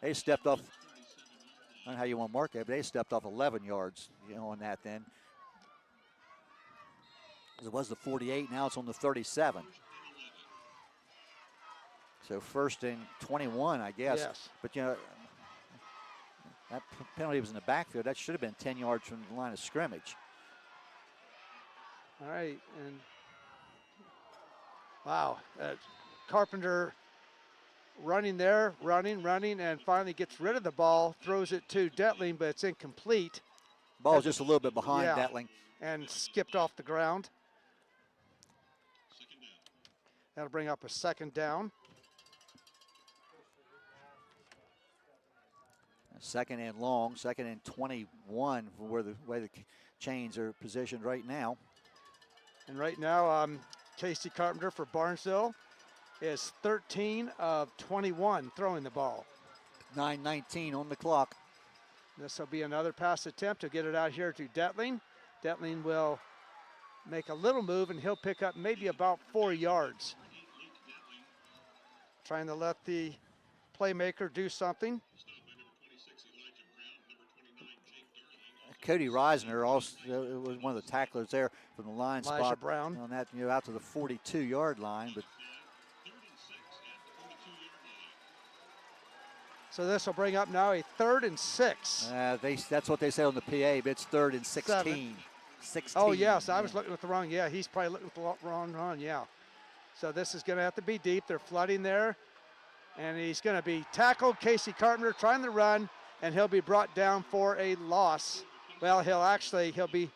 they stepped off, I don't know how you want to mark it, but they stepped off 11 yards on that then. It was the 48, now it's on the 37. So 1st and 21, I guess. Yes. But, that penalty was in the backfield. That should have been 10 yards from the line of scrimmage. All right, and wow, Carpenter running there, running, and finally gets rid of the ball, throws it to Detling, but it's incomplete. Ball's just a little bit behind Detling. And skipped off the ground. That'll bring up a 2nd down. 2nd and long, 2nd and 21 for where the way the chains are positioned right now. And right now, Casey Carpenter for Barnesville is 13 of 21 throwing the ball. 9:19 on the clock. This will be another pass attempt to get it out here to Detling. Detling will make a little move, and he'll pick up maybe about 4 yards. Trying to let the playmaker do something. Cody Reisner also was one of the tacklers there from the line Elijah spot Brown on that, out to the 42-yard line. But so this will bring up now a 3rd and 6. That's what they say on the PA, but it's 3rd and 16. 16. Oh, yes, I was looking at the wrong, he's probably looking at the wrong run, So this is going to have to be deep. They're flooding there, and he's going to be tackled. Casey Carpenter trying to run, and he'll be brought down for a loss. Well, he'll be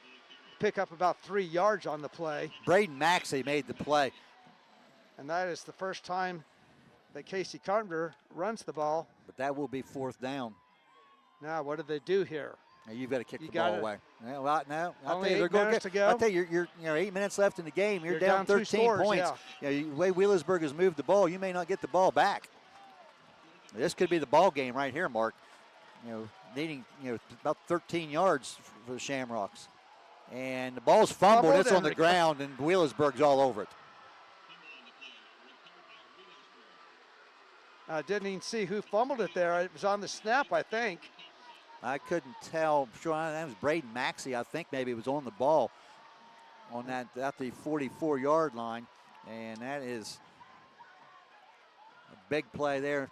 pick up about 3 yards on the play. Braden Maxey made the play. And that is the first time that Casey Carpenter runs the ball. But that will be 4th down. Now, what do they do here? Now you've got to kick the ball away. No, I'll tell only you, 8 minutes to go. I'll tell you, you're 8 minutes left in the game. You're down 13 scores, points. The way Wheelersburg has moved the ball, you may not get the ball back. This could be the ball game right here, Mark. Needing about 13 yards for the Shamrocks. And the ball's fumbled. It's on the ground, and Wheelersburg's all over it. I didn't even see who fumbled it there. It was on the snap, I think. I couldn't tell. I'm sure that was Braden Maxey. I think maybe it was on the ball on that at the 44-yard line, and that is a big play there.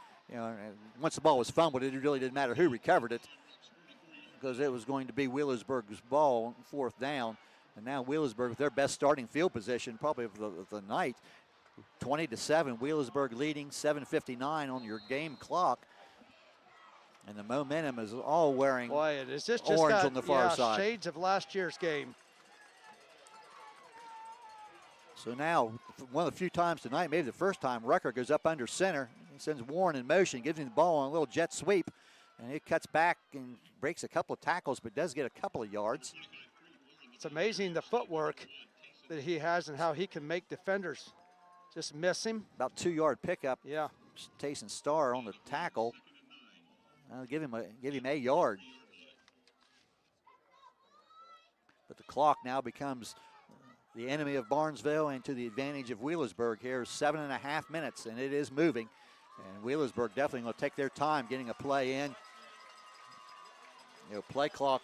Once the ball was fumbled, it really didn't matter who recovered it because it was going to be Wheelersburg's ball, 4th down. And now Wheelersburg with their best starting field position probably of the night, 20-7. Wheelersburg leading, 7:59 on your game clock. And the momentum is all wearing orange on the far side. Shades of last year's game. So now, one of the few times tonight, maybe the first time, Rucker goes up under center. He sends Warren in motion, gives him the ball on a little jet sweep, and it cuts back and breaks a couple of tackles, but does get a couple of yards. It's amazing the footwork that he has and how he can make defenders just miss him. About 2-yard pickup. Yeah. Tayson Starr on the tackle. Give him a yard. But the clock now becomes the enemy of Barnesville and to the advantage of Wheelersburg here. 7.5 minutes, and it is moving. And Wheelersburg definitely going to take their time getting a play in. Play clock,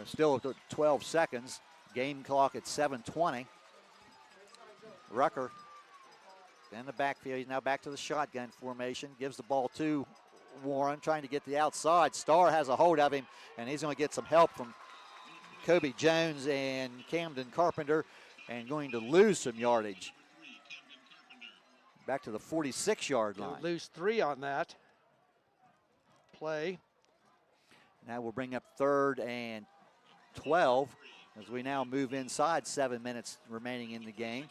still at 12 seconds. Game clock at 7:20. Rucker in the backfield. He's now back to the shotgun formation. Gives the ball to Warren, trying to get the outside. Starr has a hold of him, and he's going to get some help from Kobe Jones and Camden Carpenter, and going to lose some yardage. back to the 46-yard line. Lose 3 on that play. Now we'll bring up 3rd and 12 as we now move inside, 7 minutes remaining in the game.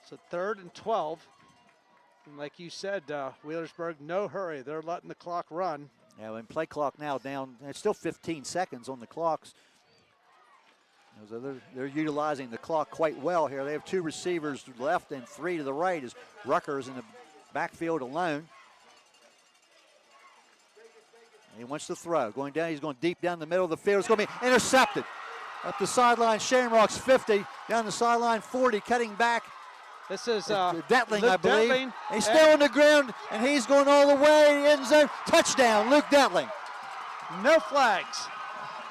So 3rd and 12. And like you said, Wheelersburg, no hurry. They're letting the clock run. Yeah, and play clock now down. It's still 15 seconds on the clocks. So they're utilizing the clock quite well here. They have 2 receivers left and 3 to the right as Rutgers in the backfield alone. And he wants to throw. Going down, he's going deep down the middle of the field. It's going to be intercepted. Up the sideline, Shamrocks 50. Down the sideline 40, cutting back. This is Detling, Luke I believe. Detling. He's still on the ground, and he's going all the way. End zone. Touchdown, Luke Detling. No flags.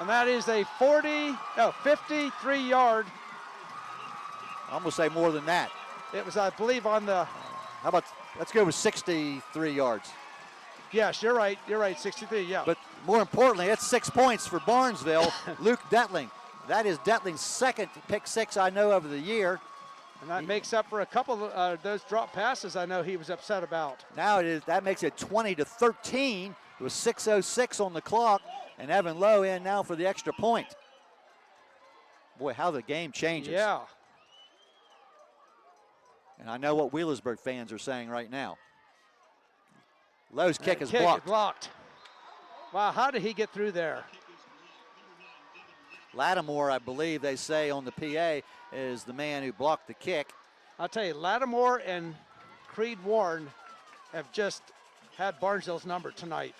And that is a 53-yard. I'm going to say more than that. It was, I believe, on the... How about, let's go with 63 yards. Yes, you're right. You're right, 63, yeah. But more importantly, that's 6 points for Barnesville. Luke Detling. That is Detling's second pick 6 I know of the year. And that makes up for a couple of those drop passes I know he was upset about. Now that makes it 20-13 with 6:06 on the clock, and Evan Lowe in now for the extra point. Boy, how the game changes. Yeah. And I know what Wheelersburg fans are saying right now. Lowe's kick is blocked. Wow, how did he get through there? Lattimore, I believe they say on the PA, is the man who blocked the kick. I'll tell you, Lattimore and Creed Warren have just had Barnesville's number tonight.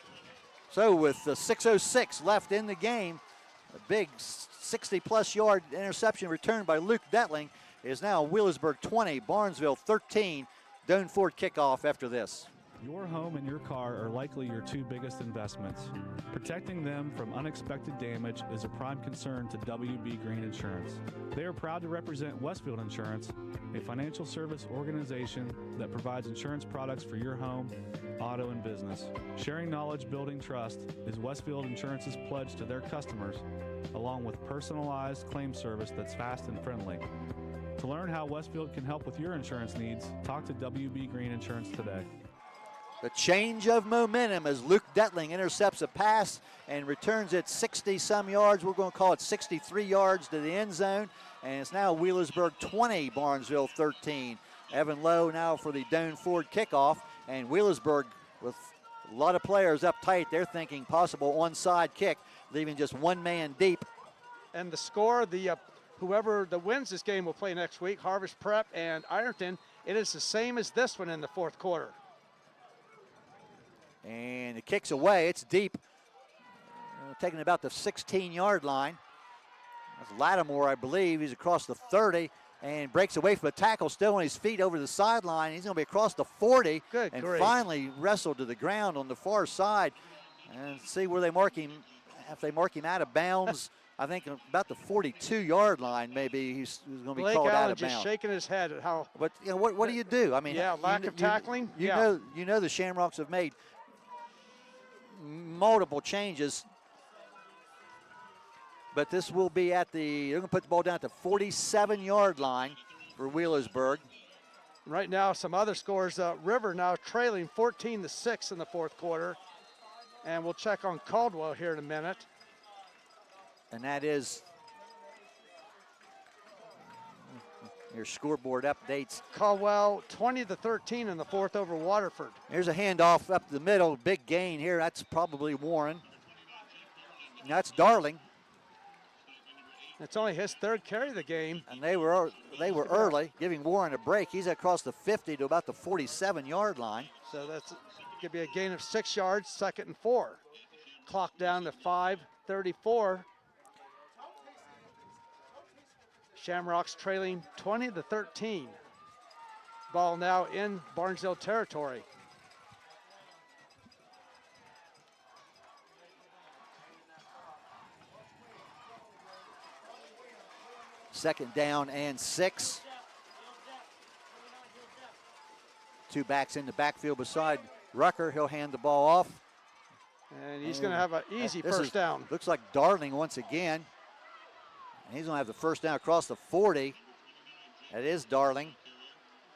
So with 6:06 left in the game, a big 60-plus yard interception returned by Luke Detling is now Wheelersburg 20, Barnesville 13. Doan Ford kickoff after this. Your home and your car are likely your 2 biggest investments. Protecting them from unexpected damage is a prime concern to WB Green Insurance. They are proud to represent Westfield Insurance, a financial service organization that provides insurance products for your home, auto, and business. Sharing knowledge, building trust is Westfield Insurance's pledge to their customers, along with personalized claim service that's fast and friendly. To learn how Westfield can help with your insurance needs, talk to WB Green Insurance today. The change of momentum as Luke Detling intercepts a pass and returns it 60-some yards. We're going to call it 63 yards to the end zone. And it's now Wheelersburg 20, Barnesville 13. Evan Lowe now for the Doan Ford kickoff. And Wheelersburg with a lot of players up tight. They're thinking possible onside kick, leaving just 1 man deep. And the score, whoever wins this game will play next week, Harvest Prep and Ironton. It is the same as this one in the 4th quarter. And it kicks away. It's deep, taking about the 16-yard line. That's Lattimore, I believe. He's across the 30 and breaks away from a tackle, still on his feet over the sideline. He's going to be across the 40 and finally wrestled to the ground on the far side. And see where they mark him. If they mark him out of bounds, I think about the 42-yard line, maybe he's going to be called out of bounds. Just shaking his head at how. But what do you do? I mean, lack of tackling. You know the Shamrocks have made multiple changes, but this will be they're going to put the ball down at the 47-yard line for Wheelersburg. Right now, some other scores. River now trailing 14-6 in the 4th quarter, and we'll check on Caldwell here in a minute. And that is your scoreboard updates. Caldwell 20-13 in the 4th over Waterford. Here's a handoff up the middle, big gain here. That's probably Warren. That's Darling. It's only his 3rd carry of the game. And they were early, giving Warren a break. He's across the 50 to about the 47-yard line. So that's going to be a gain of 6 yards, 2nd and 4. Clock down to 5:34. Shamrocks trailing 20-13. Ball now in Barnesville territory. Second down and 6. 2 backs in the backfield beside Rucker. He'll hand the ball off. And he's going to have an easy first down. Looks like Darling once again. And he's going to have the first down across the 40. That is Darling.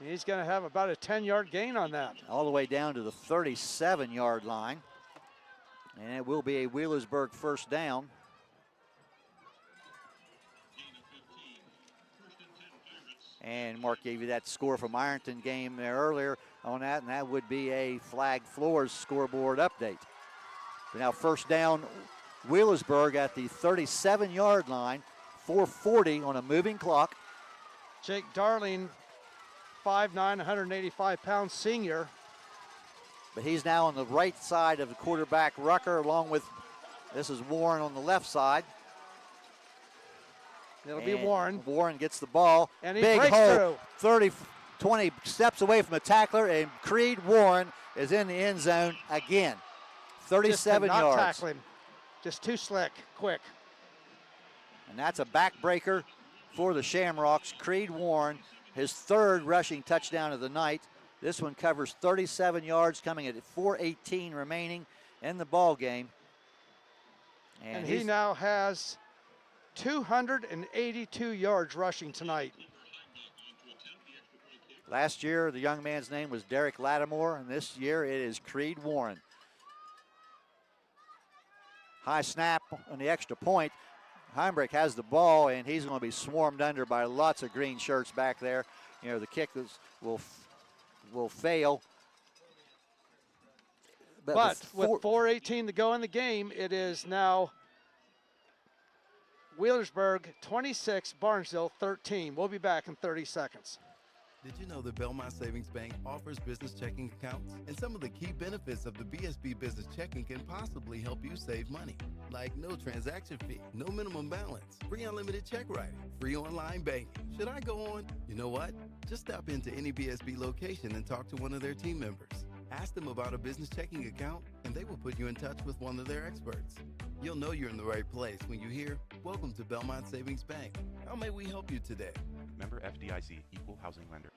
He's going to have about a 10-yard gain on that. All the way down to the 37-yard line. And it will be a Wheelersburg first down. And Mark gave you that score from Ironton game there earlier on that, and that would be a Flag Floors scoreboard update. So now first down, Wheelersburg at the 37-yard line, 4:40 on a moving clock. Jake Darling, 5'9", 185-pound senior. But he's now on the right side of the quarterback Rucker, along with, this is Warren on the left side. It'll be Warren. Warren gets the ball. And he Big breaks hole, through. 20 steps away from the tackler, and Creed Warren is in the end zone again. 37 Just yards. not tackle him. Just too slick, quick. And that's a backbreaker for the Shamrocks. Creed Warren, his third rushing touchdown of the night. This one covers 37 yards, coming at 4:18 remaining in the ball game. And he now has 282 yards rushing tonight. Last year, the young man's name was Derek Lattimore, and this year it is Creed Warren. High snap on the extra point. Heimbrich has the ball, and he's going to be swarmed under by lots of green shirts back there. You know, the kick will fail. But with 4:18 to go in the game, it is now Wheelersburg 26, Barnesville 13. We'll be back in 30 seconds. Did you know that Belmont Savings Bank offers business checking accounts? And some of the key benefits of the BSB Business Checking can possibly help you save money. Like no transaction fee, no minimum balance, free unlimited check writing, free online banking. Should I go on? You know what? Just stop into any BSB location and talk to one of their team members. Ask them about a business checking account, and they will put you in touch with one of their experts. You'll know you're in the right place when you hear, "Welcome to Belmont Savings Bank. How may we help you today?" Member FDIC, Equal Housing Lender.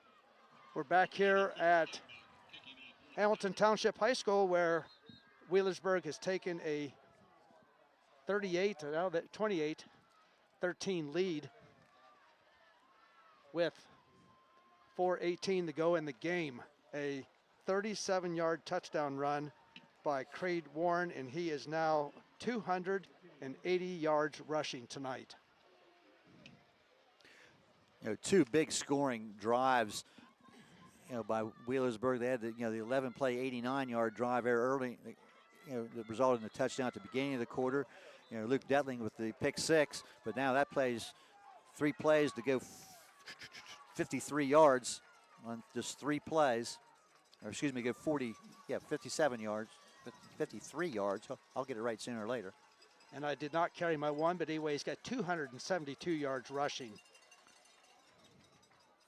We're back here at Hamilton Township High School, where Wheelersburg has taken a 28-13 lead with 4:18 to go in the game. A 37-yard touchdown run by Creed Warren, and he is now 280 yards rushing tonight. You know, two big scoring drives, you know, by Wheelersburg. They had the 11-play, 89-yard drive very early, you know, that resulted in a touchdown at the beginning of the quarter. You know, Luke Detling with the pick six, but now that plays 3 plays to go 53 yards on just 3 plays. Or excuse me, go 57 yards, 53 yards. I'll get it right sooner or later. And I did not carry my one, but anyway, he's got 272 yards rushing.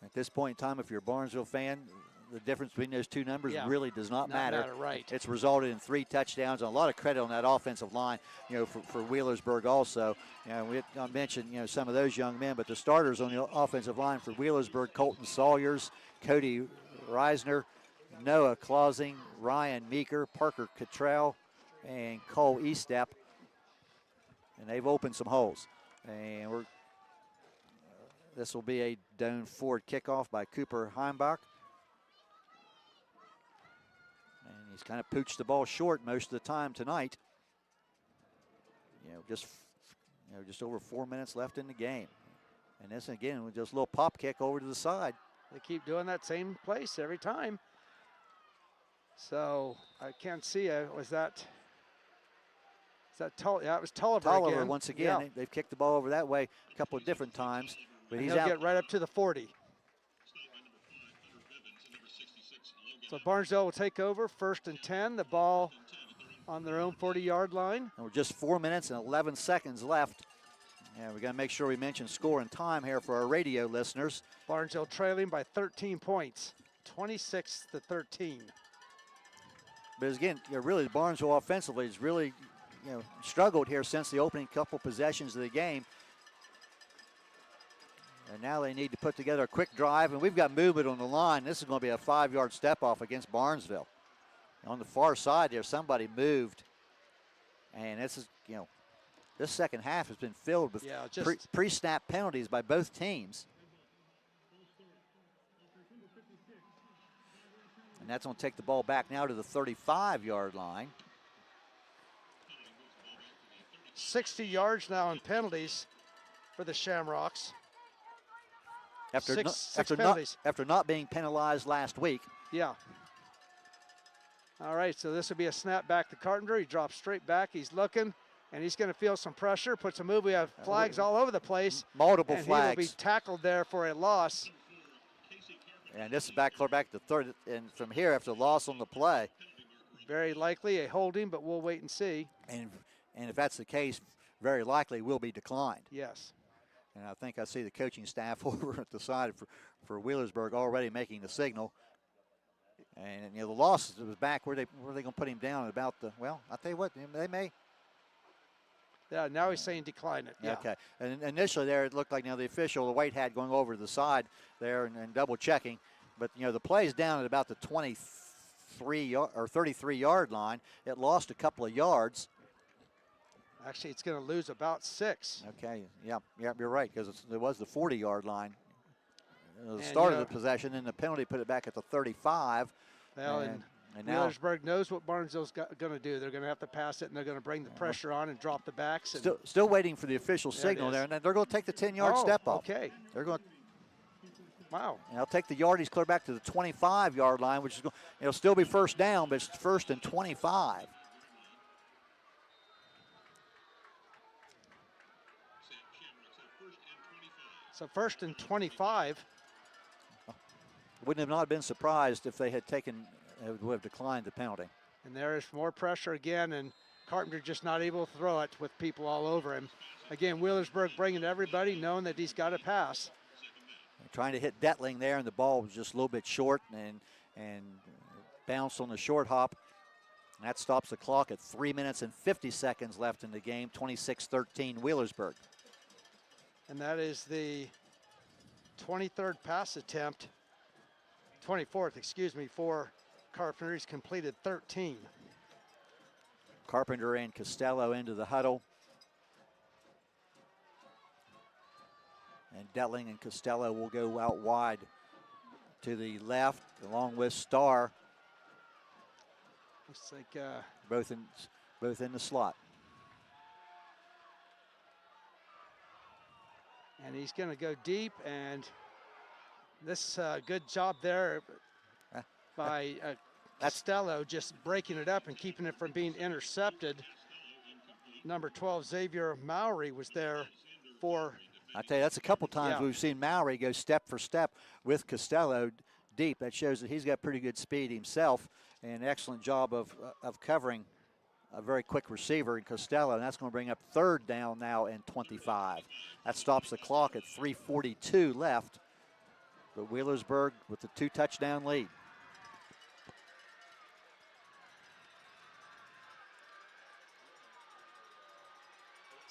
At this point in time, if you're a Barnesville fan, the difference between those two numbers really does not matter. Right. It's resulted in 3 touchdowns, and a lot of credit on that offensive line, you know, for Wheelersburg also. You know, I mentioned, you know, some of those young men, but the starters on the offensive line for Wheelersburg: Colton Sawyers, Cody Reisner, Noah Clausing, Ryan Meeker, Parker Cottrell, and Cole Estep. And they've opened some holes. And this will be a Doan Ford kickoff by Cooper Heimbach. And he's kind of pooched the ball short most of the time tonight. Just over 4 minutes left in the game. And this again was just a little pop kick over to the side. They keep doing that same place every time. So I can't see. Was that Tulliver? Yeah, it was Tulliver again. Once again. Yeah. They've kicked the ball over that way a couple of different times. But and he's he'll out. Get right up to the 40. So Barnesville will take over, 1st and 10. The ball on their own 40-yard line. And we're just 4 minutes and 11 seconds left. And we're going to make sure we mention score and time here for our radio listeners. Barnesville trailing by 13 points, 26-13. But again, really, Barnesville offensively has really, struggled here since the opening couple possessions of the game. And now they need to put together a quick drive, and we've got movement on the line. This is going to be a 5-yard step off against Barnesville. On the far side there, somebody moved. And this is, this second half has been filled with pre-snap penalties by both teams. And that's going to take the ball back now to the 35-yard line. 60 yards now in penalties for the Shamrocks. After penalties. After not being penalized last week. Yeah. All right, so this will be a snap back to Carpenter. He drops straight back. He's looking, and he's going to feel some pressure. Puts a move. We have flags all over the place. Multiple and flags. He will be tackled there for a loss. And this is clear back to third. And from here, after the loss on the play. Very likely a holding, but we'll wait and see. And if that's the case, very likely will be declined. Yes. And I think I see the coaching staff over at the side for Wheelersburg already making the signal. And the loss was back where they going to put him down at about the, well, I'll tell you what, they may. Yeah, now he's saying decline it. Yeah. Okay. And initially there it looked like the official, the white hat going over to the side there and double checking. But the play's down at about the 23 or 33-yard line. It lost a couple of yards. Actually, it's going to lose about 6. Okay, yeah, you're right, because it was the 40-yard line. The start of the possession, and the penalty put it back at the 35. Well, and now Wheelersburg knows what Barnesville's going to do. They're going to have to pass it, and they're going to bring the pressure on and drop the backs. And still waiting for the official signal there, and then they're going to take the 10-yard step off. Okay. They're going. Wow. And they'll take the yardage clear back to the 25-yard line, which is it'll still be first down, but it's first and 25. So first and 25. Wouldn't have not been surprised if they had would have declined the penalty. And there is more pressure again, and Carpenter just not able to throw it with people all over him. Again, Wheelersburg bringing everybody, knowing that he's got to pass. Trying to hit Detling there, and the ball was just a little bit short and bounced on the short hop. And that stops the clock at 3 minutes and 50 seconds left in the game, 26-13 Wheelersburg. And that is the 23rd pass attempt, 24th, excuse me, for Carpenter. He's completed 13. Carpenter and Costello into the huddle. And Detling and Costello will go out wide to the left, along with Starr. Looks like both in the slot. And he's going to go deep, and this good job there by Costello, just breaking it up and keeping it from being intercepted. Number 12, Xavier Mowry, was there for. I tell you, that's a couple times we've seen Mowry go step for step with Costello deep. That shows that he's got pretty good speed himself, and an excellent job of covering a very quick receiver in Costello, and that's going to bring up third down now and 25. That stops the clock at 3:42 left, but Wheelersburg with the 2-touchdown lead.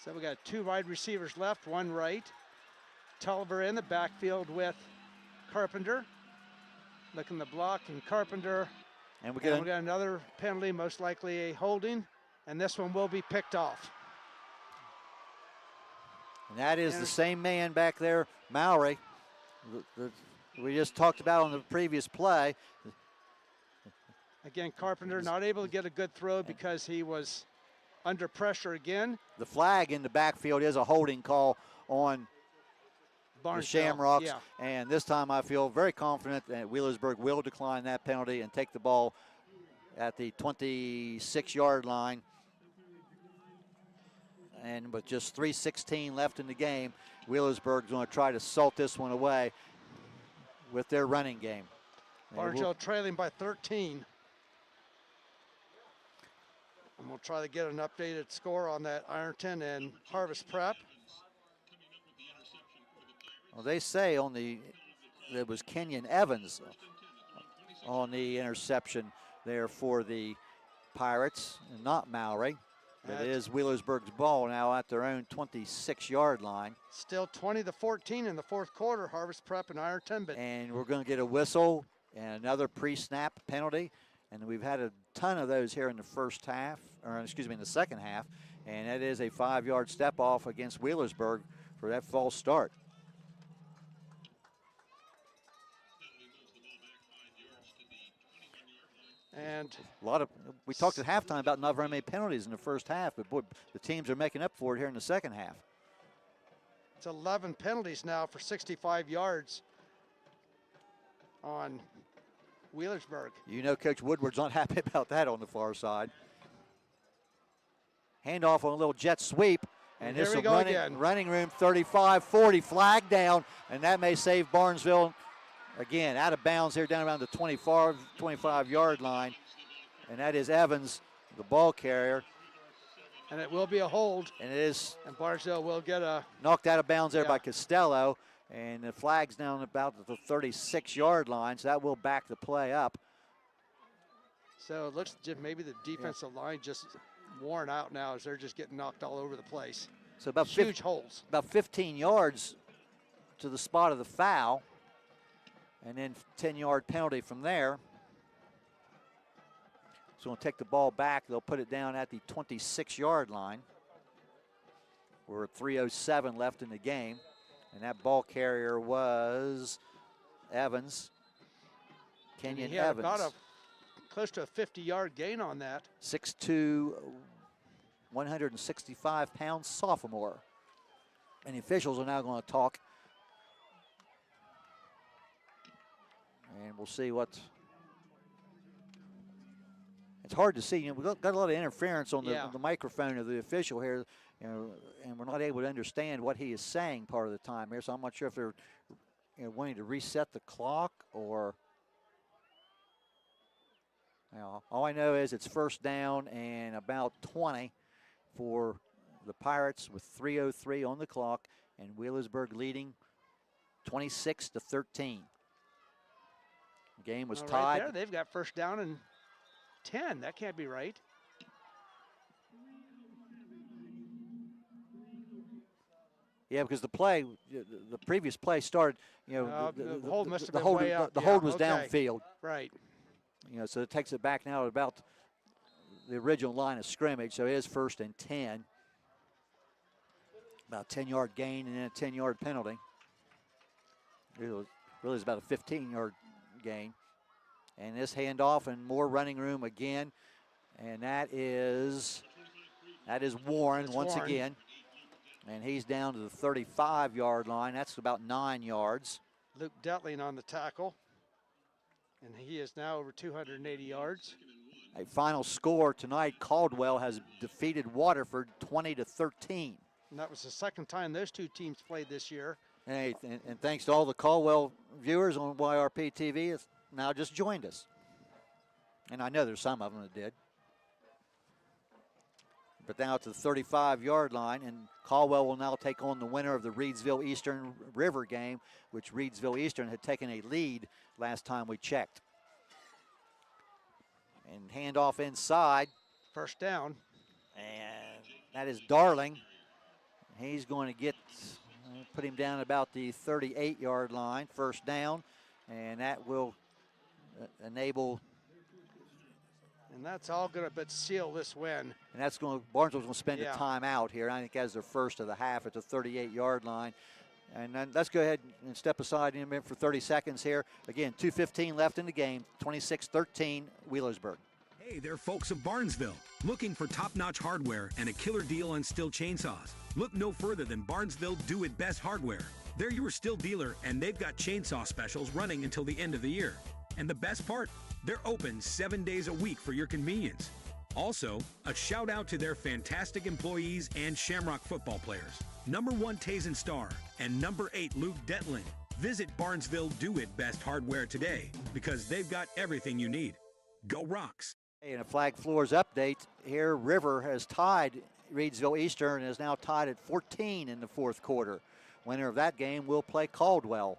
So we got 2 wide receivers left, 1 right. Tulliver in the backfield with Carpenter. Looking the block, and Carpenter. And we got another penalty, most likely a holding, and this one will be picked off. And that is the same man back there, Mowry, we just talked about on the previous play. Again, Carpenter not able to get a good throw because he was under pressure again. The flag in the backfield is a holding call on the Shamrocks. Yeah. And this time I feel very confident that Wheelersburg will decline that penalty and take the ball at the 26-yard line. And with just 3:16 left in the game, Wheelersburg's going to try to salt this one away with their running game. Barnesville trailing by 13. And we'll try to get an updated score on that Ironton and Harvest Prep. Well, they say it was Kenyon Evans on the interception there for the Pirates, and not Mowry. It is Wheelersburg's ball now at their own 26-yard line. Still 20-14 in the fourth quarter, Harvest Prep and Ironton. And we're going to get a whistle and another pre-snap penalty. And we've had a ton of those here in the first half, or excuse me, in the second half. And that is a 5-yard step off against Wheelersburg for that false start. And we talked at halftime about not very many penalties in the first half, but boy, the teams are making up for it here in the second half. It's 11 penalties now for 65 yards on Wheelersburg. You know Coach Woodward's not happy about that on the far side. Handoff on a little jet sweep. And here this we is go again. Running room 35-40, flag down, and that may save Barnesville. Again, out of bounds here down around the 25-yard line. And that is Evans, the ball carrier. And it will be a hold. And it is. And Barnesville will get a. Knocked out of bounds there by Costello. And the flag's down about the 36-yard line, so that will back the play up. So it looks maybe the defensive line just worn out now as they're just getting knocked all over the place. So about huge holes. About 15 yards to the spot of the foul. And then 10-yard penalty from there. So we'll take the ball back. They'll put it down at the 26-yard line. We're at 3:07 left in the game. And that ball carrier was Evans. Kenyon he had Evans. About close to a 50-yard gain on that. 6'2", 165-pound sophomore. And the officials are now going to talk. And we'll see what. It's hard to see. You know, we've got a lot of interference on the microphone of the official here, you know, and we're not able to understand what he is saying part of the time here. So I'm not sure if they're wanting to reset the clock or. You know, all I know is it's first down and about 20 for the Pirates with 3:03 on the clock, and Wheelersburg leading 26-13. Game was tied. Right there, they've got first down and 10. That can't be right. Yeah, because the previous play started, you know, the hold must have the been hold, way out. the hold was downfield. Right. You know, so it takes it back now at about the original line of scrimmage. So it is first and 10. About a 10-yard gain and then a 10-yard penalty. It really is about a 15-yard gain. And this handoff and more running room again. And that is Warren once again. And he's down to the 35-yard line. That's about 9 yards. Luke Detling on the tackle. And he is now over 280 yards. A final score tonight, Caldwell has defeated Waterford 20-13. And that was the second time those two teams played this year. Hey, and thanks to all the Caldwell viewers on YRP TV has now just joined us. And I know there's some of them that did. But now to the 35-yard line, and Caldwell will now take on the winner of the Reedsville Eastern River game, which Reedsville Eastern had taken a lead last time we checked. And handoff inside. First down. And that is Darling. He's going to put him down about the 38-yard line, first down, and that will enable. And that's all going to seal this win. And that's Barnesville's going to spend a timeout here. I think as their first of the half at the 38-yard line. And then let's go ahead and step aside in a minute for 30 seconds here. Again, 2:15 left in the game, 26-13, Wheelersburg. Hey there, folks of Barnesville. Looking for top-notch hardware and a killer deal on Stihl chainsaws? Look no further than Barnesville Do It Best Hardware. They're your Stihl dealer, and they've got chainsaw specials running until the end of the year. And the best part? They're open 7 days a week for your convenience. Also, a shout out to their fantastic employees and Shamrock football players. Number 1 Tazen Star and number 8 Luke Detling. Visit Barnesville Do It Best Hardware today because they've got everything you need. Go Rocks! In a Flag Floors update here, River has tied Reedsville Eastern and is now tied at 14 in the fourth quarter. Winner of that game will play Caldwell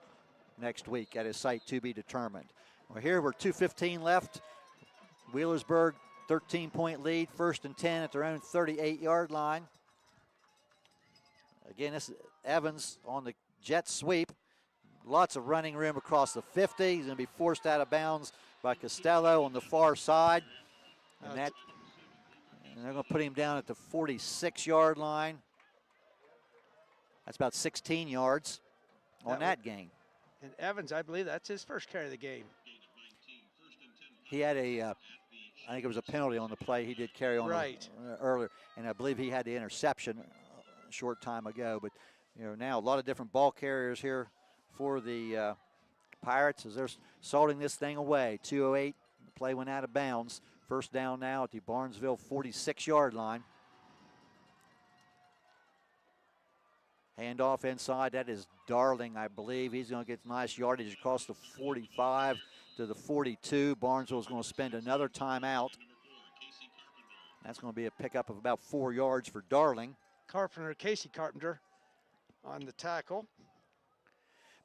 next week at a site to be determined. Well, here we're 2:15 left. Wheelersburg 13-point lead, first and 10 at their own 38-yard line. Again, this is Evans on the jet sweep. Lots of running room across the 50. He's going to be forced out of bounds by Costello on the far side. And And they're going to put him down at the 46-yard line. That's about 16 yards on that gain. And Evans, I believe that's his first carry of the game. He had I think it was a penalty on the play. He did carry on earlier, and I believe he had the interception a short time ago. But now a lot of different ball carriers here for the Pirates as they're salting this thing away. 2:08, the play went out of bounds. First down now at the Barnesville 46-yard line. Handoff inside, that is Darling, I believe. He's going to get nice yardage across the 45 to the 42. Barnesville's going to spend another timeout. That's going to be a pickup of about 4 yards for Darling. Casey Carpenter on the tackle.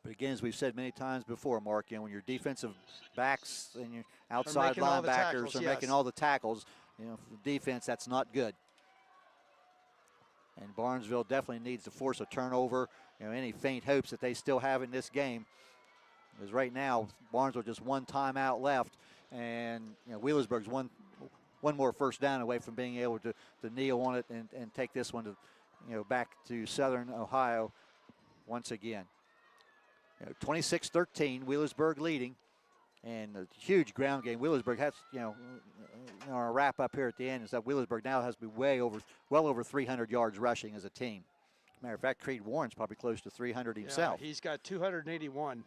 But again, as we've said many times before, Mark, when your defensive backs and your outside linebackers are making all the tackles, for the defense, that's not good. And Barnesville definitely needs to force a turnover. Any faint hopes that they still have in this game. Because right now, Barnesville just one timeout left, and Wheelersburg's one more first down away from being able to kneel on it and take this one to back to Southern Ohio once again. 26-13, Wheelersburg leading, and a huge ground game. Wheelersburg has, our wrap up here at the end is that Wheelersburg now has to be well over 300 yards rushing as a team. Matter of fact, Creed Warren's probably close to 300 himself. Yeah, he's got 281.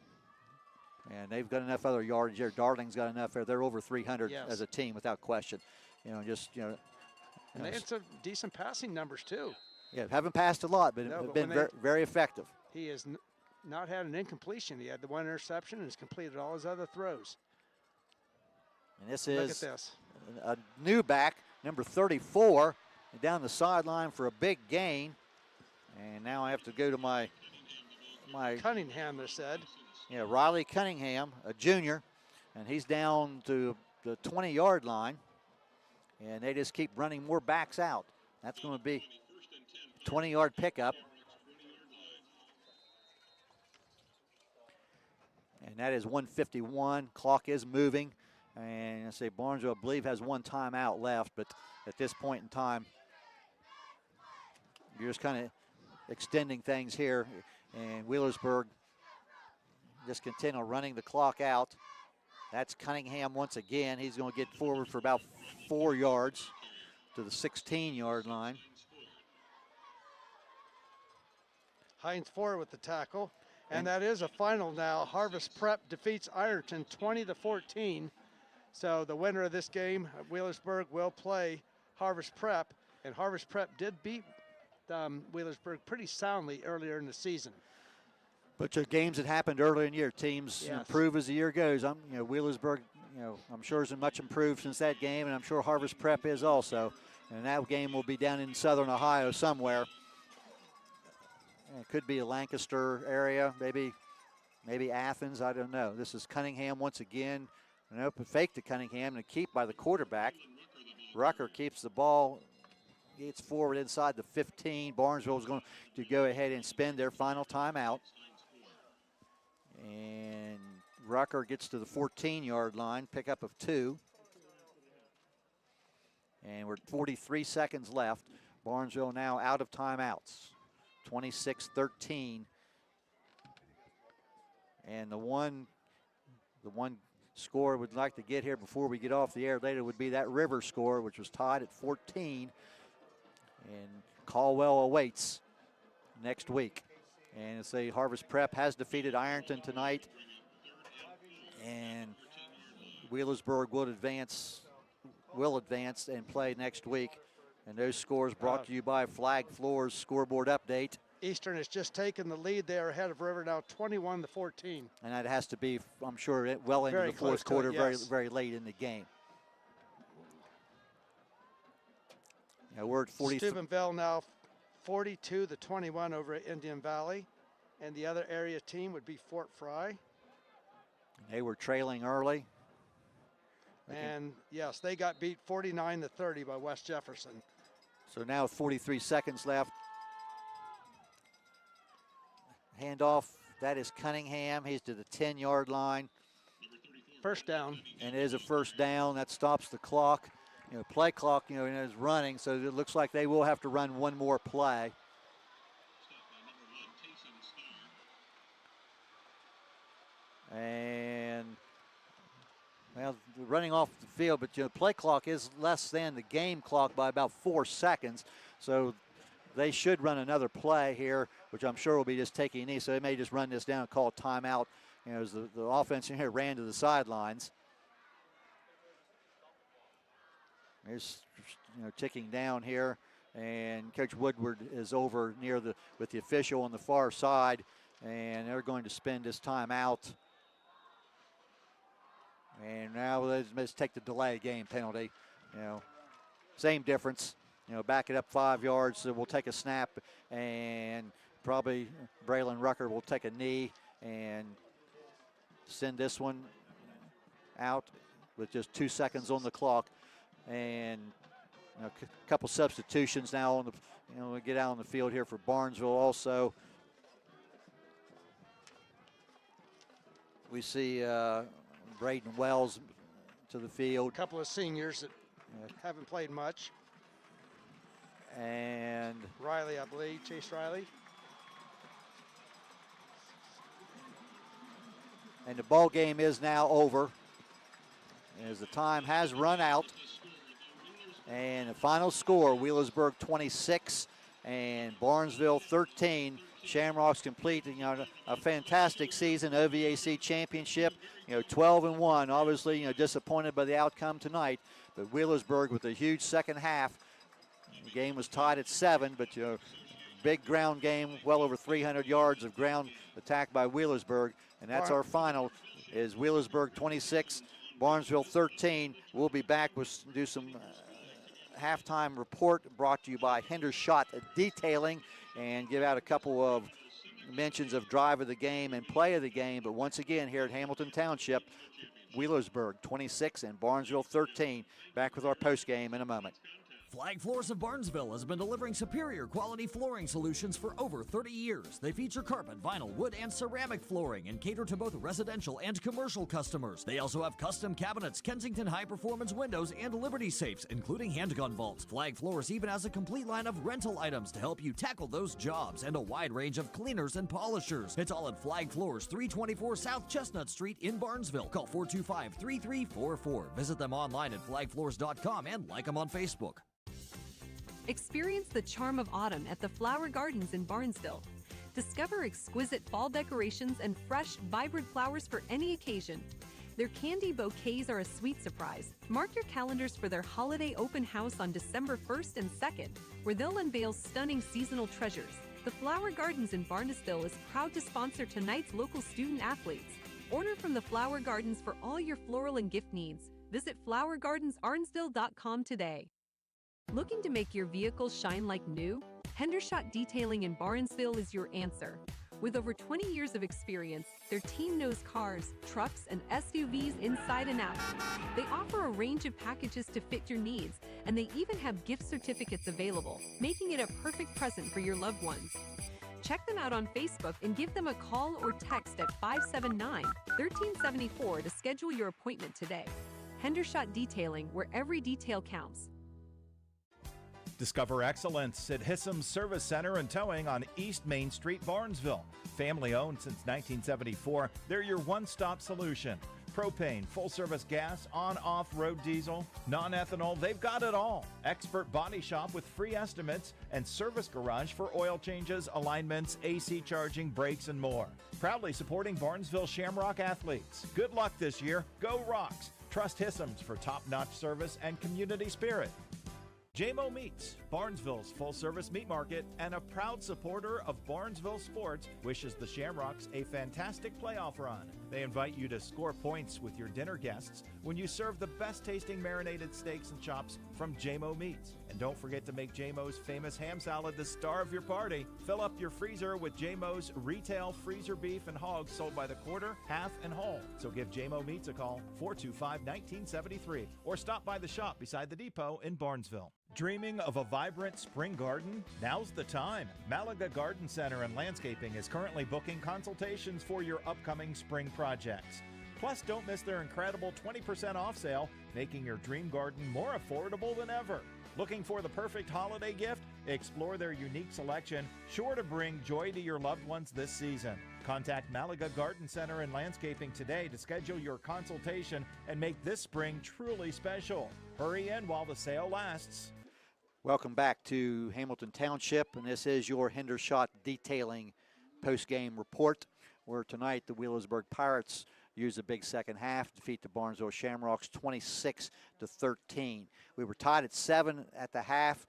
And they've got enough other yardage there. Darling's got enough there. They're over 300 as a team without question. And they had some decent passing numbers too. Yeah, haven't passed a lot, but have been very effective. He has not had an incompletion. He had the one interception and has completed all his other throws. And this Look is at this. A new back, number 34, down the sideline for a big gain. And now I have to go to my Cunningham, they said. Yeah, Riley Cunningham, a junior, and he's down to the 20-yard line. And they just keep running more backs out. That's going to be a 20-yard pickup. And that is 1:51. Clock is moving. And I say Barnesville, I believe, has one timeout left. But at this point in time, you're just kind of extending things here. And Wheelersburg just continue running the clock out. That's Cunningham once again. He's going to get forward for about 4 yards to the 16-yard line. Hines forward with the tackle. And that is a final now. Harvest Prep defeats Ironton 20-14. So the winner of this game, Wheelersburg, will play Harvest Prep. And Harvest Prep did beat Wheelersburg pretty soundly earlier in the season. But your games that happened earlier in the year, teams improve as the year goes. Wheelersburg, I'm sure is much improved since that game, and I'm sure Harvest Prep is also. And that game will be down in Southern Ohio somewhere. It could be a Lancaster area, maybe Athens, I don't know. This is Cunningham once again. An open fake to Cunningham and a keep by the quarterback. Rucker keeps the ball, gets forward inside the 15. Barnesville is going to go ahead and spend their final timeout. And Rucker gets to the 14-yard line, pickup of 2. And we're 43 seconds left. Barnesville now out of timeouts. 26-13. And the one score we'd like to get here before we get off the air later would be that River score, which was tied at 14. And Caldwell awaits next week. And it's a Harvest Prep has defeated Ironton tonight. And Wheelersburg will advance and play next week. And those scores brought to you by Flag Floors Scoreboard Update. Eastern has just taken the lead. They are ahead of River now 21-14. And that has to be, I'm sure, well into the fourth quarter, very late in the game. Now we're at 40. Steubenville now 42-21 over at Indian Valley. And the other area team would be Fort Fry. They were trailing early. And yes, they got beat 49-30 by West Jefferson. So now 43 seconds left. Handoff, that is Cunningham. He's to the 10-yard line. First down. And it is a first down. That stops the clock. play clock, is running, so it looks like they will have to run one more play. And, well, running off the field, but play clock is less than the game clock by about 4 seconds, so they should run another play here, which I'm sure will be just taking a knee, so they may just run this down and call a timeout, as the offense in here ran to the sidelines. There's, ticking down here, and Coach Woodward is over near with the official on the far side, and they're going to spend this timeout. And now let's take the delay game penalty. Same difference. Back it up 5 yards. So we'll take a snap, and probably Braylon Rucker will take a knee and send this one out with just 2 seconds on the clock. And a couple substitutions now on the. We get out on the field here for Barnesville also. We see Braden Wells to the field. A couple of seniors that haven't played much. And Riley, I believe, Chase Riley. And the ball game is now over, as the time has run out. And the final score, Wheelersburg 26 and Barnesville 13. Shamrocks complete, a fantastic season, OVAC championship, 12-1. Obviously, disappointed by the outcome tonight, but Wheelersburg with a huge second half. The game was tied at 7, but big ground game, well over 300 yards of ground attack by Wheelersburg, and that's our final. Is Wheelersburg 26, Barnesville 13. We'll be back with do some halftime report brought to you by Hendershot Detailing, and give out a couple of mentions of drive of the game and play of the game. But once again, here at Hamilton Township, Wheelersburg 26 and Barnesville 13. Back with our post game in a moment. Flag Floors of Barnesville has been delivering superior quality flooring solutions for over 30 years. They feature carpet, vinyl, wood, and ceramic flooring and cater to both residential and commercial customers. They also have custom cabinets, Kensington high-performance windows, and Liberty safes, including handgun vaults. Flag Floors even has a complete line of rental items to help you tackle those jobs, and a wide range of cleaners and polishers. It's all at Flag Floors, 324 South Chestnut Street in Barnesville. Call 425-3344. Visit them online at flagfloors.com and like them on Facebook. Experience the charm of autumn at the Flower Gardens in Barnesville. Discover exquisite fall decorations and fresh, vibrant flowers for any occasion. Their candy bouquets are a sweet surprise. Mark your calendars for their holiday open house on December 1st and 2nd, where they'll unveil stunning seasonal treasures. The Flower Gardens in Barnesville is proud to sponsor tonight's local student athletes. Order from the Flower Gardens for all your floral and gift needs. Visit flowergardensarsdale.com today. Looking to make your vehicle shine like new? Hendershot Detailing in Barnesville is your answer. With over 20 years of experience, their team knows cars, trucks, and SUVs inside and out. They offer a range of packages to fit your needs, and they even have gift certificates available, making it a perfect present for your loved ones. Check them out on Facebook and give them a call or text at 579-1374 to schedule your appointment today. Hendershot Detailing, where every detail counts. Discover excellence at Hissam Service Center and Towing on East Main Street, Barnesville. Family owned since 1974, they're your one-stop solution. Propane, full-service gas, on-off-road diesel, non-ethanol, they've got it all. Expert body shop with free estimates and service garage for oil changes, alignments, AC charging, brakes, and more. Proudly supporting Barnesville Shamrock athletes. Good luck this year. Go Rocks. Trust Hissams for top-notch service and community spirit. JMO Meats, Barnesville's full-service meat market and a proud supporter of Barnesville sports, wishes the Shamrocks a fantastic playoff run. They invite you to score points with your dinner guests when you serve the best-tasting marinated steaks and chops from JMO Meats. And don't forget to make JMO's famous ham salad the star of your party. Fill up your freezer with JMO's retail freezer beef and hogs sold by the quarter, half, and whole. So give JMO Meats a call, 425-1973, or stop by the shop beside the depot in Barnesville. Dreaming of a vibrant spring garden? Now's the time. Malaga Garden Center and Landscaping is currently booking consultations for your upcoming spring projects. Plus, don't miss their incredible 20% off sale, making your dream garden more affordable than ever. Looking for the perfect holiday gift? Explore their unique selection, sure to bring joy to your loved ones this season. Contact Malaga Garden Center and Landscaping today to schedule your consultation and make this spring truly special. Hurry in while the sale lasts. Welcome back to Hamilton Township, and this is your Hendershot Detailing post-game report, where tonight the Wheelersburg Pirates used a big second half to defeat the Barnesville Shamrocks 26-13. We were tied at 7 at the half,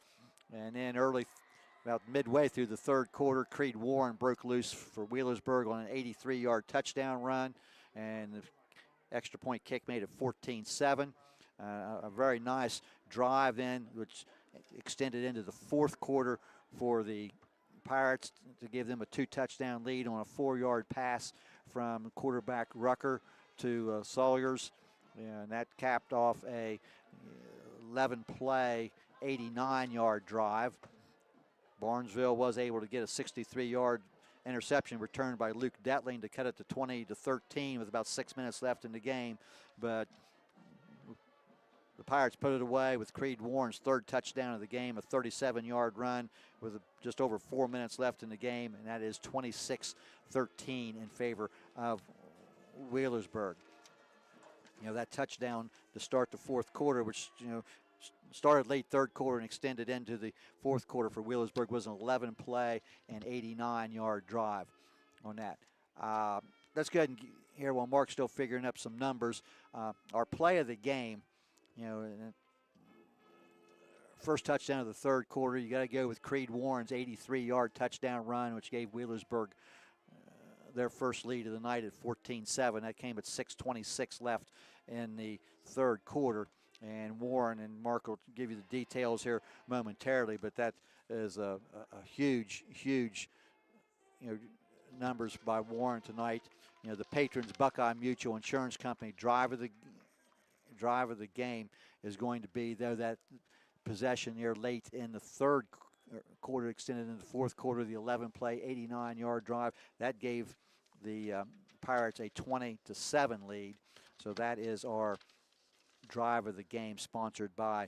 and then about midway through the third quarter, Creed Warren broke loose for Wheelersburg on an 83-yard touchdown run, and the extra point kick made it 14-7. A very nice drive then, which extended into the fourth quarter for the Pirates to give them a 2-touchdown lead on a 4-yard pass from quarterback Rucker to Sawyers, and that capped off a 11-play, 89-yard drive. Barnesville was able to get a 63-yard interception returned by Luke Detling to cut it to 20-13 with about 6 minutes left in the game, but the Pirates put it away with Creed Warren's third touchdown of the game, a 37-yard run with just over 4 minutes left in the game, and that is 26-13 in favor of Wheelersburg. You know, that touchdown to start the fourth quarter, which, you know, started late third quarter and extended into the fourth quarter for Wheelersburg, was an 11-play and 89-yard drive on that. Let's go ahead and hear while Mark's still figuring up some numbers. Our play of the game, you know, first touchdown of the third quarter, you got to go with Creed Warren's 83-yard touchdown run, which gave Wheelersburg their first lead of the night at 14-7. That came at 6:26 left in the third quarter. And Warren, and Mark will give you the details here momentarily, but that is a huge, huge, you know, numbers by Warren tonight. You know, the Patrons Buckeye Mutual Insurance Company drive of the game is going to be, though, that possession here late in the third quarter extended into the fourth quarter, the 11-play, 89-yard drive. That gave the Pirates a 20-7 lead. So that is our drive of the game, sponsored by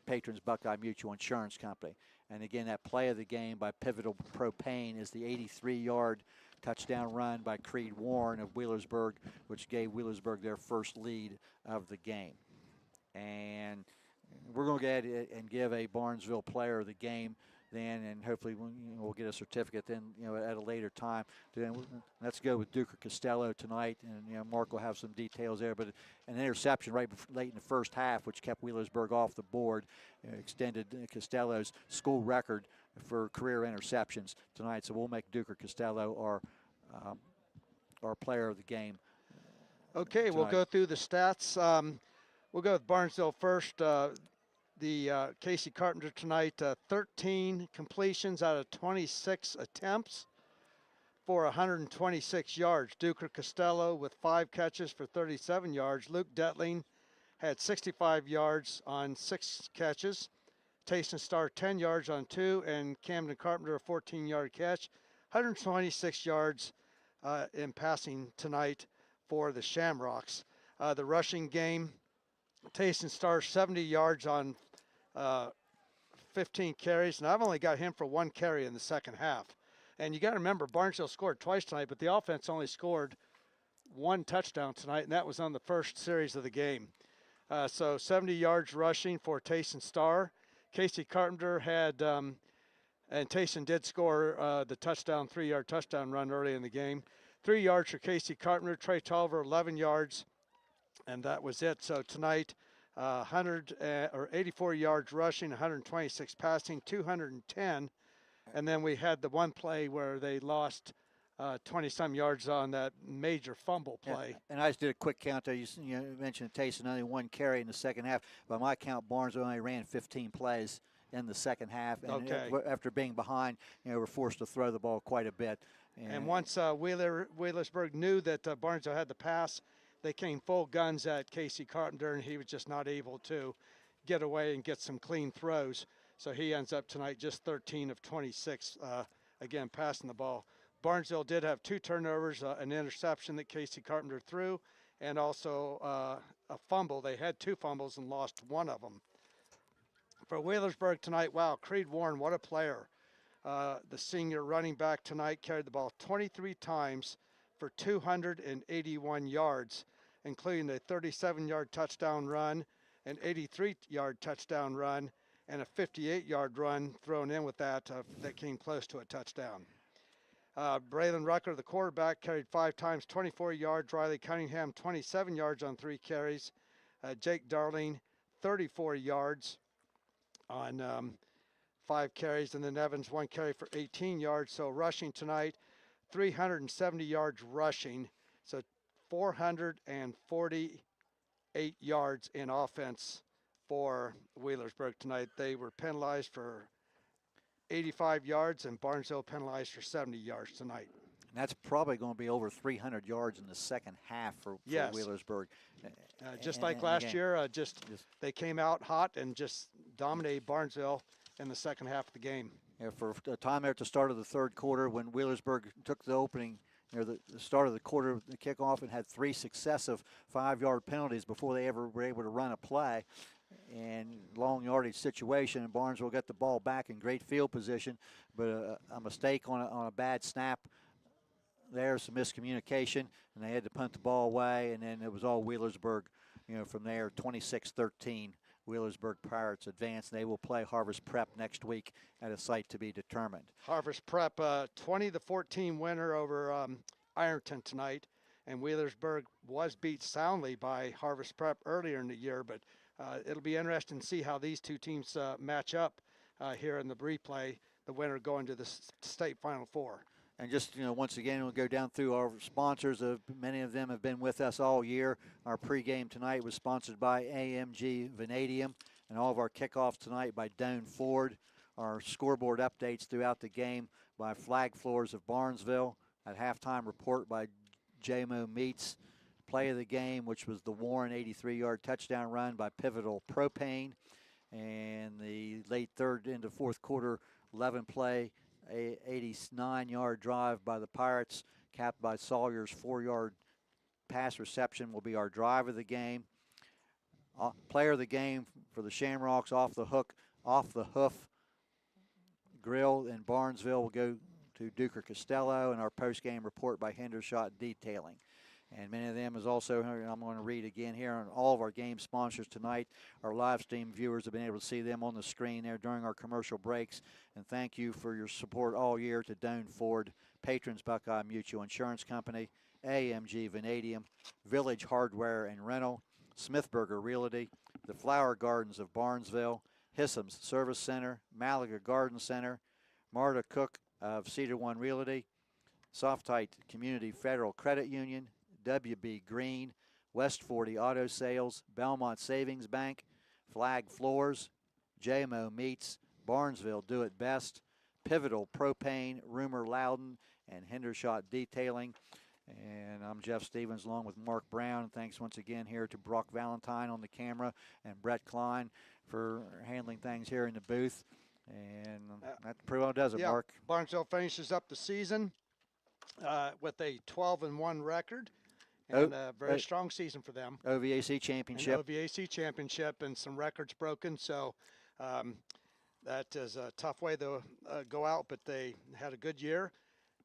Patrons Buckeye Mutual Insurance Company. And again, that play of the game by Pivotal Propane is the 83-yard touchdown run by Creed Warren of Wheelersburg, which gave Wheelersburg their first lead of the game. And we're going to go ahead and give a Barnesville player of the game then, and hopefully we'll get a certificate then, you know, at a later time. Then let's go with Duker Costello tonight, and, you know, Mark will have some details there. But an interception late in the first half, which kept Wheelersburg off the board, extended Costello's school record for career interceptions tonight. So we'll make Duker Costello our player of the game. Okay, tonight. We'll go through the stats. We'll go with Barnesville first. Casey Carpenter tonight, 13 completions out of 26 attempts for 126 yards. Duker Costello with 5 catches for 37 yards. Luke Detling had 65 yards on 6 catches. Tayson Starr 10 yards on 2, and Camden Carpenter a 14-yard catch. 126 yards in passing tonight for the Shamrocks. The rushing game, Tayson Starr 70 yards on 15 carries, and I've only got him for 1 carry in the second half. And you got to remember, Barnesville scored twice tonight, but the offense only scored 1 touchdown tonight, and that was on the first series of the game. So 70 yards rushing for Tayson Starr. Casey Carpenter had, and Tayson did score the touchdown, 3-yard touchdown run early in the game. 3 yards for Casey Carpenter. Trey Tolliver 11 yards, and that was it. So tonight, 84 yards rushing, 126 passing, 210. And then we had the one play where they lost 20-some yards on that major fumble play. And I just did a quick count there. You mentioned Tayson only 1 carry in the second half. By my count, Barnesville only ran 15 plays in the second half. And after being behind, were forced to throw the ball quite a bit. And once Wheelersburg knew that Barnesville had the pass, they came full guns at Casey Carpenter, and he was just not able to get away and get some clean throws. So he ends up tonight just 13 of 26, again, passing the ball. Barnesville did have 2 turnovers, an interception that Casey Carpenter threw, and also a fumble. They had 2 fumbles and lost 1 of them. For Wheelersburg tonight, wow, Creed Warren, what a player. The senior running back tonight carried the ball 23 times for 281 yards, including a 37-yard touchdown run, an 83-yard touchdown run, and a 58-yard run thrown in with that came close to a touchdown. Braylon Rucker, the quarterback, carried 5 times, 24 yards. Riley Cunningham, 27 yards on 3 carries. Jake Darling, 34 yards on 5 carries. And then Evans, 1 carry for 18 yards. So rushing tonight, 370 yards rushing. So 448 yards in offense for Wheelersburg tonight. They were penalized for 85 yards, and Barnesville penalized for 70 yards tonight. And that's probably going to be over 300 yards in the second half for Wheelersburg. Just like last year, they came out hot and just dominated Barnesville in the second half of the game. Yeah, for a time there at the start of the third quarter when Wheelersburg took the opening, the start of the quarter, the kickoff, and had 3 successive 5-yard penalties before they ever were able to run a play. And long yardage situation, and Barnesville got the ball back in great field position, but a mistake on a bad snap there, some miscommunication, and they had to punt the ball away, and then it was all Wheelersburg, from there, 26-13. Wheelersburg Pirates advance, and they will play Harvest Prep next week at a site to be determined. Harvest Prep, 20-14 winner over Ironton tonight, and Wheelersburg was beat soundly by Harvest Prep earlier in the year, but it'll be interesting to see how these 2 teams match up here in the replay, the winner going to the state Final Four. And just, once again, we'll go down through our sponsors. Many of them have been with us all year. Our pregame tonight was sponsored by AMG Vanadium, and all of our kickoffs tonight by Doan Ford. Our scoreboard updates throughout the game by Flag Floors of Barnesville. At halftime report by JMO Meats. Play of the game, which was the Warren 83-yard touchdown run by Pivotal Propane. And the late third into fourth quarter 11-play 89-yard drive by the Pirates, capped by Sawyer's 4-yard pass reception, will be our drive of the game. Player of the game for the Shamrocks, off the hoof grill in Barnesville will go to Duker Costello, and our post-game report by Hendershot Detailing. And many of them is also, I'm going to read again here, on all of our game sponsors tonight. Our live stream viewers have been able to see them on the screen there during our commercial breaks. And thank you for your support all year to Doan Ford, Patrons Buckeye Mutual Insurance Company, AMG Vanadium, Village Hardware and Rental, Smithburger Realty, the Flower Gardens of Barnesville, Hissam's Service Center, Malaga Garden Center, Marta Cook of Cedar One Realty, Softite Community Federal Credit Union, WB Green, West 40 Auto Sales, Belmont Savings Bank, Flag Floors, JMO Meats, Barnesville Do It Best, Pivotal Propane, Rumor Loudon, and Hendershot Detailing. And I'm Jeff Stevens along with Mark Brown. Thanks once again here to Brock Valentine on the camera and Brett Klein for handling things here in the booth. And that pretty well does it, Mark. Barnesville finishes up the season with a 12-1 record. And a very strong season for them. OVAC championship. And OVAC championship and some records broken. So that is a tough way to go out, but they had a good year.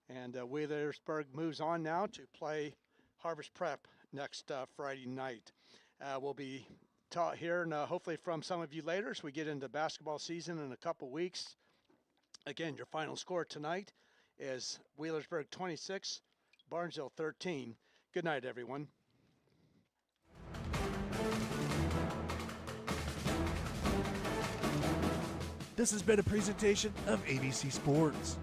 And Wheelersburg moves on now to play Harvest Prep next Friday night. We'll be taught here and hopefully from some of you later as we get into basketball season in a couple weeks. Again, your final score tonight is Wheelersburg 26, Barnesville 13. Good night, everyone. This has been a presentation of ABC Sports.